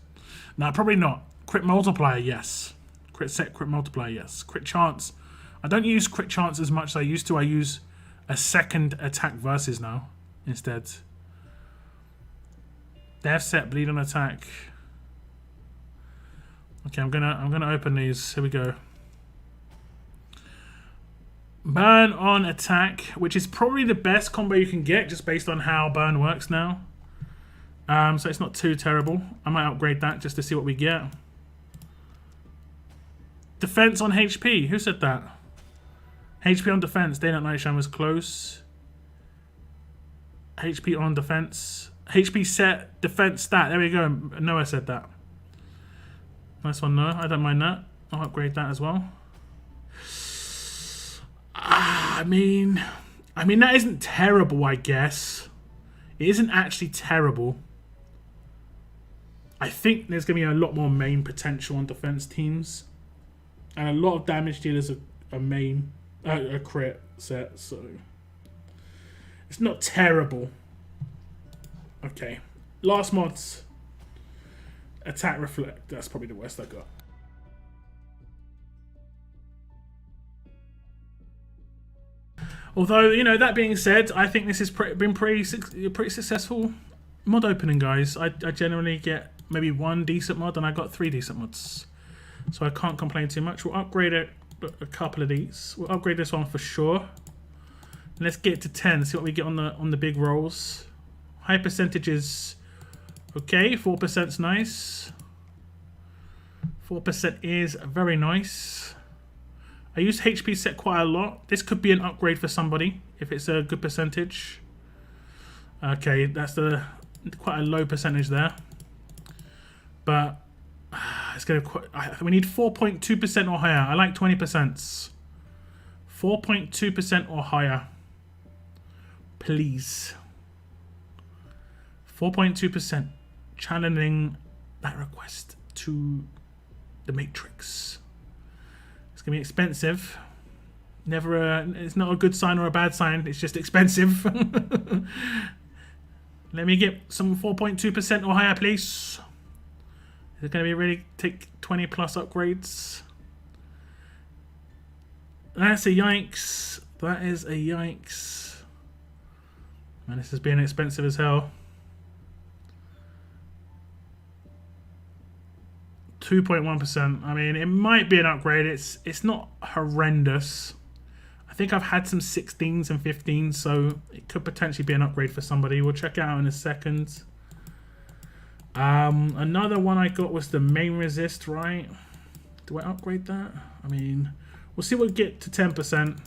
No, probably not. Crit multiplier, yes. Crit set, crit multiplier, yes. Crit chance. I don't use crit chance as much as I used to. I use a second attack versus now instead. Death set, bleed on attack. Okay, I'm gonna open these. Here we go. Burn on attack, which is probably the best combo you can get, just based on how burn works now. So it's not too terrible. I might upgrade that just to see what we get. Defense on HP. Who said that? HP on defense. Day Night Shine was close. HP on defense. HP set, defense stat. There we go. Noah said that. Nice one, Noah. I don't mind that. I'll upgrade that as well. I mean, that isn't terrible, I guess. It isn't actually terrible. I think there's going to be a lot more main potential on defense teams. And a lot of damage dealers are main, a crit set, so it's not terrible. Okay, last mods. Attack reflect. That's probably the worst I got. Although, you know, that being said, I think this has been pretty successful mod opening, guys. I generally get maybe 1 decent mod, and I got 3 decent mods, so I can't complain too much. We'll upgrade a couple of these. We'll upgrade this one for sure. Let's get to 10. See what we get on the big rolls. High percentages. Okay, 4%'s nice. 4% is very nice. I use HP set quite a lot. This could be an upgrade for somebody if it's a good percentage. Okay, that's quite a low percentage there. But it's gonna. We need 4.2% or higher. I like 20%. 4.2% or higher, please. 4.2%. Channeling that request to the Matrix. It's gonna be expensive. It's not a good sign or a bad sign. It's just expensive. Let me get some 4.2% or higher, please. Is it gonna be really take 20 plus upgrades? That's a yikes. That is a yikes. Man, this is being expensive as hell. 2.1%. I mean, it might be an upgrade. It's not horrendous. I think I've had some 16s and 15s, so it could potentially be an upgrade for somebody. We'll check it out in a second. Another one I got was the main resist, right? Do I upgrade that? I mean, we'll see what we get to 10%.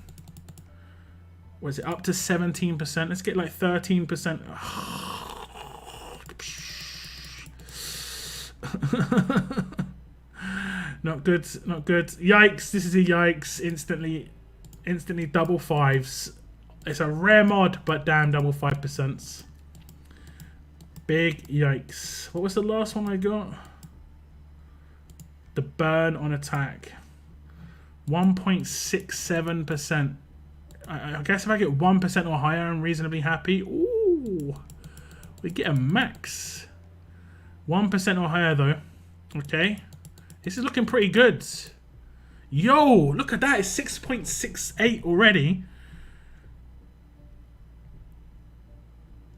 Was it up to 17%? Let's get like 13%. Not good, not good. Yikes, this is a yikes. Instantly double 5s. It's a rare mod, but damn, double 5%. Big yikes. What was the last one I got? The burn on attack. 1.67%. I guess if I get 1% or higher, I'm reasonably happy. Ooh, we get a max. 1% or higher though. Okay, this is looking pretty good. Yo, look at that, it's 6.68 already.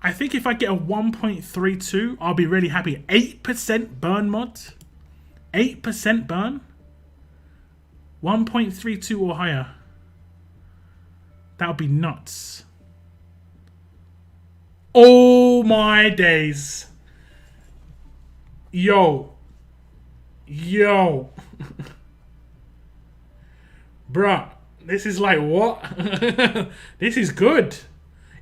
I think if I get a 1.32, I'll be really happy. 8% burn mod. 8% burn. 1.32 or higher. That would be nuts. Oh my days. Yo. Yo. Bruh. This is like what? This is good.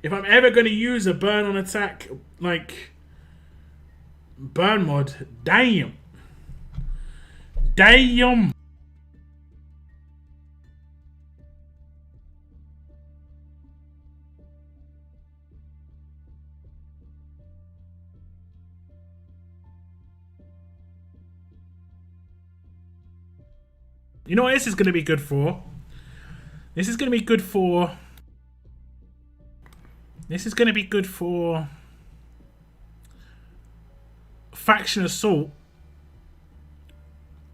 If I'm ever going to use a burn on attack, like burn mod, damn. Damn. You know what this is going to be good for? This is going to be good for... This is going to be good for... Faction Assault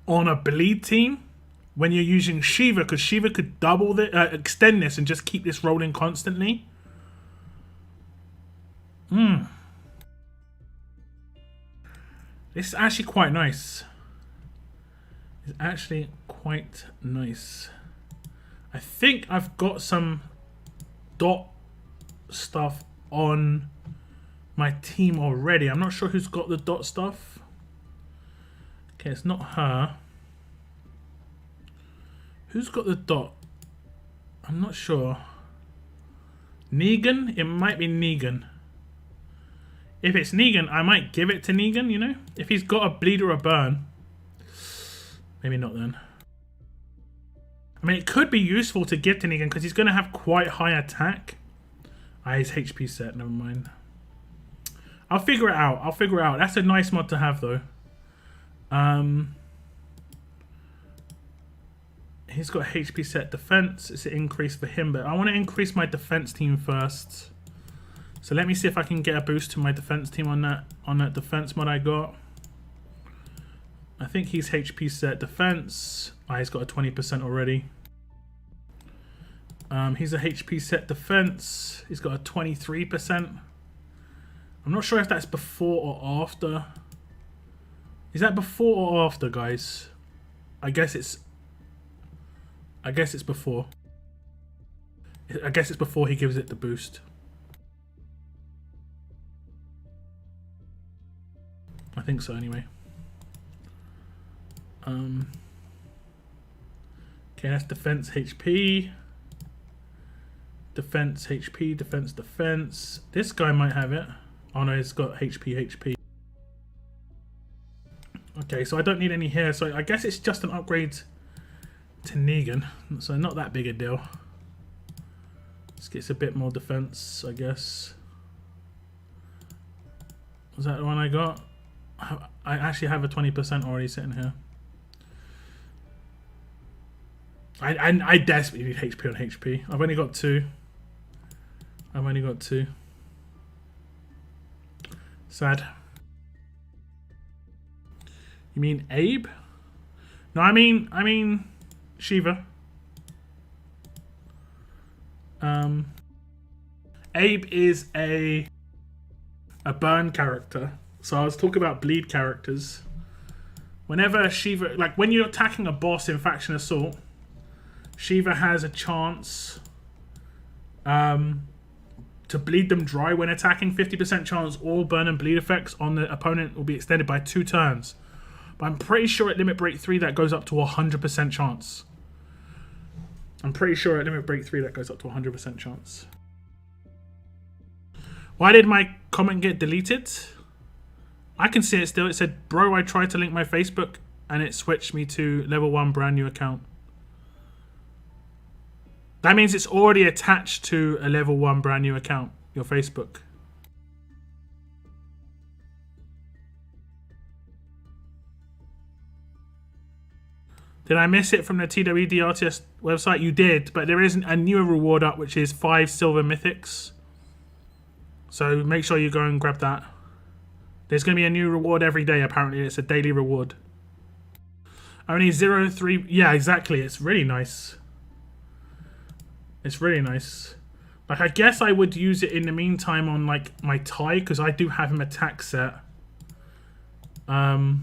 on a bleed team when you're using Shiva, because Shiva could double the... extend this and just keep this rolling constantly. This is actually quite nice. It's actually quite nice. I think I've got some dot stuff on my team already. I'm not sure who's got the dot stuff. Okay, it's not her. Who's got the dot? I'm not sure. Negan? It might be Negan. If it's Negan, I might give it to Negan, you know? If he's got a bleed or a burn. Maybe not then. I mean, it could be useful to give to Negan because he's going to have quite high attack. Ah, his HP set, never mind. I'll figure it out. I'll figure it out. That's a nice mod to have though. He's got HP set defense. It's an increase for him, but I want to increase my defense team first. So let me see if I can get a boost to my defense team on that defense mod I got. I think he's HP set defense. Ah, he's got a 20% already. He's a HP set defense. He's got a 23%. I'm not sure if that's before or after. Is that before or after, guys? I guess it's before. I guess it's before he gives it the boost. I think so anyway. Okay, that's defense HP. Defense HP, defense. This guy might have it. Oh no, he's got HP. Okay, so I don't need any here, so I guess it's just an upgrade to Negan. So not that big a deal. This gets a bit more defense, I guess. Was that the one I got? I actually have a 20% already sitting here. I desperately need HP on HP. I've only got 2. Sad. You mean Abe? No, I mean Shiva. Abe is a burn character. So I was talking about bleed characters. Whenever Shiva, like when you're attacking a boss in Faction Assault, Shiva has a chance to bleed them dry when attacking. 50% chance all burn and bleed effects on the opponent will be extended by 2 turns. But I'm pretty sure at Limit Break 3 that goes up to 100% chance. Why did my comment get deleted? I can see it still. It said, bro, I tried to link my Facebook and it switched me to level 1 brand new account. That means it's already attached to a level 1 brand new account, your Facebook. Did I miss it from the TWD RTS website? You did, but there is a newer reward up, which is 5 silver mythics. So make sure you go and grab that. There's going to be a new reward every day, apparently. It's a daily reward. Only 0.3... Yeah, exactly. It's really nice. It's really nice. Like, I guess I would use it in the meantime on, like, my tie, because I do have him attack set. Although,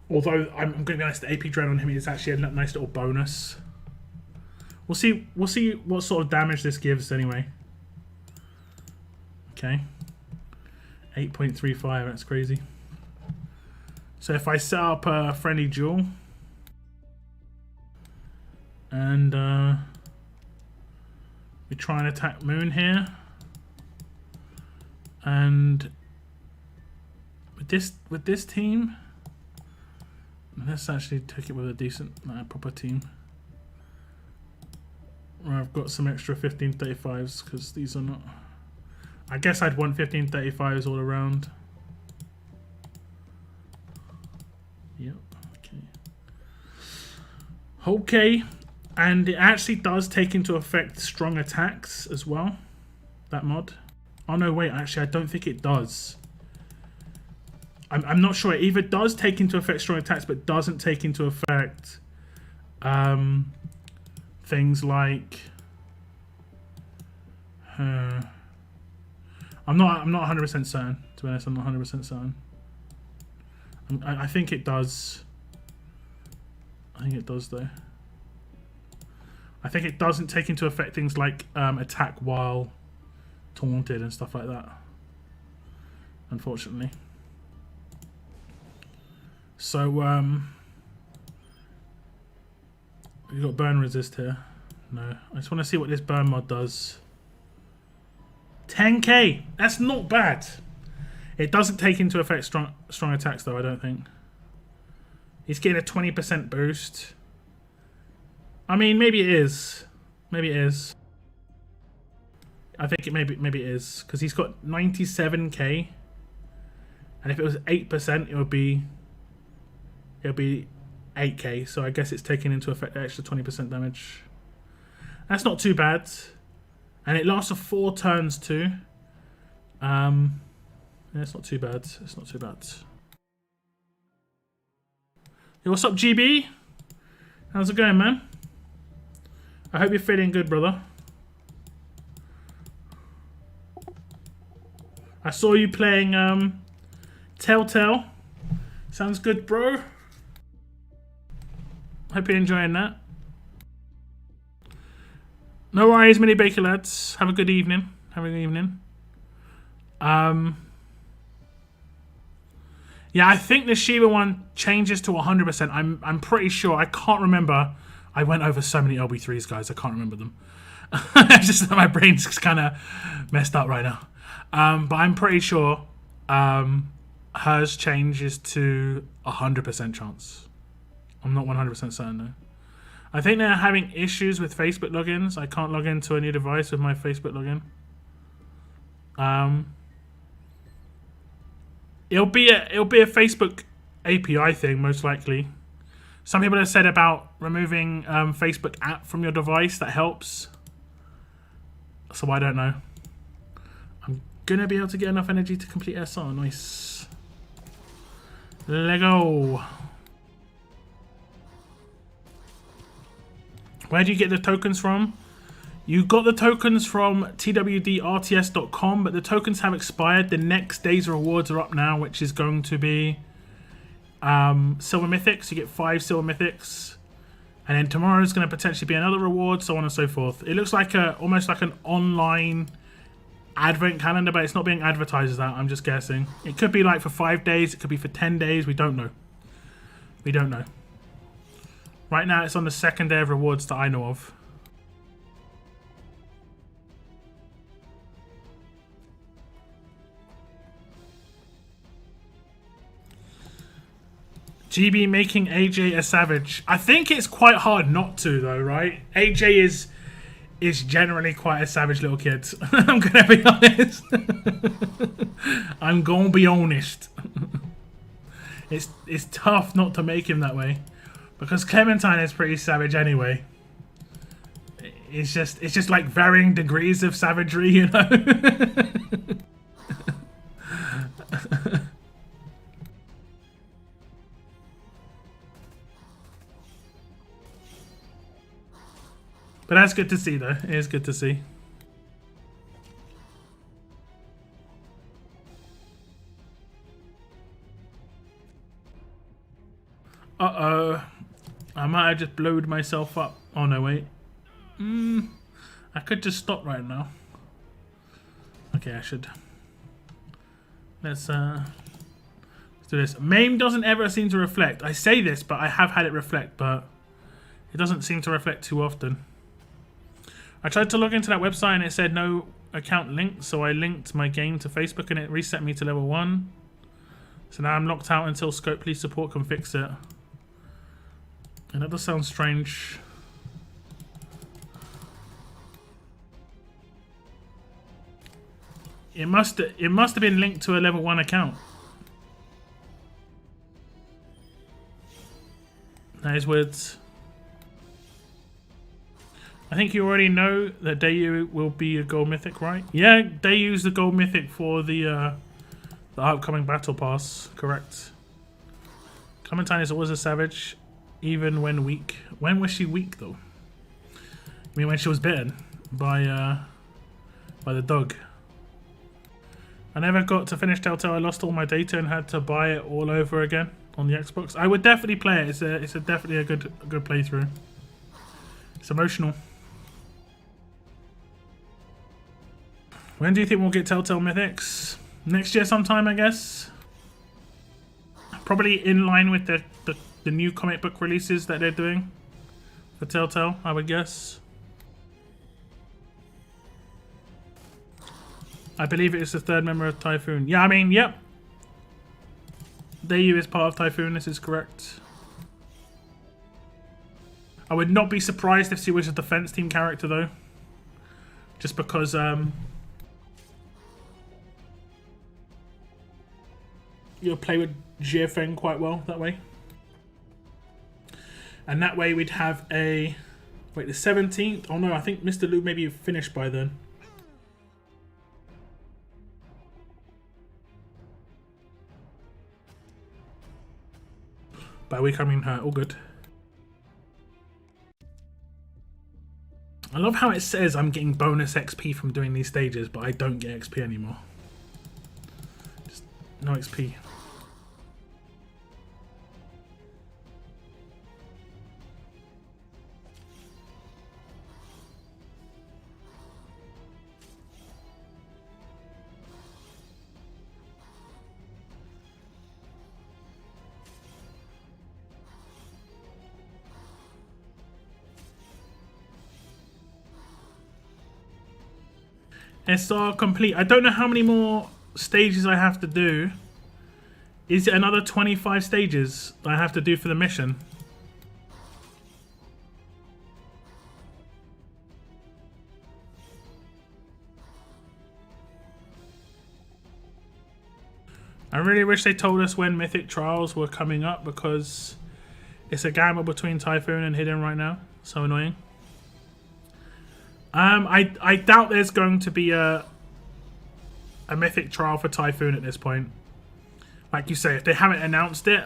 I'm going to be honest, the AP Dread on him is actually a nice little bonus. We'll see what sort of damage this gives anyway. Okay. 8.35, that's crazy. So if I set up a friendly duel and we try and attack Moon here, and with this team, let's actually take it with a decent proper team where I've got some extra 1535s, because these are not... I guess I'd want 1535s all around. Yep, okay. Okay, and it actually does take into effect strong attacks as well, that mod. Oh no, wait, actually I don't think it does. I'm not sure. It either does take into effect strong attacks, but doesn't take into effect things like... I'm not 100% certain, to be honest. I'm not 100% certain. I think it does. I think it does, though. I think it doesn't take into effect things like attack while taunted and stuff like that, unfortunately. So, you got burn resist here. No, I just want to see what this burn mod does. 10k. That's not bad. It doesn't take into effect strong attacks, though. I don't think. He's getting a 20% boost. I mean, maybe it is. Maybe it is. I think it maybe it is, because he's got 97k, and if it was 8%, it would be 8k. So I guess it's taking into effect the extra 20% damage. That's not too bad, and it lasts for 4 turns too. Yeah, it's not too bad. It's not too bad. Hey, what's up, GB? How's it going, man? I hope you're feeling good, brother. I saw you playing Telltale. Sounds good, bro. Hope you're enjoying that. No worries, mini baker lads. Have a good evening. Have a good evening. Yeah, I think the Shiva one changes to 100%. I'm pretty sure. I can't remember. I went over so many LB3s, guys. I can't remember them. It's just that my brain's just kind of messed up right now. But I'm pretty sure hers changes to 100% chance. I'm not 100% certain though. I think they're having issues with Facebook logins. I can't log into a new device with my Facebook login. It'll be a Facebook API thing, most likely. Some people have said about removing Facebook app from your device. That helps. So I don't know. I'm gonna be able to get enough energy to complete SR. Nice. Lego. Where do you get the tokens from? You got the tokens from TWD RTS.com, but the tokens have expired. The next day's rewards are up now, which is going to be silver mythics. You get 5 silver mythics, and then tomorrow is going to potentially be another reward, so on and so forth. It looks like almost like an online advent calendar, but it's not being advertised as that. I'm just guessing. It could be like for 5 days. It could be for 10 days. We don't know. We don't know. Right now, it's on the 2nd day of rewards that I know of. GB making AJ a savage. I think it's quite hard not to, though, right? AJ is generally quite a savage little kid. I'm gonna be honest. I'm gonna be honest. It's tough not to make him that way, because Clementine is pretty savage anyway. It's just like varying degrees of savagery, you know. But that's good to see, though. It is good to see. Uh-oh. I might have just blowed myself up. Oh, no, wait. I could just stop right now. Okay, I should. Let's do this. MAME doesn't ever seem to reflect. I say this, but I have had it reflect, but it doesn't seem to reflect too often. I tried to log into that website and it said no account linked, so I linked my game to Facebook and it reset me to level 1. So now I'm locked out until Scope Police Support can fix it. And that does sound strange. It must have been linked to a level 1 account. That is weird. I think you already know that Dayu will be a gold mythic, right? Yeah, Dayu's the gold mythic for the upcoming battle pass, correct. Clementine is always a savage, even when weak. When was she weak though? I mean, when she was bitten by the dog. I never got to finish Telltale. I lost all my data and had to buy it all over again on the Xbox. I would definitely play it. It's definitely a good playthrough. It's emotional. When do you think we'll get Telltale Mythics? Next year sometime, I guess. Probably in line with the new comic book releases that they're doing for Telltale, I would guess. I believe it is the third member of Typhoon. Yeah, I mean, yep. Dayu is part of Typhoon, this is correct. I would not be surprised if she was a defense team character though. Just because you'll play with Jiafeng quite well that way. And that way we'd have a... Wait, the 17th? Oh no, I think Mr. Lu maybe finished by then. By a week I mean her, all good. I love how it says I'm getting bonus XP from doing these stages, but I don't get XP anymore. Just no XP. SR complete. I don't know how many more stages I have to do. Is it another 25 stages that I have to do for the mission? I really wish they told us when Mythic Trials were coming up, because it's a gamble between Typhoon and Hidden right now. So annoying. I doubt there's going to be a Mythic Trial for Typhoon at this point. Like you say, if they haven't announced it,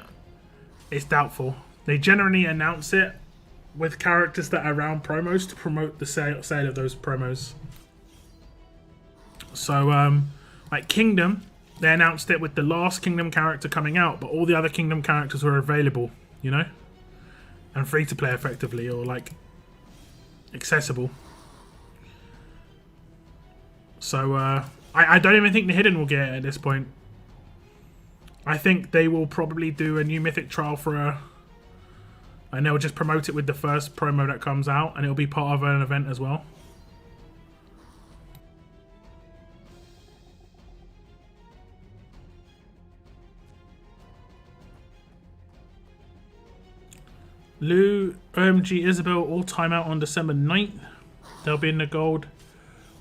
it's doubtful. They generally announce it with characters that are around promos to promote the sale of those promos. So, like Kingdom, they announced it with the last Kingdom character coming out, but all the other Kingdom characters were available, you know? And free to play effectively, or like accessible. So, I don't even think the Hidden will get it at this point. I think they will probably do a new Mythic Trial for a... And they'll just promote it with the first promo that comes out, and it'll be part of an event as well. Lou, OMG, Isabel all time out on December 9th. They'll be in the gold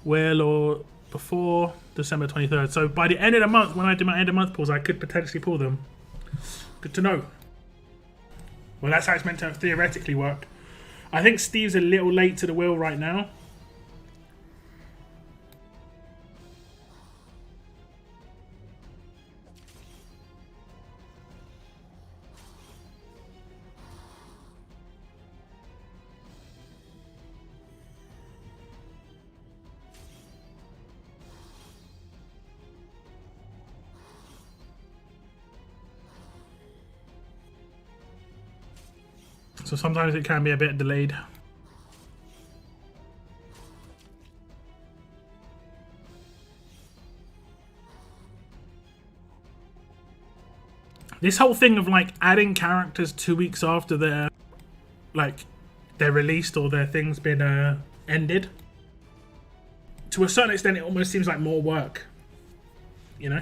wheel or before December 23rd. So by the end of the month, when I do my end of month pulls, I could potentially pull them. Good to know. Well, that's how it's meant to theoretically work. I think Steve's a little late to the wheel right now. So sometimes it can be a bit delayed. This whole thing of like adding characters 2 weeks after they're released or their thing's been ended, to a certain extent it almost seems like more work, you know,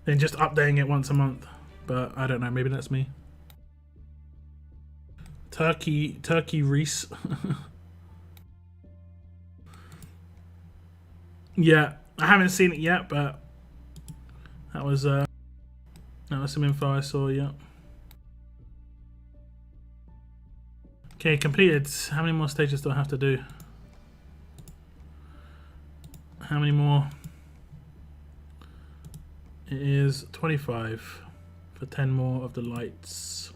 than just updating it once a month. But I don't know, maybe that's me. Turkey Reese. Yeah, I haven't seen it yet, but that was some info I saw. Yeah. Okay, completed. How many more stages do I have to do? How many more? It is 25 for 10 more of the lights.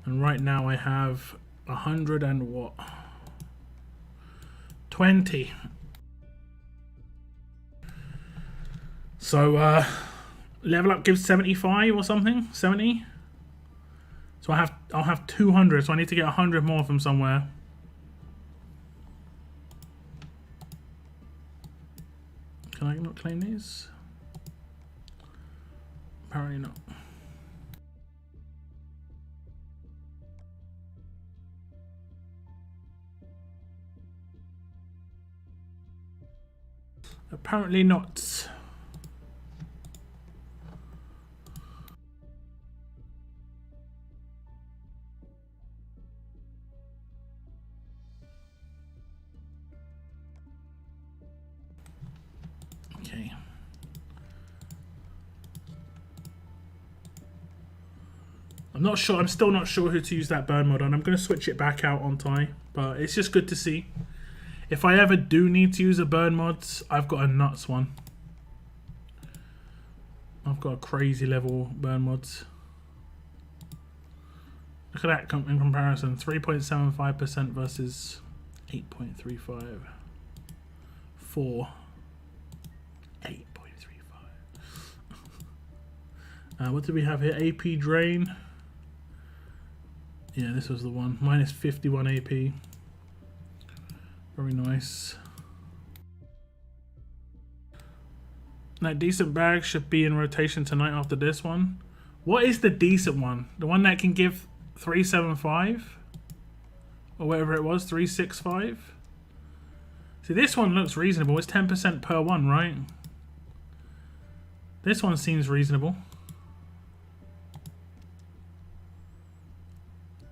And right now I have 100 and what? 20. So level up gives 75 or something? 70? So I'll have 200, so I need to get 100 more from somewhere. Can I not claim these? Apparently not. Apparently not. Okay. I'm not sure. I'm still not sure who to use that burn mod on. I'm going to switch it back out on Ty, but it's just good to see. If I ever do need to use a burn mod, I've got a nuts one. I've got a crazy level burn mods. Look at that in comparison. 3.75% versus 8.35. 4. 8.35. What do we have here? AP drain. Yeah, this was the one. Minus 51 AP. Very nice. That decent bag should be in rotation tonight after this one. What is the decent one? The one that can give 375? Or whatever it was, 365? See, this one looks reasonable. It's 10% per one, right? This one seems reasonable.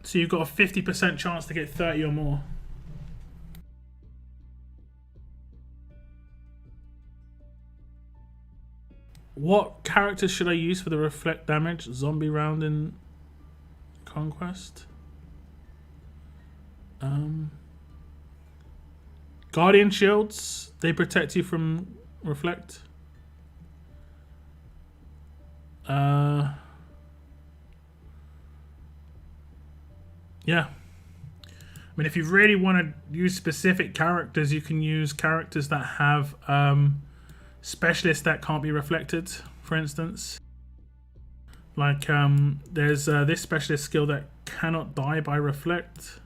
So you've got a 50% chance to get 30 or more. What characters should I use for the reflect damage? Zombie round in Conquest? Guardian shields, they protect you from reflect. Yeah. I mean, if you really want to use specific characters, you can use characters that have specialists that can't be reflected, for instance. Like, there's this specialist skill that cannot die by reflect.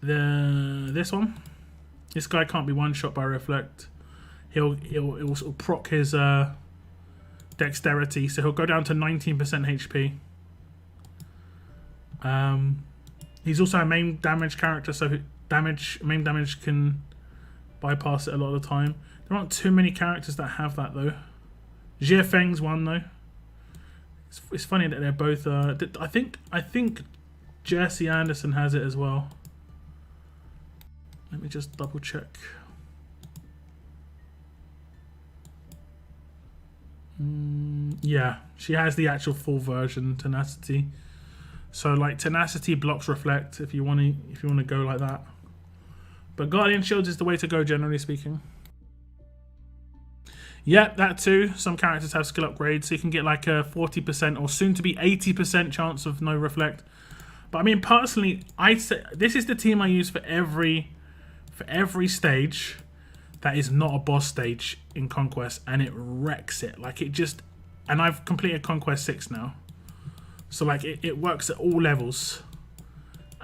This one. This guy can't be one-shot by reflect. He'll sort of proc his dexterity, so he'll go down to 19% HP. He's also a main damage character, so main damage can bypass it a lot of the time. There aren't too many characters that have that though. Jia Feng's one though. It's funny that they're both. I think Jesse Anderson has it as well. Let me just double check. Yeah, she has the actual full version, Tenacity. So like Tenacity blocks Reflect if you want to go like that. But Guardian Shields is the way to go, generally speaking. Yeah, that too. Some characters have skill upgrades, so you can get like a 40% or soon to be 80% chance of no Reflect. But I mean, personally, I'd say this is the team I use for every stage that is not a boss stage in Conquest, and it wrecks it. Like it just, and I've completed Conquest 6 now, so like it works at all levels.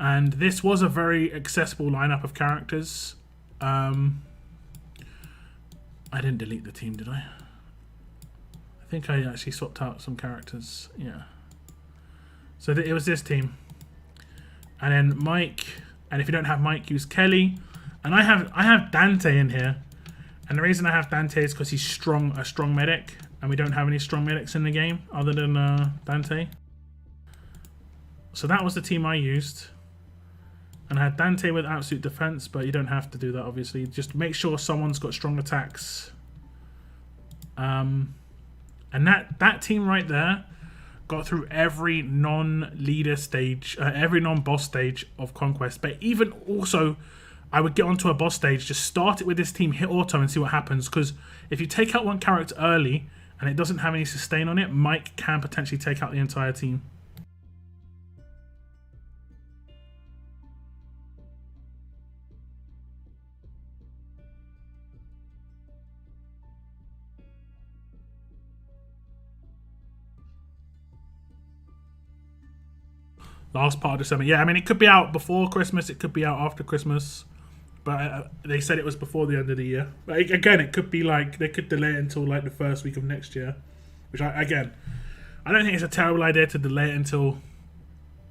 And this was a very accessible lineup of characters. I didn't delete the team, did I? I think I actually swapped out some characters. Yeah. So it was this team. And then Mike. And if you don't have Mike, use Kelly. And I have Dante in here. And the reason I have Dante is because he's a strong medic. And we don't have any strong medics in the game other than Dante. So that was the team I used. And I had Dante with absolute defense, but you don't have to do that, obviously. Just make sure someone's got strong attacks. And that team right there got through every non-leader stage, every non-boss stage of Conquest. But even also, I would get onto a boss stage, just start it with this team, hit auto and see what happens. Because if you take out one character early and it doesn't have any sustain on it, Mike can potentially take out the entire team. Last part of December. Yeah, I mean, it could be out before Christmas. It could be out after Christmas. But they said it was before the end of the year. But again, it could be like, they could delay it until like the first week of next year. Which, I don't think it's a terrible idea to delay it until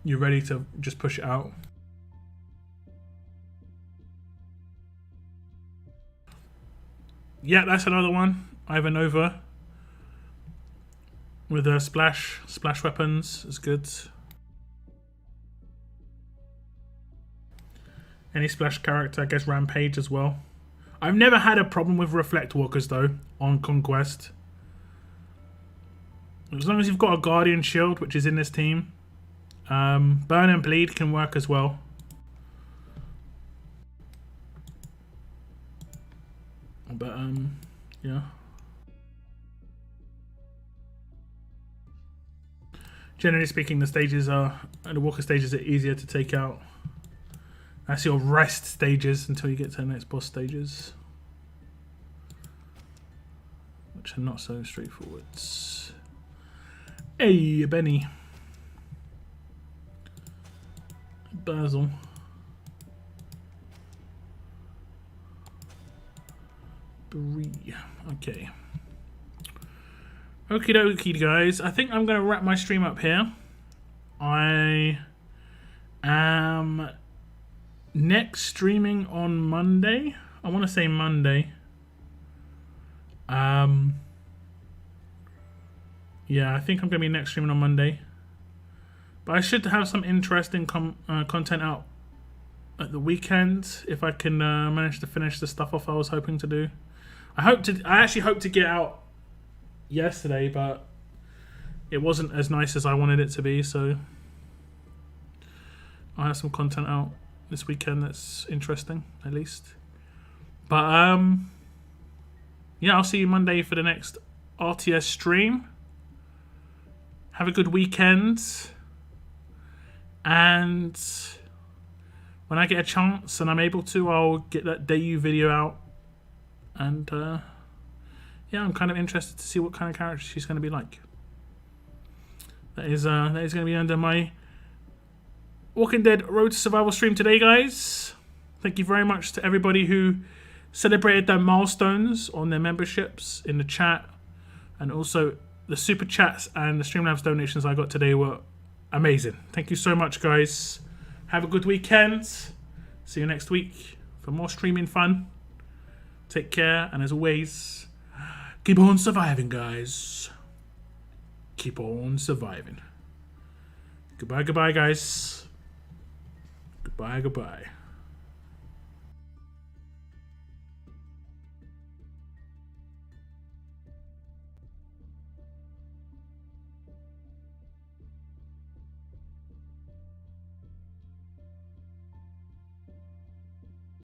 you're ready to just push it out. Yeah, that's another one. Ivanova. With a splash weapons is good. Any splash character, I guess Rampage as well. I've never had a problem with Reflect Walkers though on Conquest. As long as you've got a Guardian Shield, which is in this team. Burn and Bleed can work as well. But yeah. Generally speaking, the Walker stages are easier to take out. That's your rest stages until you get to the next boss stages, which are not so straightforward. Hey, Benny. Basil. Brie. Okay. Okie dokie, guys. I think I'm going to wrap my stream up here. I am next streaming on Monday. I want to say Monday. Yeah, I think I'm going to be next streaming on Monday. But I should have some interesting content out at the weekend if I can manage to finish the stuff off I was hoping to do. I actually hoped to get out yesterday, but it wasn't as nice as I wanted it to be, so I have some content out this weekend that's interesting, at least. But yeah, I'll see you Monday for the next RTS stream. Have a good weekend, and when I get a chance and I'm able to, I'll get that Dayu video out. And yeah, I'm kind of interested to see what kind of character she's going to be like. That is going to be under my Walking Dead Road to Survival stream today, guys. Thank you very much to everybody who celebrated their milestones on their memberships in the chat, and also the super chats and the Streamlabs donations I got today were amazing. Thank you so much, guys. Have a good weekend. See you next week for more streaming fun. Take care, and as always, keep on surviving, guys. Keep on surviving. Goodbye, goodbye, guys. Goodbye, goodbye.